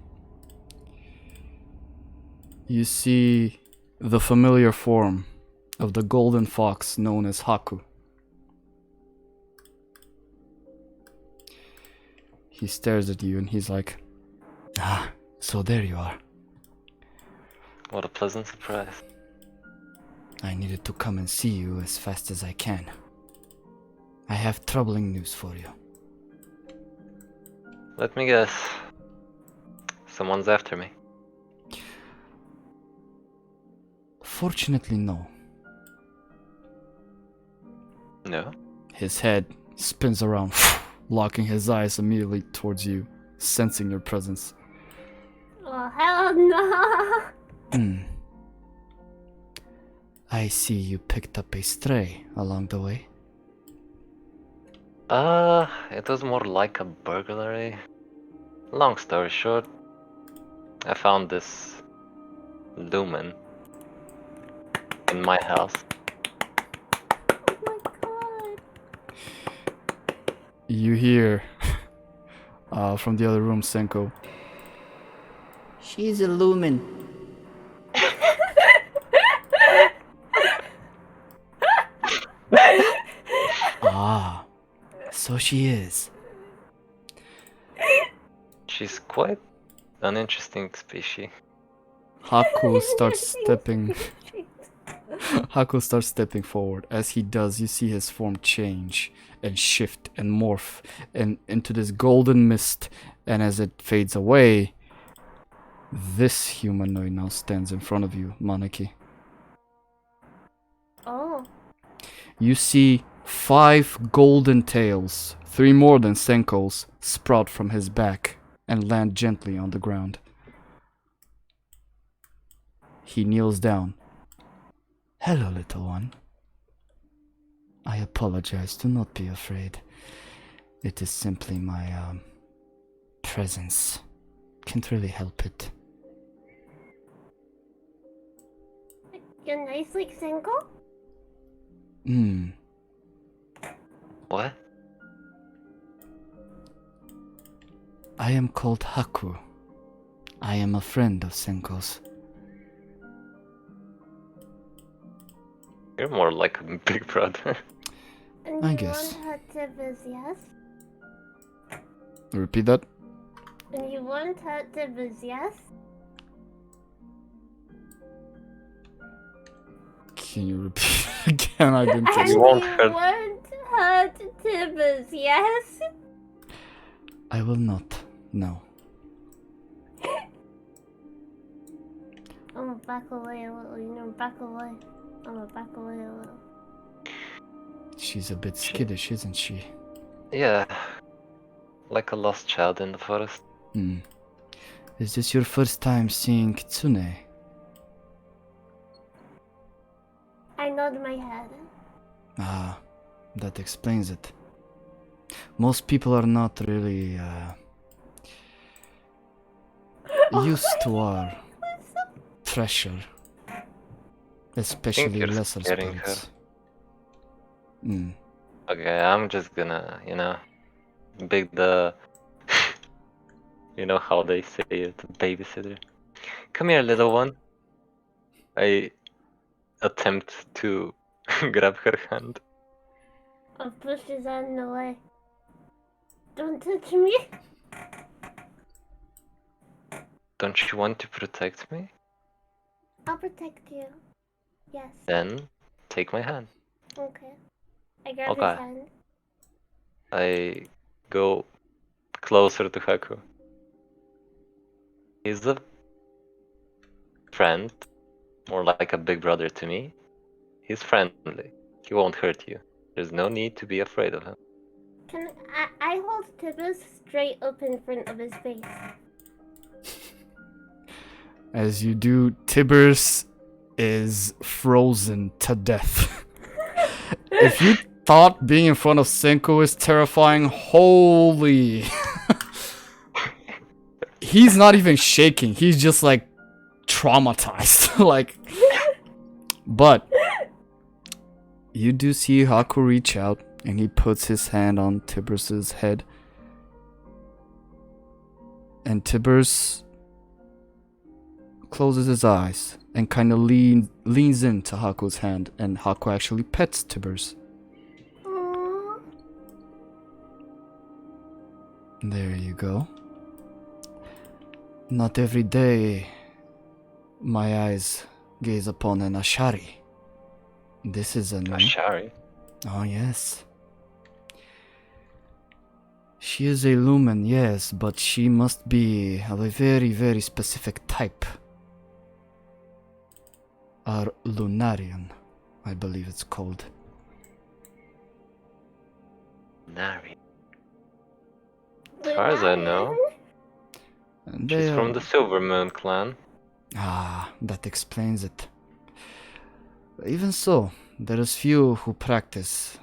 you see the familiar form of the golden fox known as Haku. He stares at you and he's like, "Ah, so there you are. What a pleasant surprise. I needed to come and see you as fast as I can. I have troubling news for you." Let me guess. Someone's after me. Fortunately, no. No? His head spins around, locking his eyes immediately towards you, sensing your presence. Oh, hell no! Hmm. I see you picked up a stray along the way. It was more like a burglary. Long story short, I found this lumen in my house. Oh my god. You hear from the other room, Senko. She's a lumen. Ah, so she is. She's quite an interesting species. Haku starts stepping. Haku starts stepping forward. As he does, you see his form change and shift and morph and into this golden mist. And as it fades away, this humanoid now stands in front of you, Maneki. Oh. You see 5 golden tails, 3 more than Senko's, sprout from his back and land gently on the ground. He kneels down. Hello, little one. I apologize. Do not be afraid. It is simply my presence. Can't really help it. You're nice like Senko? What? I am called Haku. I am a friend of Senko's. You're more like a big brother. And I you guess. want her to visit, yes? Repeat that. And you want her to visit, yes? Can you repeat again? I didn't And catch You you it. won't want her to visit, yes? I will not. No. I'm gonna back away a little, you know, back away. I'm gonna back away a little. She's a bit skittish, isn't she? Yeah. Like a lost child in the forest. Is this your first time seeing Kitsune? I nod my head. Ah, that explains it. Most people are not really used to our pressure, especially you're lesser scaring her. spirits. Okay, I'm just gonna, big the. You know how they say it, babysitter. Come here, little one. I attempt to grab her hand. I'll push his hand away. Don't touch me. Don't you want to protect me? I'll protect you. Yes. Then take my hand. Okay. I grab Okay. his hand. I go closer to Haku. He's a friend, more like a big brother to me. He's friendly. He won't hurt you. There's no need to be afraid of him. Can I hold Tibbs straight up in front of his face? As you do, Tibbers is frozen to death. If you thought being in front of Senko is terrifying, holy. He's not even shaking. He's just like traumatized. Like, but you do see Haku reach out and he puts his hand on Tibbers' head. And Tibbers closes his eyes and kind of leans into Haku's hand, and Haku actually pets Tibbers. Aww. There you go. Not every day my eyes gaze upon an Ashari. This is a new. Ashari. Oh, yes. She is a lumen, yes, but she must be of a very, very specific type. Or Lunarian, I believe it's called. Nari. As far as I know, And she's they from are... the Silver Moon clan. Ah, that explains it. Even so, there is few who practice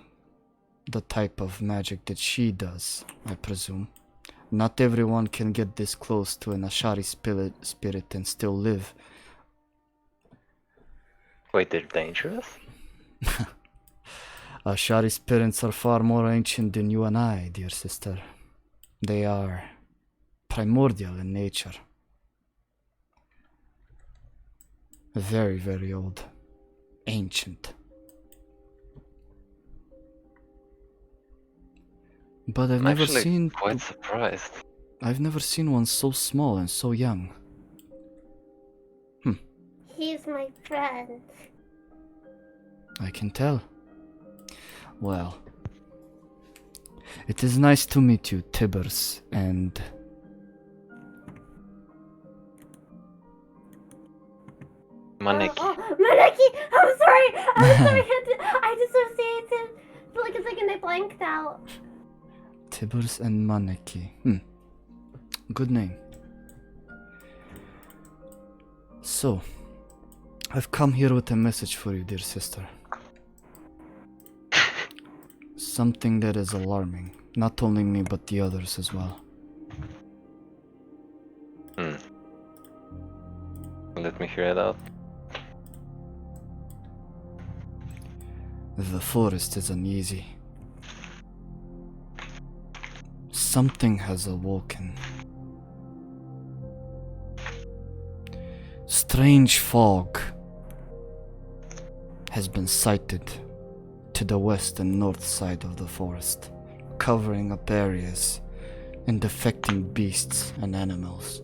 the type of magic that she does, I presume. Not everyone can get this close to an Ashari spirit and still live. Wait, they're dangerous? Ashari spirits are far more ancient than you and I, dear sister. They are primordial in nature. Very, very old. Ancient. But I've I'm never actually seen... quite surprised. I've never seen one so small and so young. He's my friend. I can tell. Well, it is nice to meet you, Tibbers, and... Maneki. Oh, Maneki! I'm sorry! I'm sorry! I dissociated. like a second I blanked out. Tibbers and Maneki. Good name. So, I've come here with a message for you, dear sister. Something that is alarming. Not only me, but the others as well. Let me hear it out. The forest is uneasy. Something has awoken. Strange fog has been sighted to the west and north side of the forest, covering up areas and affecting beasts and animals,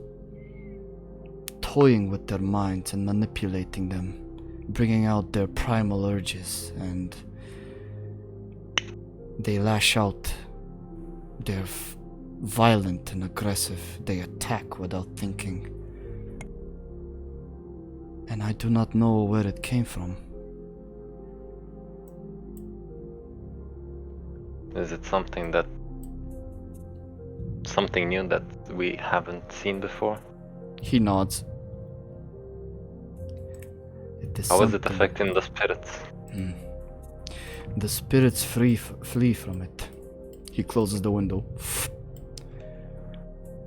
toying with their minds and manipulating them, bringing out their primal urges, and they lash out. They're violent and aggressive. They attack without thinking. And I do not know where it came from. Is it something new that we haven't seen before? He nods. How is it affecting the spirits? The spirits flee from it. He closes the window.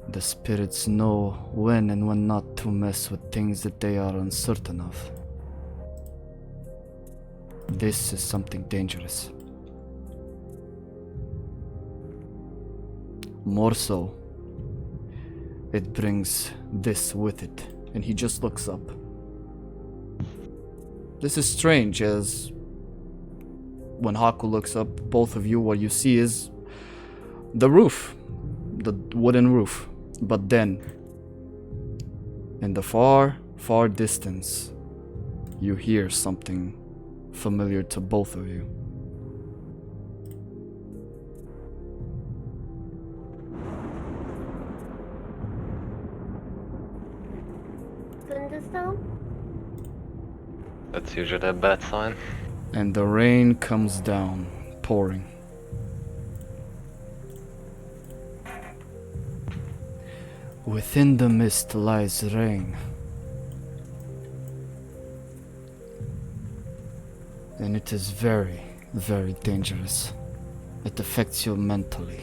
The spirits know when and when not to mess with things that they are uncertain of. This is something dangerous. More so, it brings this with it, and he just looks up. This is strange, as when Haku looks up, both of you, what you see is the roof, the wooden roof. But then, in the far, far distance, you hear something familiar to both of you. Thunderstorm? That's usually a bad sign. And the rain comes down, pouring. Within the mist lies rain. And it is very, very dangerous. It affects you mentally.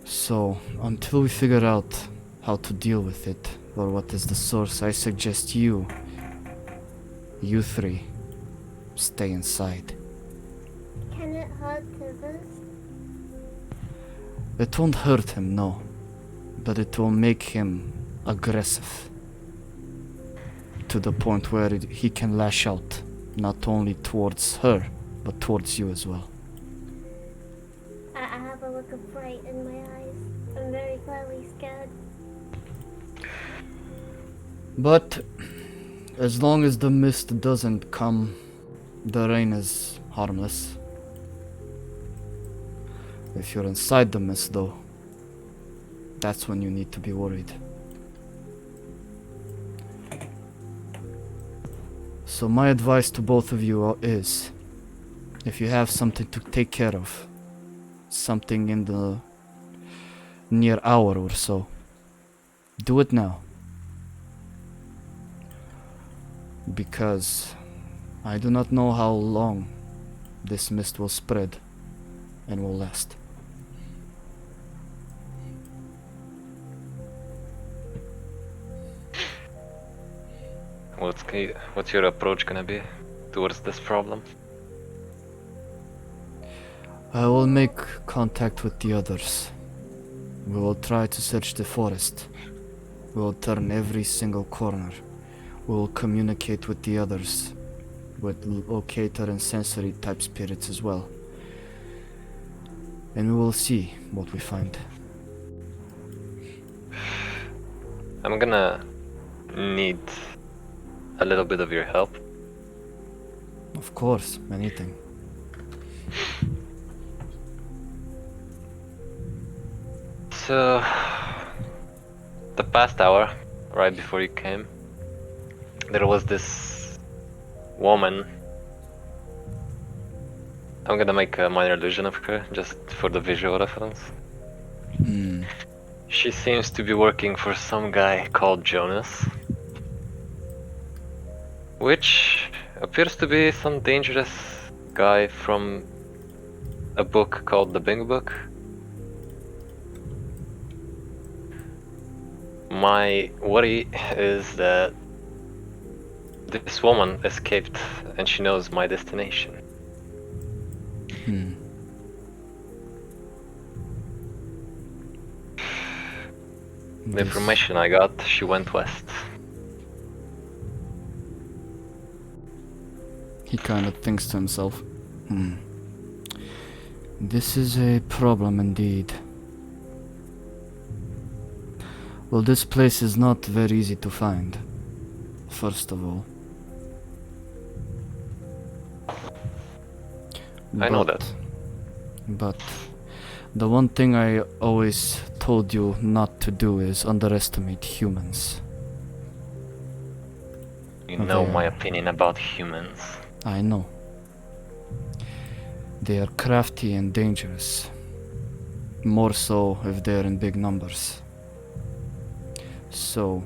So, until we figure out how to deal with it, or what is the source, I suggest you three, stay inside. Can it hurt Tibbers? It won't hurt him, no. But it will make him aggressive. To the point where he can lash out, not only towards her, but towards you as well. I have a look of fright in my eyes. I'm very clearly scared. But as long as the mist doesn't come, the rain is harmless. If you're inside the mist, though, that's when you need to be worried. So my advice to both of you is, if you have something to take care of, something in the near hour or so, do it now. Because I do not know how long this mist will spread and will last. What's your approach gonna be towards this problem? I will make contact with the others. We will try to search the forest. We will turn every single corner. We will communicate with the others, with locator and sensory type spirits as well. And we will see what we find. I'm gonna need a little bit of your help. Of course, anything. So, the past hour, right before you came, there was this woman. I'm gonna make a minor illusion of her, just for the visual reference. Hmm. She seems to be working for some guy called Jonas, which appears to be some dangerous guy from a book called The Big Book. My worry is that this woman escaped and she knows my destination. Hmm. The This- information I got, she went west. He kind of thinks to himself, this is a problem indeed. Well, this place is not very easy to find, first of all. I know that. But the one thing I always told you not to do is underestimate humans. You know my Okay. opinion about humans. I know. They are crafty and dangerous. More so if they're in big numbers. So,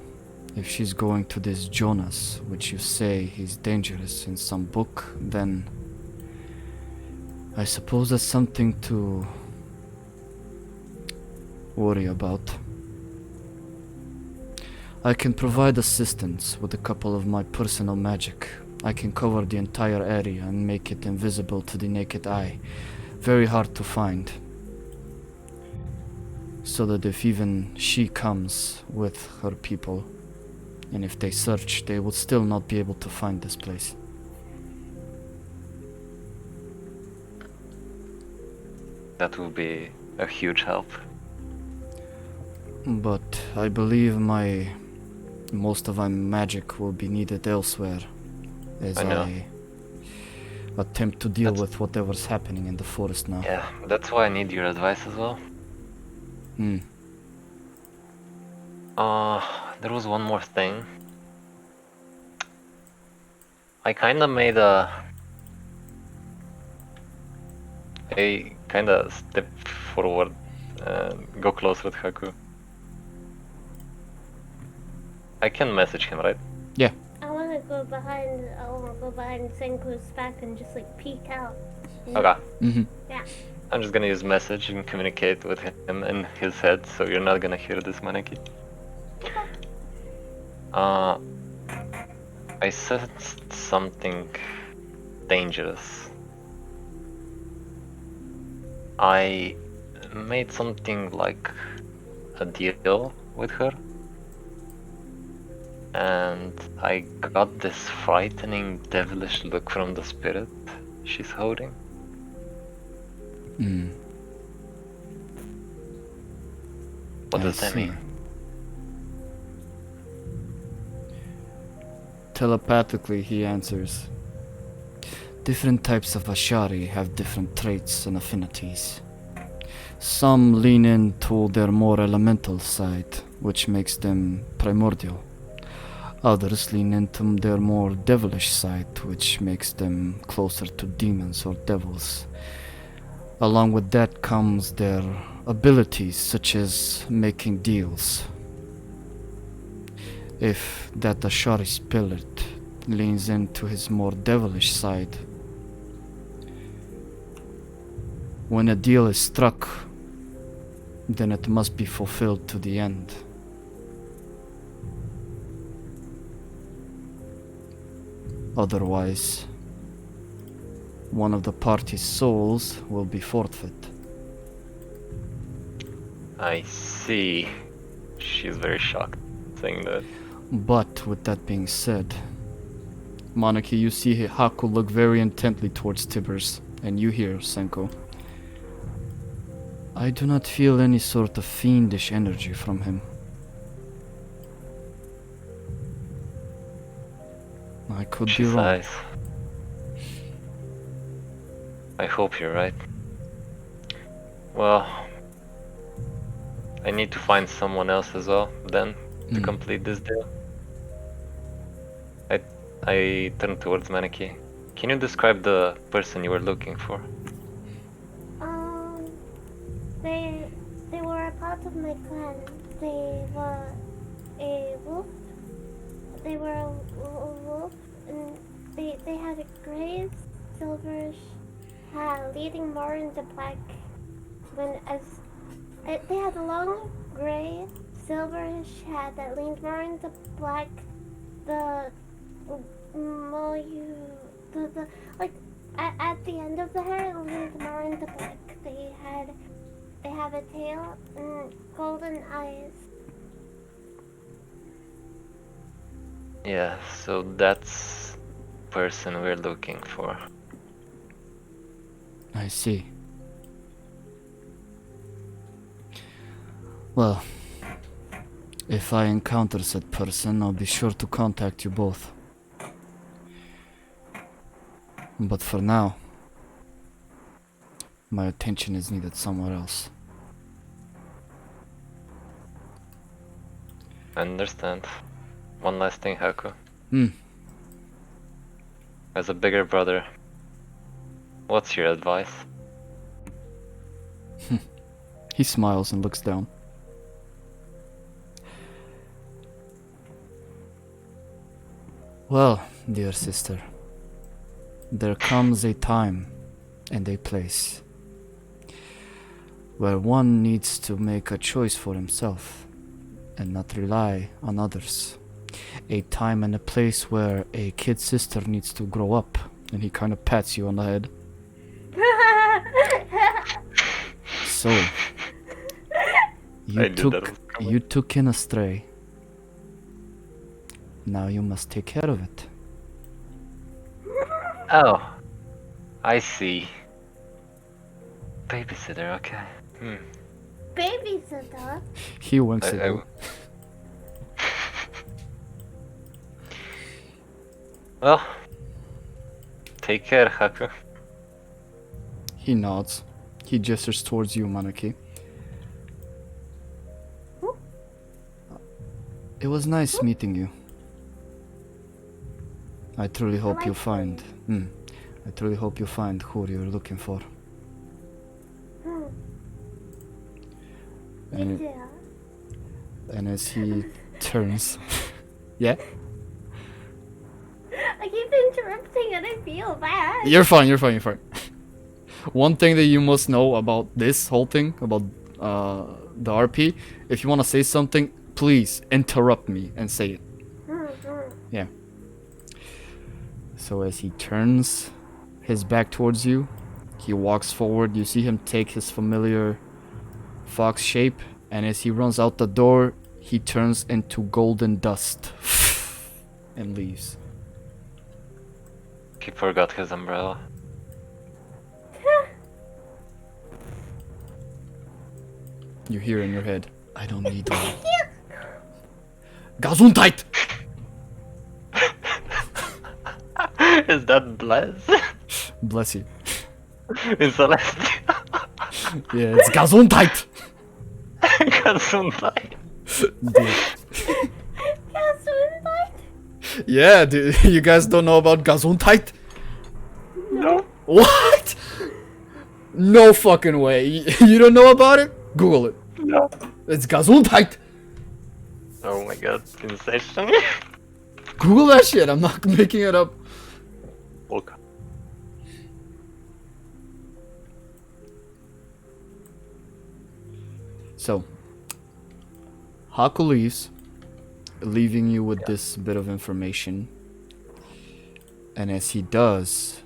if she's going to this Jonas, which you say he's dangerous in some book, then I suppose that's something to worry about. I can provide assistance with a couple of my personal magic. I can cover the entire area and make it invisible to the naked eye. Very hard to find. So that if even she comes with her people, and if they search, they would still not be able to find this place. That will be a huge help. But I believe most of my magic will be needed elsewhere as I know. I attempt to deal That's- with whatever's happening in the forest now. Yeah, that's why I need your advice as well. Hmm. There was one more thing. I kinda made a kinda step forward and go close with Haku. I can message him, right? I wanna go behind Senko's back and just like peek out. Okay. Mm-hmm. Yeah. I'm just gonna use message and communicate with him in his head, so you're not gonna hear this, Maneki. I sensed something dangerous. I made something like a deal with her, and I got this frightening, devilish look from the spirit she's holding. Hmm. What I does that see. mean? Telepathically, he answers. Different types of Ashari have different traits and affinities. Some lean into their more elemental side, which makes them primordial. Others lean into their more devilish side, which makes them closer to demons or devils. Along with that comes their abilities, such as making deals. If that Ashari spirit leans into his more devilish side, when a deal is struck, then it must be fulfilled to the end. Otherwise, one of the party's souls will be forfeit. I see. She's very shocked saying that. But with that being said, Maneki, you see Haku look very intently towards Tibers, and you hear Senko. I do not feel any sort of fiendish energy from him. I could She be wrong. sighs. I hope you're right. Well, I need to find someone else as well, then, to Hmm. complete this deal. I I turn towards Maneki. Can you describe the person you were looking for? Um, they were a part of my clan. They were a wolf. They were a wolf, and they had a gray, silverish hair leading more into black. They had a long gray, silverish hair that leaned more into black. The more you the like at the end of the hair it leaned more into black. They have a tail and golden eyes. Yeah, so that's person we're looking for. I see. Well, if I encounter said person, I'll be sure to contact you both. But for now, my attention is needed somewhere else. I understand. One last thing, Haku. Hmm. As a bigger brother, what's your advice? He smiles and looks down. Well, dear sister, there comes a time and a place where one needs to make a choice for himself and not rely on others. A time and a place where a kid sister needs to grow up, and he kind of pats you on the head. So, you took in a stray. Now you must take care of it. Oh, I see. Babysitter, okay. Babysitter. He winks at you. Well, take care, Haku. He nods. He gestures towards you, Maneki. It was nice meeting you. I truly hope you find. I truly hope you find who you're looking for. And as he turns, yeah. I keep interrupting and I feel bad. You're fine. One thing that you must know about this whole thing, about the RP, if you want to say something, please interrupt me and say it. Yeah. So as he turns his back towards you, he walks forward. You see him take his familiar fox shape, and as he runs out the door, he turns into golden dust and leaves. He forgot his umbrella. You hear in your head, I don't need one. Gesundheit! Is that bless? Bless you. In Celestial. Yeah, it's Gesundheit! Gesundheit. Gesundheit? Yeah, dude, you guys don't know about Gesundheit? No. What? No fucking way. You don't know about it? Google it. No. It's Gesundheit. Oh my god, sensation. Google that shit. I'm not making it up. Okay. So, Haku leaves, leaving you with this bit of information. And as he does,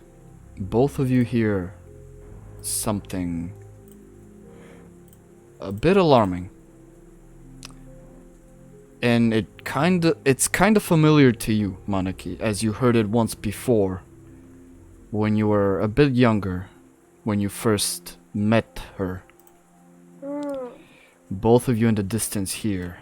both of you hear something a bit alarming. And it's kind of familiar to you, Maneki, as you heard it once before when you were a bit younger, when you first met her. Both of you in the distance hear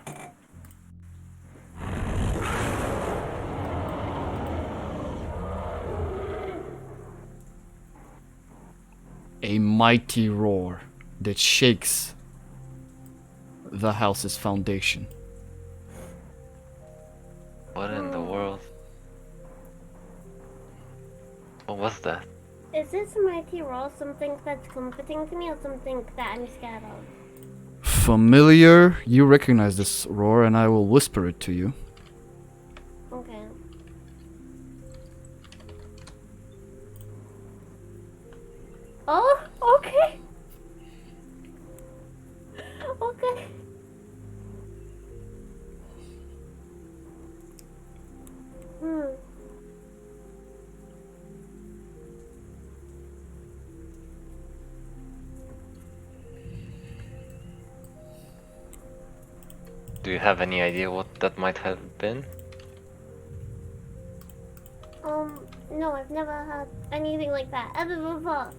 a mighty roar that shakes the house's foundation. What in the world? was that? Is this mighty roll something that's comforting to me or something that I'm scared of? Familiar, you recognize this roar, and I will whisper it to you. Okay. Oh, okay. Okay. Hmm. Do you have any idea what that might have been? No, I've never had anything like that ever before.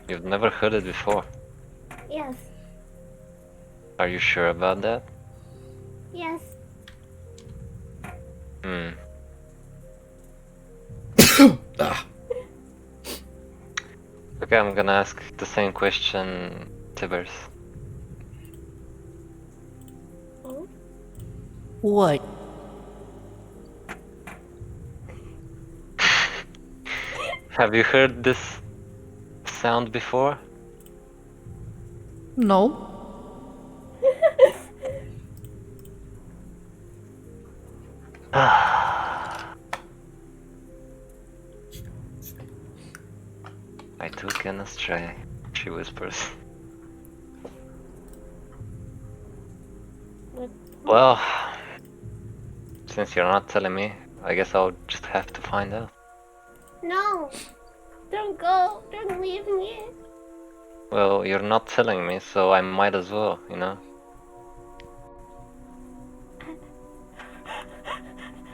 You've never heard it before. Yes, Are you sure about that? yes. Hmm. Okay, I'm gonna ask the same question, Tibers. Oh, What? Have you heard this sound before? No. I took an astray, she whispers. what? Well, since you're not telling me, I guess I'll just have to find out. No! Don't go! Don't leave me! Well, you're not telling me, so I might as well, you know?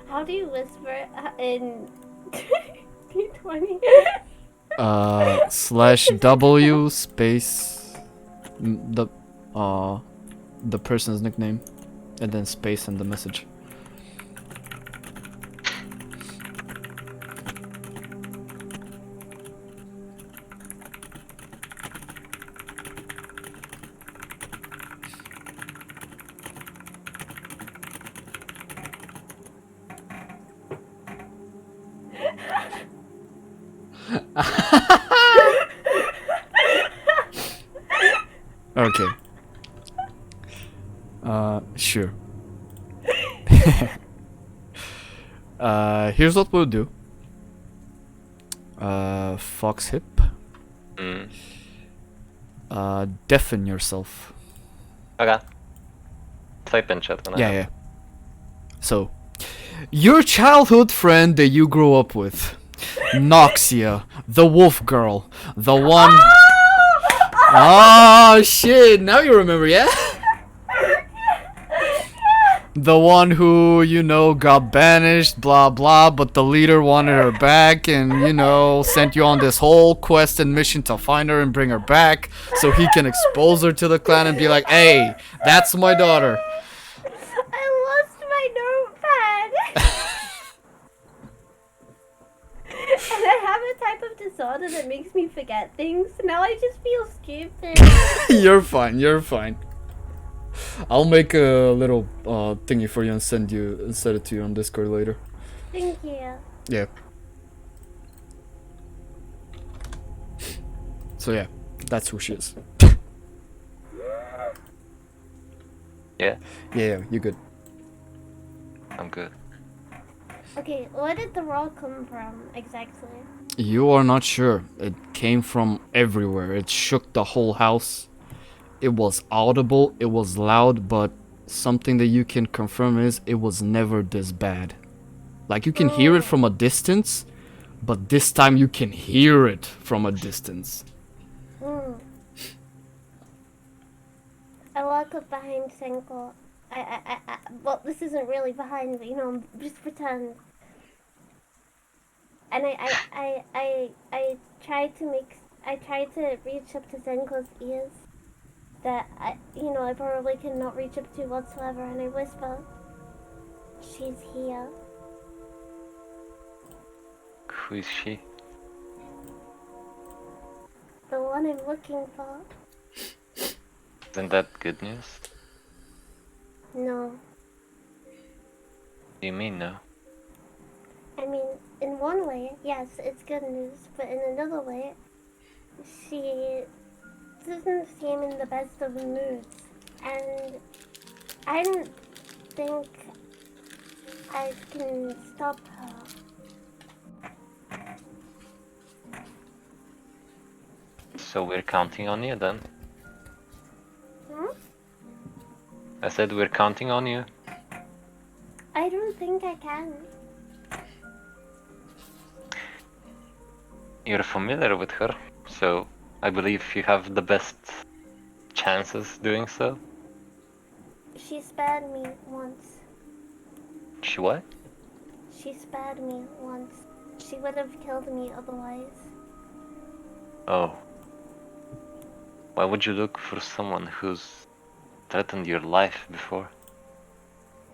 How do you whisper in D20? /W space the person's nickname, and then space and the message. Okay. Sure. Here's what we'll do. Phoxhip. Hmm. Deafen yourself. Okay. Type in chat when I Yeah, have. yeah. So, your childhood friend that you grew up with, Noxia, the wolf girl, the one. Oh shit! Now you remember, yeah? The one who, you know, got banished, blah blah, but the leader wanted her back and, you know, sent you on this whole quest and mission to find her and bring her back so he can expose her to the clan and be like, hey, that's my daughter. I lost my notepad! And I have a type of disorder that makes me forget things. Now I just feel stupid. You're fine, you're fine. I'll make a little thingy for you and send it to you on Discord later. Thank you. Yeah. So yeah, that's who she is. Yeah, Yeah, you're good. I'm good. Okay, where did the roll come from exactly? You are not sure. It came from everywhere. It shook the whole house. It was audible, it was loud, but something that you can confirm is it was never this bad. Like, you can hear it from a distance, but this time you can hear it from a distance. I walk up behind Senko. Well, this isn't really behind, but you know, just pretend. And I try to reach up to Senko's ears that I probably cannot reach up to whatsoever, and I whisper, "She's here." Who is she? The one I'm looking for. Isn't that good news? No. What do you mean no? I mean, in one way, yes, it's good news, but in another way, she doesn't seem in the best of moods, and I don't think I can stop her. So we're counting on you then. Hmm? I said we're counting on you. I don't think I can. You're familiar with her, so I believe you have the best chances doing so. She spared me once. She what? She spared me once. She would have killed me otherwise. Oh. Why would you look for someone who's threatened your life before?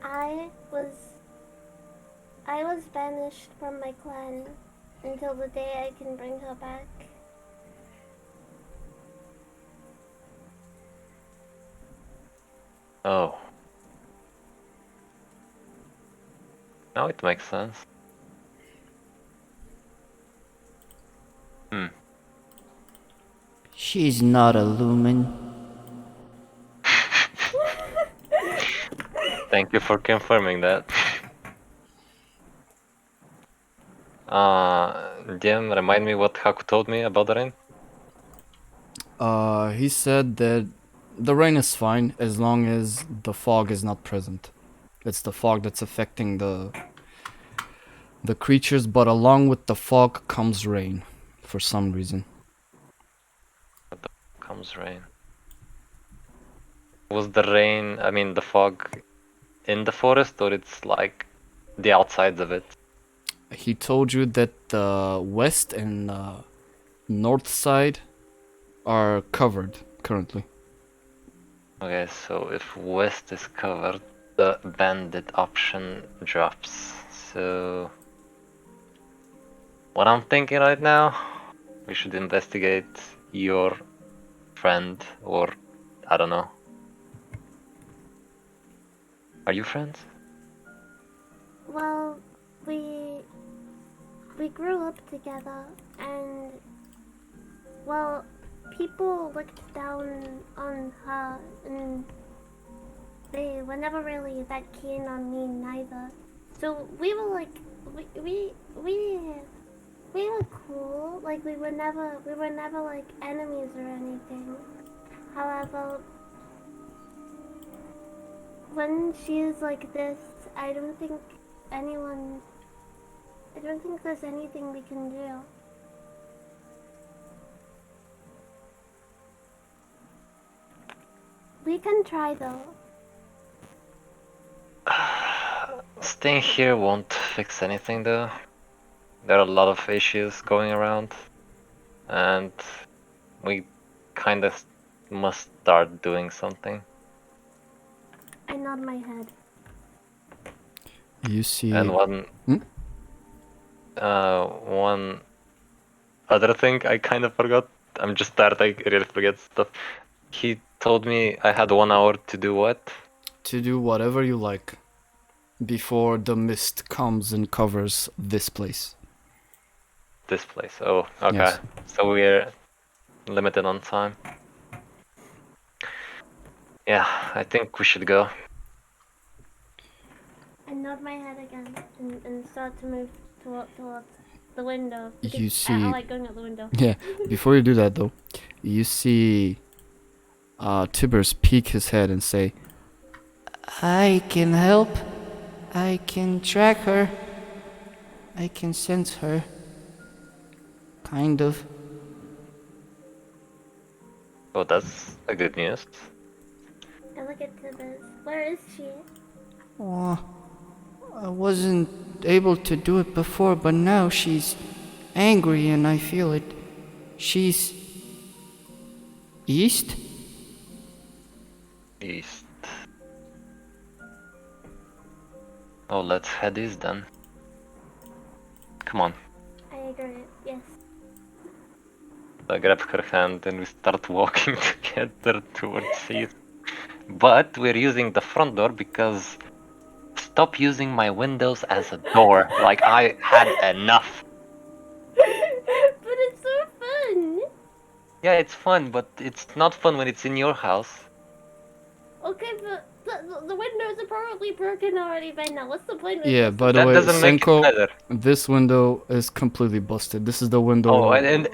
I was banished from my clan until the day I can bring her back. Oh. Now it makes sense. Hmm. She's not a lumen. Thank you for confirming that. DM, remind me what Haku told me about the rain? He said that the rain is fine as long as the fog is not present. It's the fog that's affecting the creatures, but along with the fog comes rain for some reason. Comes rain. Was the rain, I mean the fog, in the forest, or it's like the outsides of it? He told you that the west and north side are covered currently. Okay, so if west is covered, the bandit option drops. So what I'm thinking right now, we should investigate your friend, or I don't know. Are you friends? Well, we grew up together, and well, people looked down on her, and they were never really that keen on me neither. So we were like, we were cool. Like we were never like enemies or anything. However, when she is like this, I don't think anyone. I don't think there's anything we can do. We can try though. Staying here won't fix anything though. There are a lot of issues going around, and we kind of must start doing something. I nod my head. You see. And one other thing I kind of forgot. I'm just tired. I really forget stuff. He told me I had 1 hour to do what? To do whatever you like before the mist comes and covers this place. This place. Oh, okay. Yes. So we're limited on time. Yeah, I think we should go. I nod my head again and start to move towards the window. You I see. like going out the window. Yeah, before you do that though, you see Tibers peek his head and say, I can help. I can track her. I can sense her. Kind of. Oh, that's a good news. I look at Tibbers. Where is she? Oh, I wasn't able to do it before, but now she's angry and I feel it. She's east? East. Oh, let's head east then. Come on. I agree. Yes. I grab her hand and we start walking together towards east. But we're using the front door because stop using my windows as a door. Like, I had enough. But it's so fun. Yeah, it's fun, but it's not fun when it's in your house. Okay, but the windows are probably broken already by now. What's the point of Yeah, this? by the That way, doesn't make it Senko, better. this window is completely busted. This is the window. Oh, and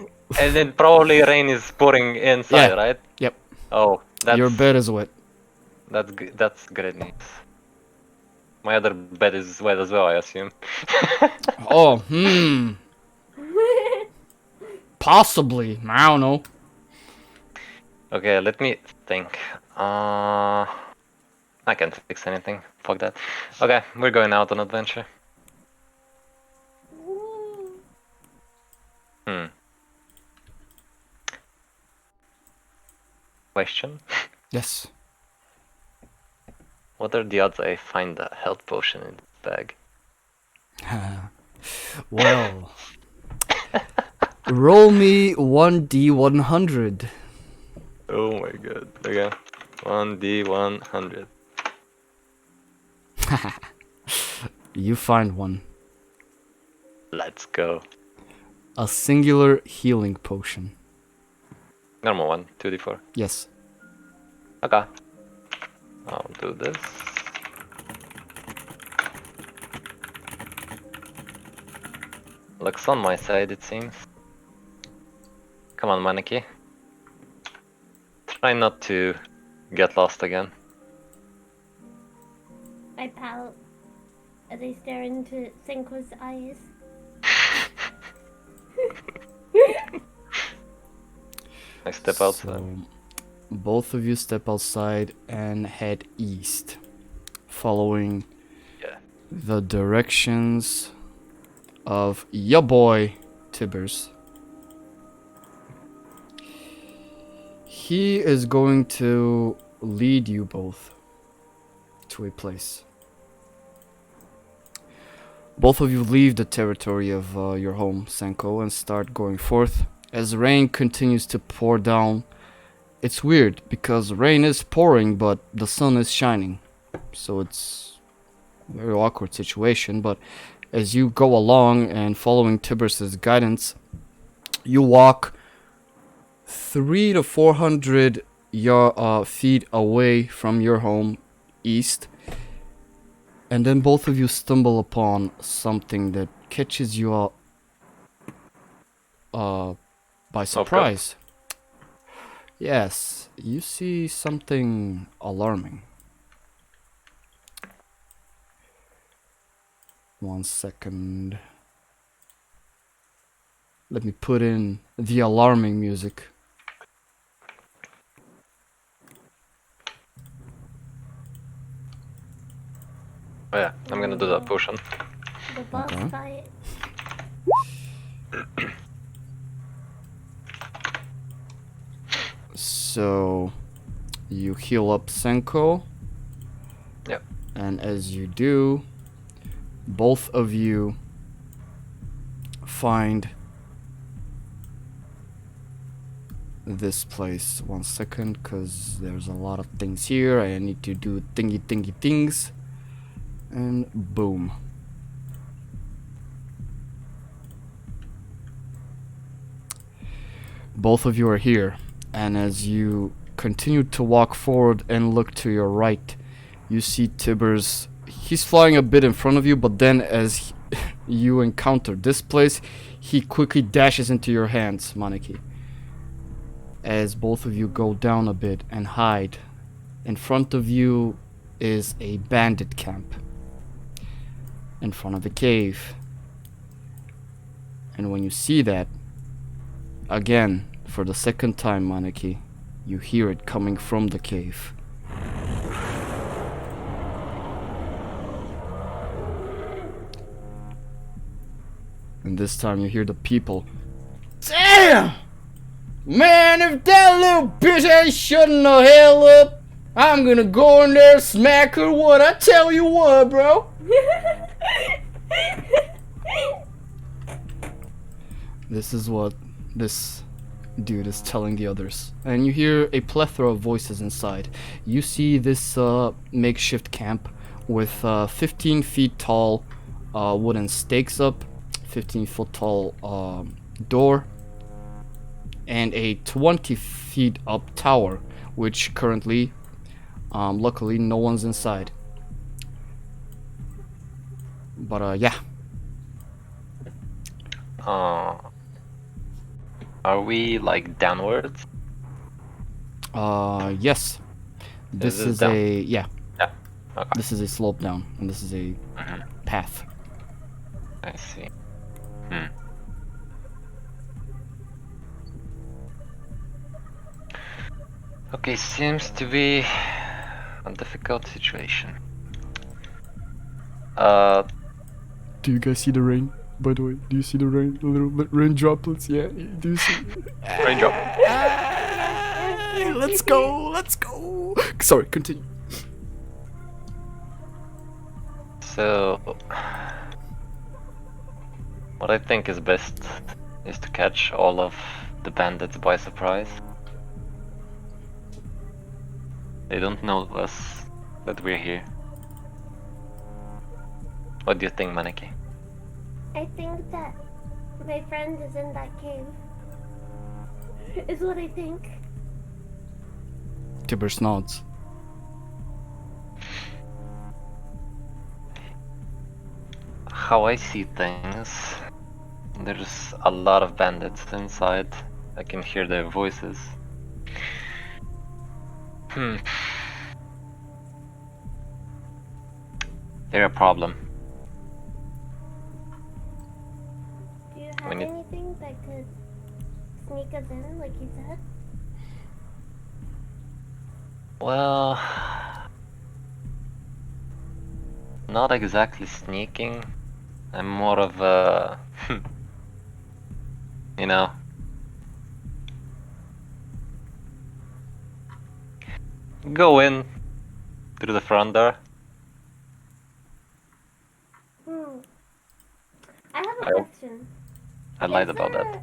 then probably rain is pouring inside, Yeah. right? Yep. Oh, Your bed is wet. that's great news. My other bed is wet as well, I assume. Oh, possibly. I don't know. Okay, let me think. I can't fix anything. Fuck that. Okay, we're going out on adventure. Hmm. Question? Yes. What are the odds I find a health potion in this bag? Well, roll me 1d100. Oh my god. Okay. 1d100. You find one. Let's go. A singular healing potion. Normal one, 2d4. Yes. Okay. I'll do this. Luck's on my side, it seems. Come on, Maneki. Try not to get lost again. I pout as I stare into Senko's eyes. I step outside. So, both of you step outside and head east, following Yeah. the directions of ya boy Tibbers. He is going to lead you both to a place. Both of you leave the territory of your home, Senko, and start going forth. As rain continues to pour down, it's weird because rain is pouring but the sun is shining. So it's a very awkward situation, but as you go along and following Tibbers' guidance, you walk 300 to 400 feet away from your home east, and then both of you stumble upon something that catches you by surprise. Yes, you see something alarming. 1 second. Let me put in the alarming music. Oh yeah, I'm gonna do that potion. The boss Okay. fight. So, you heal up Senko. Yep. And as you do, both of you find this place. 1 second, because there's a lot of things here. I need to do thingy things. And boom. Both of you are here, and as you continue to walk forward and look to your right, you see Tibbers. He's flying a bit in front of you, but then as you encounter this place, he quickly dashes into your hands, Maneki. As both of you go down a bit and hide, in front of you is a bandit camp. In front of the cave. And when you see that, again, for the second time, Maneki, you hear it coming from the cave. And this time you hear the people. Damn! Man, if that little bitch ain't shutting the hell up, I'm gonna go in there and smack her what. I tell you what, bro. This is what this dude is telling the others. And you hear a plethora of voices inside. You see this makeshift camp with 15 feet tall wooden stakes up, 15-foot tall door, and a 20 feet up tower, which currently, luckily, no one's inside. But yeah. Are we like downwards? Yes. This this is down? a yeah. Yeah. Okay. This is a slope down, and this is a path. I see. Okay, seems to be a difficult situation. Do you guys see the rain? By the way, do you see the rain? The little rain droplets? Yeah. Do you see? Raindrop. Let's go. Let's go. Sorry. Continue. So, what I think is best is to catch all of the bandits by surprise. They don't know us, that we're here. What do you think, Maneki? I think that my friend is in that cave. Is what I think. Tibbers nods. How I see things, there's a lot of bandits inside. I can hear their voices. They're a problem. Do you have We need- anything that could sneak us in, like you said? Well, not exactly sneaking. I'm more of a, you know, go in through the front door. I have a I- question. I lied Is about that.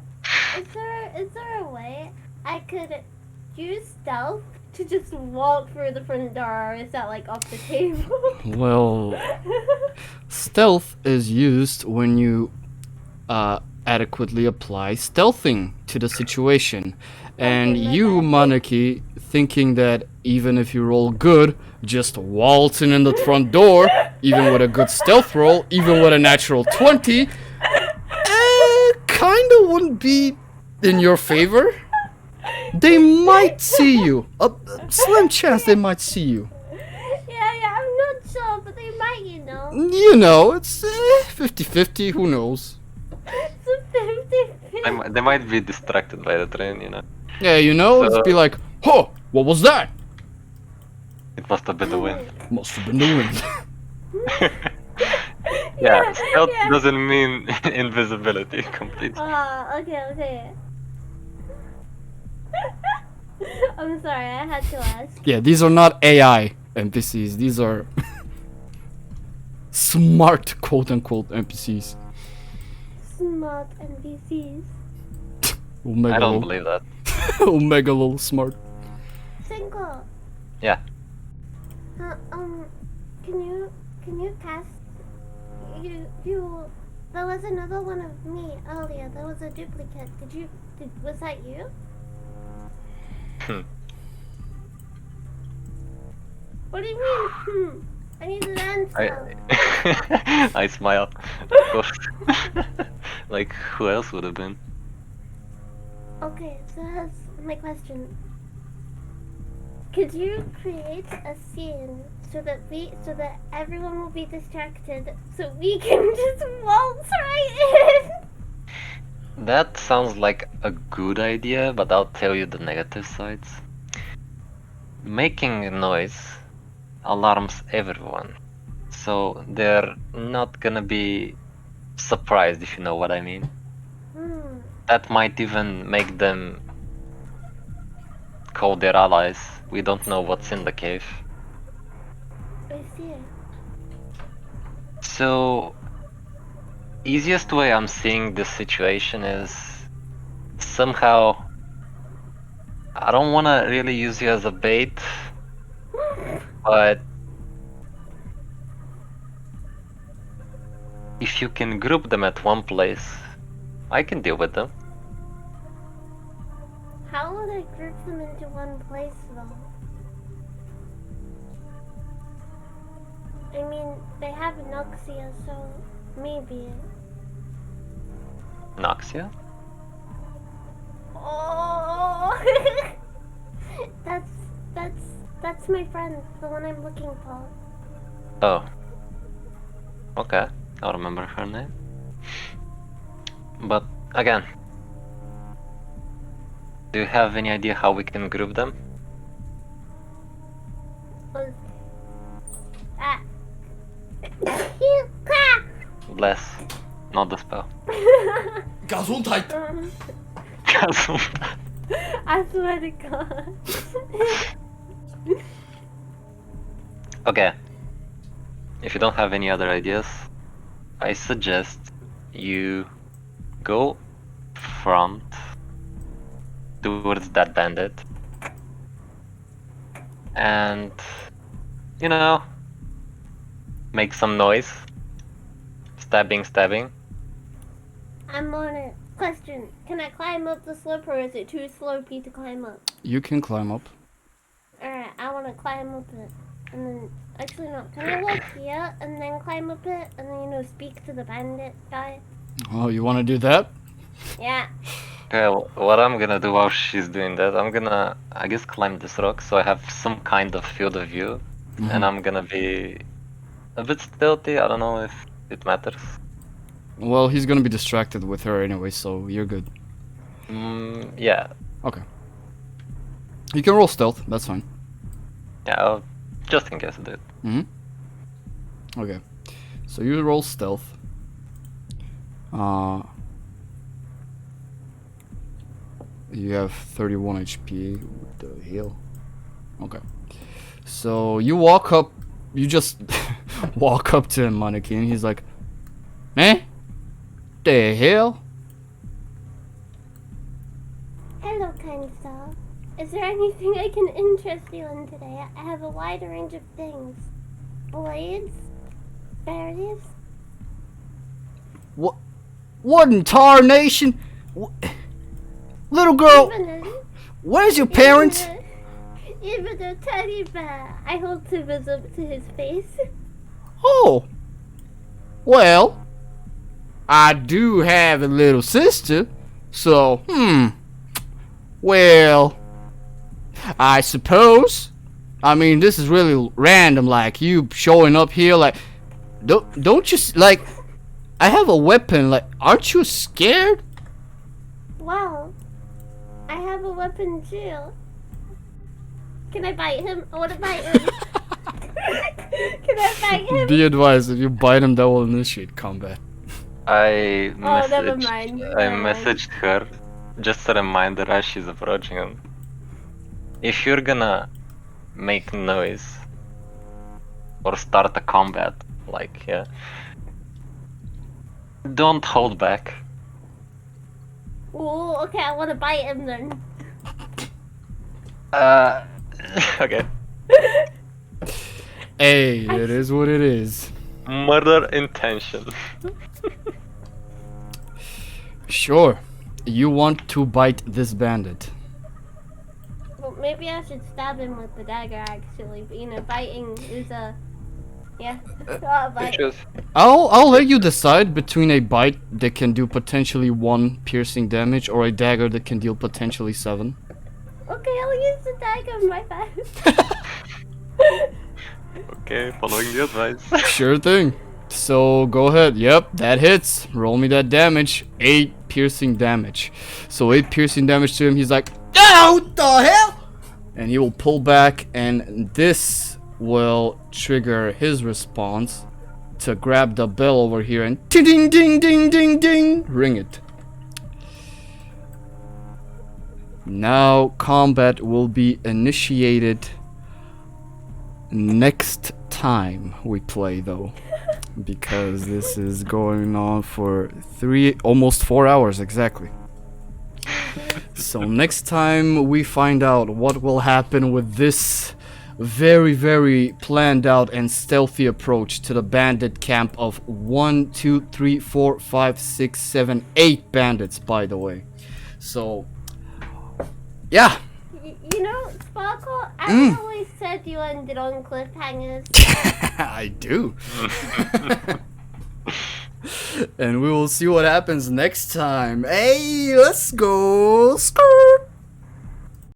Is there a way I could use stealth to just walk through the front door, or is that like off the table? Well, stealth is used when you adequately apply stealthing to the situation. And Okay, my you, bad. Maneki, thinking that even if you roll good, just waltzing in the front door, even with a good stealth roll, even with a natural 20, kinda wouldn't be in your favor. They might see you. A slim chance they might see you. Yeah, I'm not sure, but they might, you know. You know, it's 50-50, who knows? It's a 50-50. They might be distracted by the train, you know. Yeah, you know, So- it's be like, huh, what was that? It must have been the wind. Must have been the wind. Yeah, stealth yeah. doesn't mean invisibility completely. Okay. I'm sorry, I had to ask. Yeah, these are not AI NPCs, these are smart, quote-unquote, NPCs. Smart NPCs. Omega I don't lol. believe that. Omega lol smart. Senko. Yeah. Can you pass? You. There was another one of me earlier. There was a duplicate. Was that you? What do you mean? I need an answer. I smile. Of course. Like, who else would have been? Okay, so that's my question. Could you create a scene so that everyone will be distracted, so we can just waltz right in? That sounds like a good idea, but I'll tell you the negative sides. Making a noise alarms everyone, so they're not gonna be surprised, if you know what I mean. That might even make them call their allies. We don't know what's in the cave. I see. So, easiest way I'm seeing this situation is somehow, I don't want to really use you as a bait, but if you can group them at one place, I can deal with them. How would I group them into one place though? I mean, they have Noxia, so maybe. Noxia? Oh, that's my friend, the one I'm looking for. Oh. Okay, I'll remember her name. But again, do you have any idea how we can group them? Ah. Bless, not the spell. Gesundheit! I swear to God. Okay. If you don't have any other ideas, I suggest you go front towards that bandit and, you know, make some noise. Stabbing. I'm on it. Question, can I climb up the slope or is it too slopey to climb up? You can climb up. Alright, I want to climb up it. And then, actually no, can I walk here and then climb up it? And then, speak to the bandit guy? Oh, you want to do that? Yeah. Okay, what I'm gonna do while she's doing that, I'm gonna, I guess, climb this rock so I have some kind of field of view. And I'm gonna be a bit stealthy, I don't know if it matters. Well, he's gonna be distracted with her anyway, so you're good. Yeah. Okay. You can roll stealth, that's fine. Yeah, just in case I did. Okay. So you roll stealth. You have 31 HP. What the hell? Okay. So you walk up, you just walk up to him, Maneki, and he's like, eh? The hell? Hello, kind sir. Is there anything I can interest you in today? I have a wide range of things. Blades? Berries? What in tarnation? Little girl, where's your parents? Even a teddy bear. I hold Tibbers up to his face. Oh. Well, I do have a little sister, so, well, I suppose. I mean, this is really random, like, you showing up here, like, don't you, like, I have a weapon, like, aren't you scared? Well, I have a weapon too. Can I bite him? I want to bite him. Can I bite him? Be advised, if you bite him, that will initiate combat. I never mind. messaged her just a reminder as she's approaching him. If you're gonna make noise or start a combat, like, yeah, don't hold back. Oh, okay, I want to bite him then. Okay. Hey, it is what it is. Murder intention. Sure. You want to bite this bandit. Well, maybe I should stab him with the dagger actually, but biting is a... Yeah. Bite. I'll let you decide between a bite that can do potentially 1 piercing damage or a dagger that can deal potentially 7. Okay, I'll use the dagger, my bad. Okay, following the advice. Sure thing. So go ahead. Yep, that hits. Roll me that damage. 8 piercing damage. So 8 piercing damage to him. He's like, "Ah, what the hell?" And he will pull back, and this will trigger his response to grab the bell over here and ding ding ding ding ding ding ring it. Now combat will be initiated next time we play, though, because this is going on for almost 4 hours exactly. So next time we find out what will happen with this very, very planned out and stealthy approach to the bandit camp of 1, 2, 3, 4, 5, 6, 7, 8 bandits, by the way. So, yeah. You know, Sparkle, I always said you ended on cliffhangers. I do. And we will see what happens next time. Hey, let's go. Screw.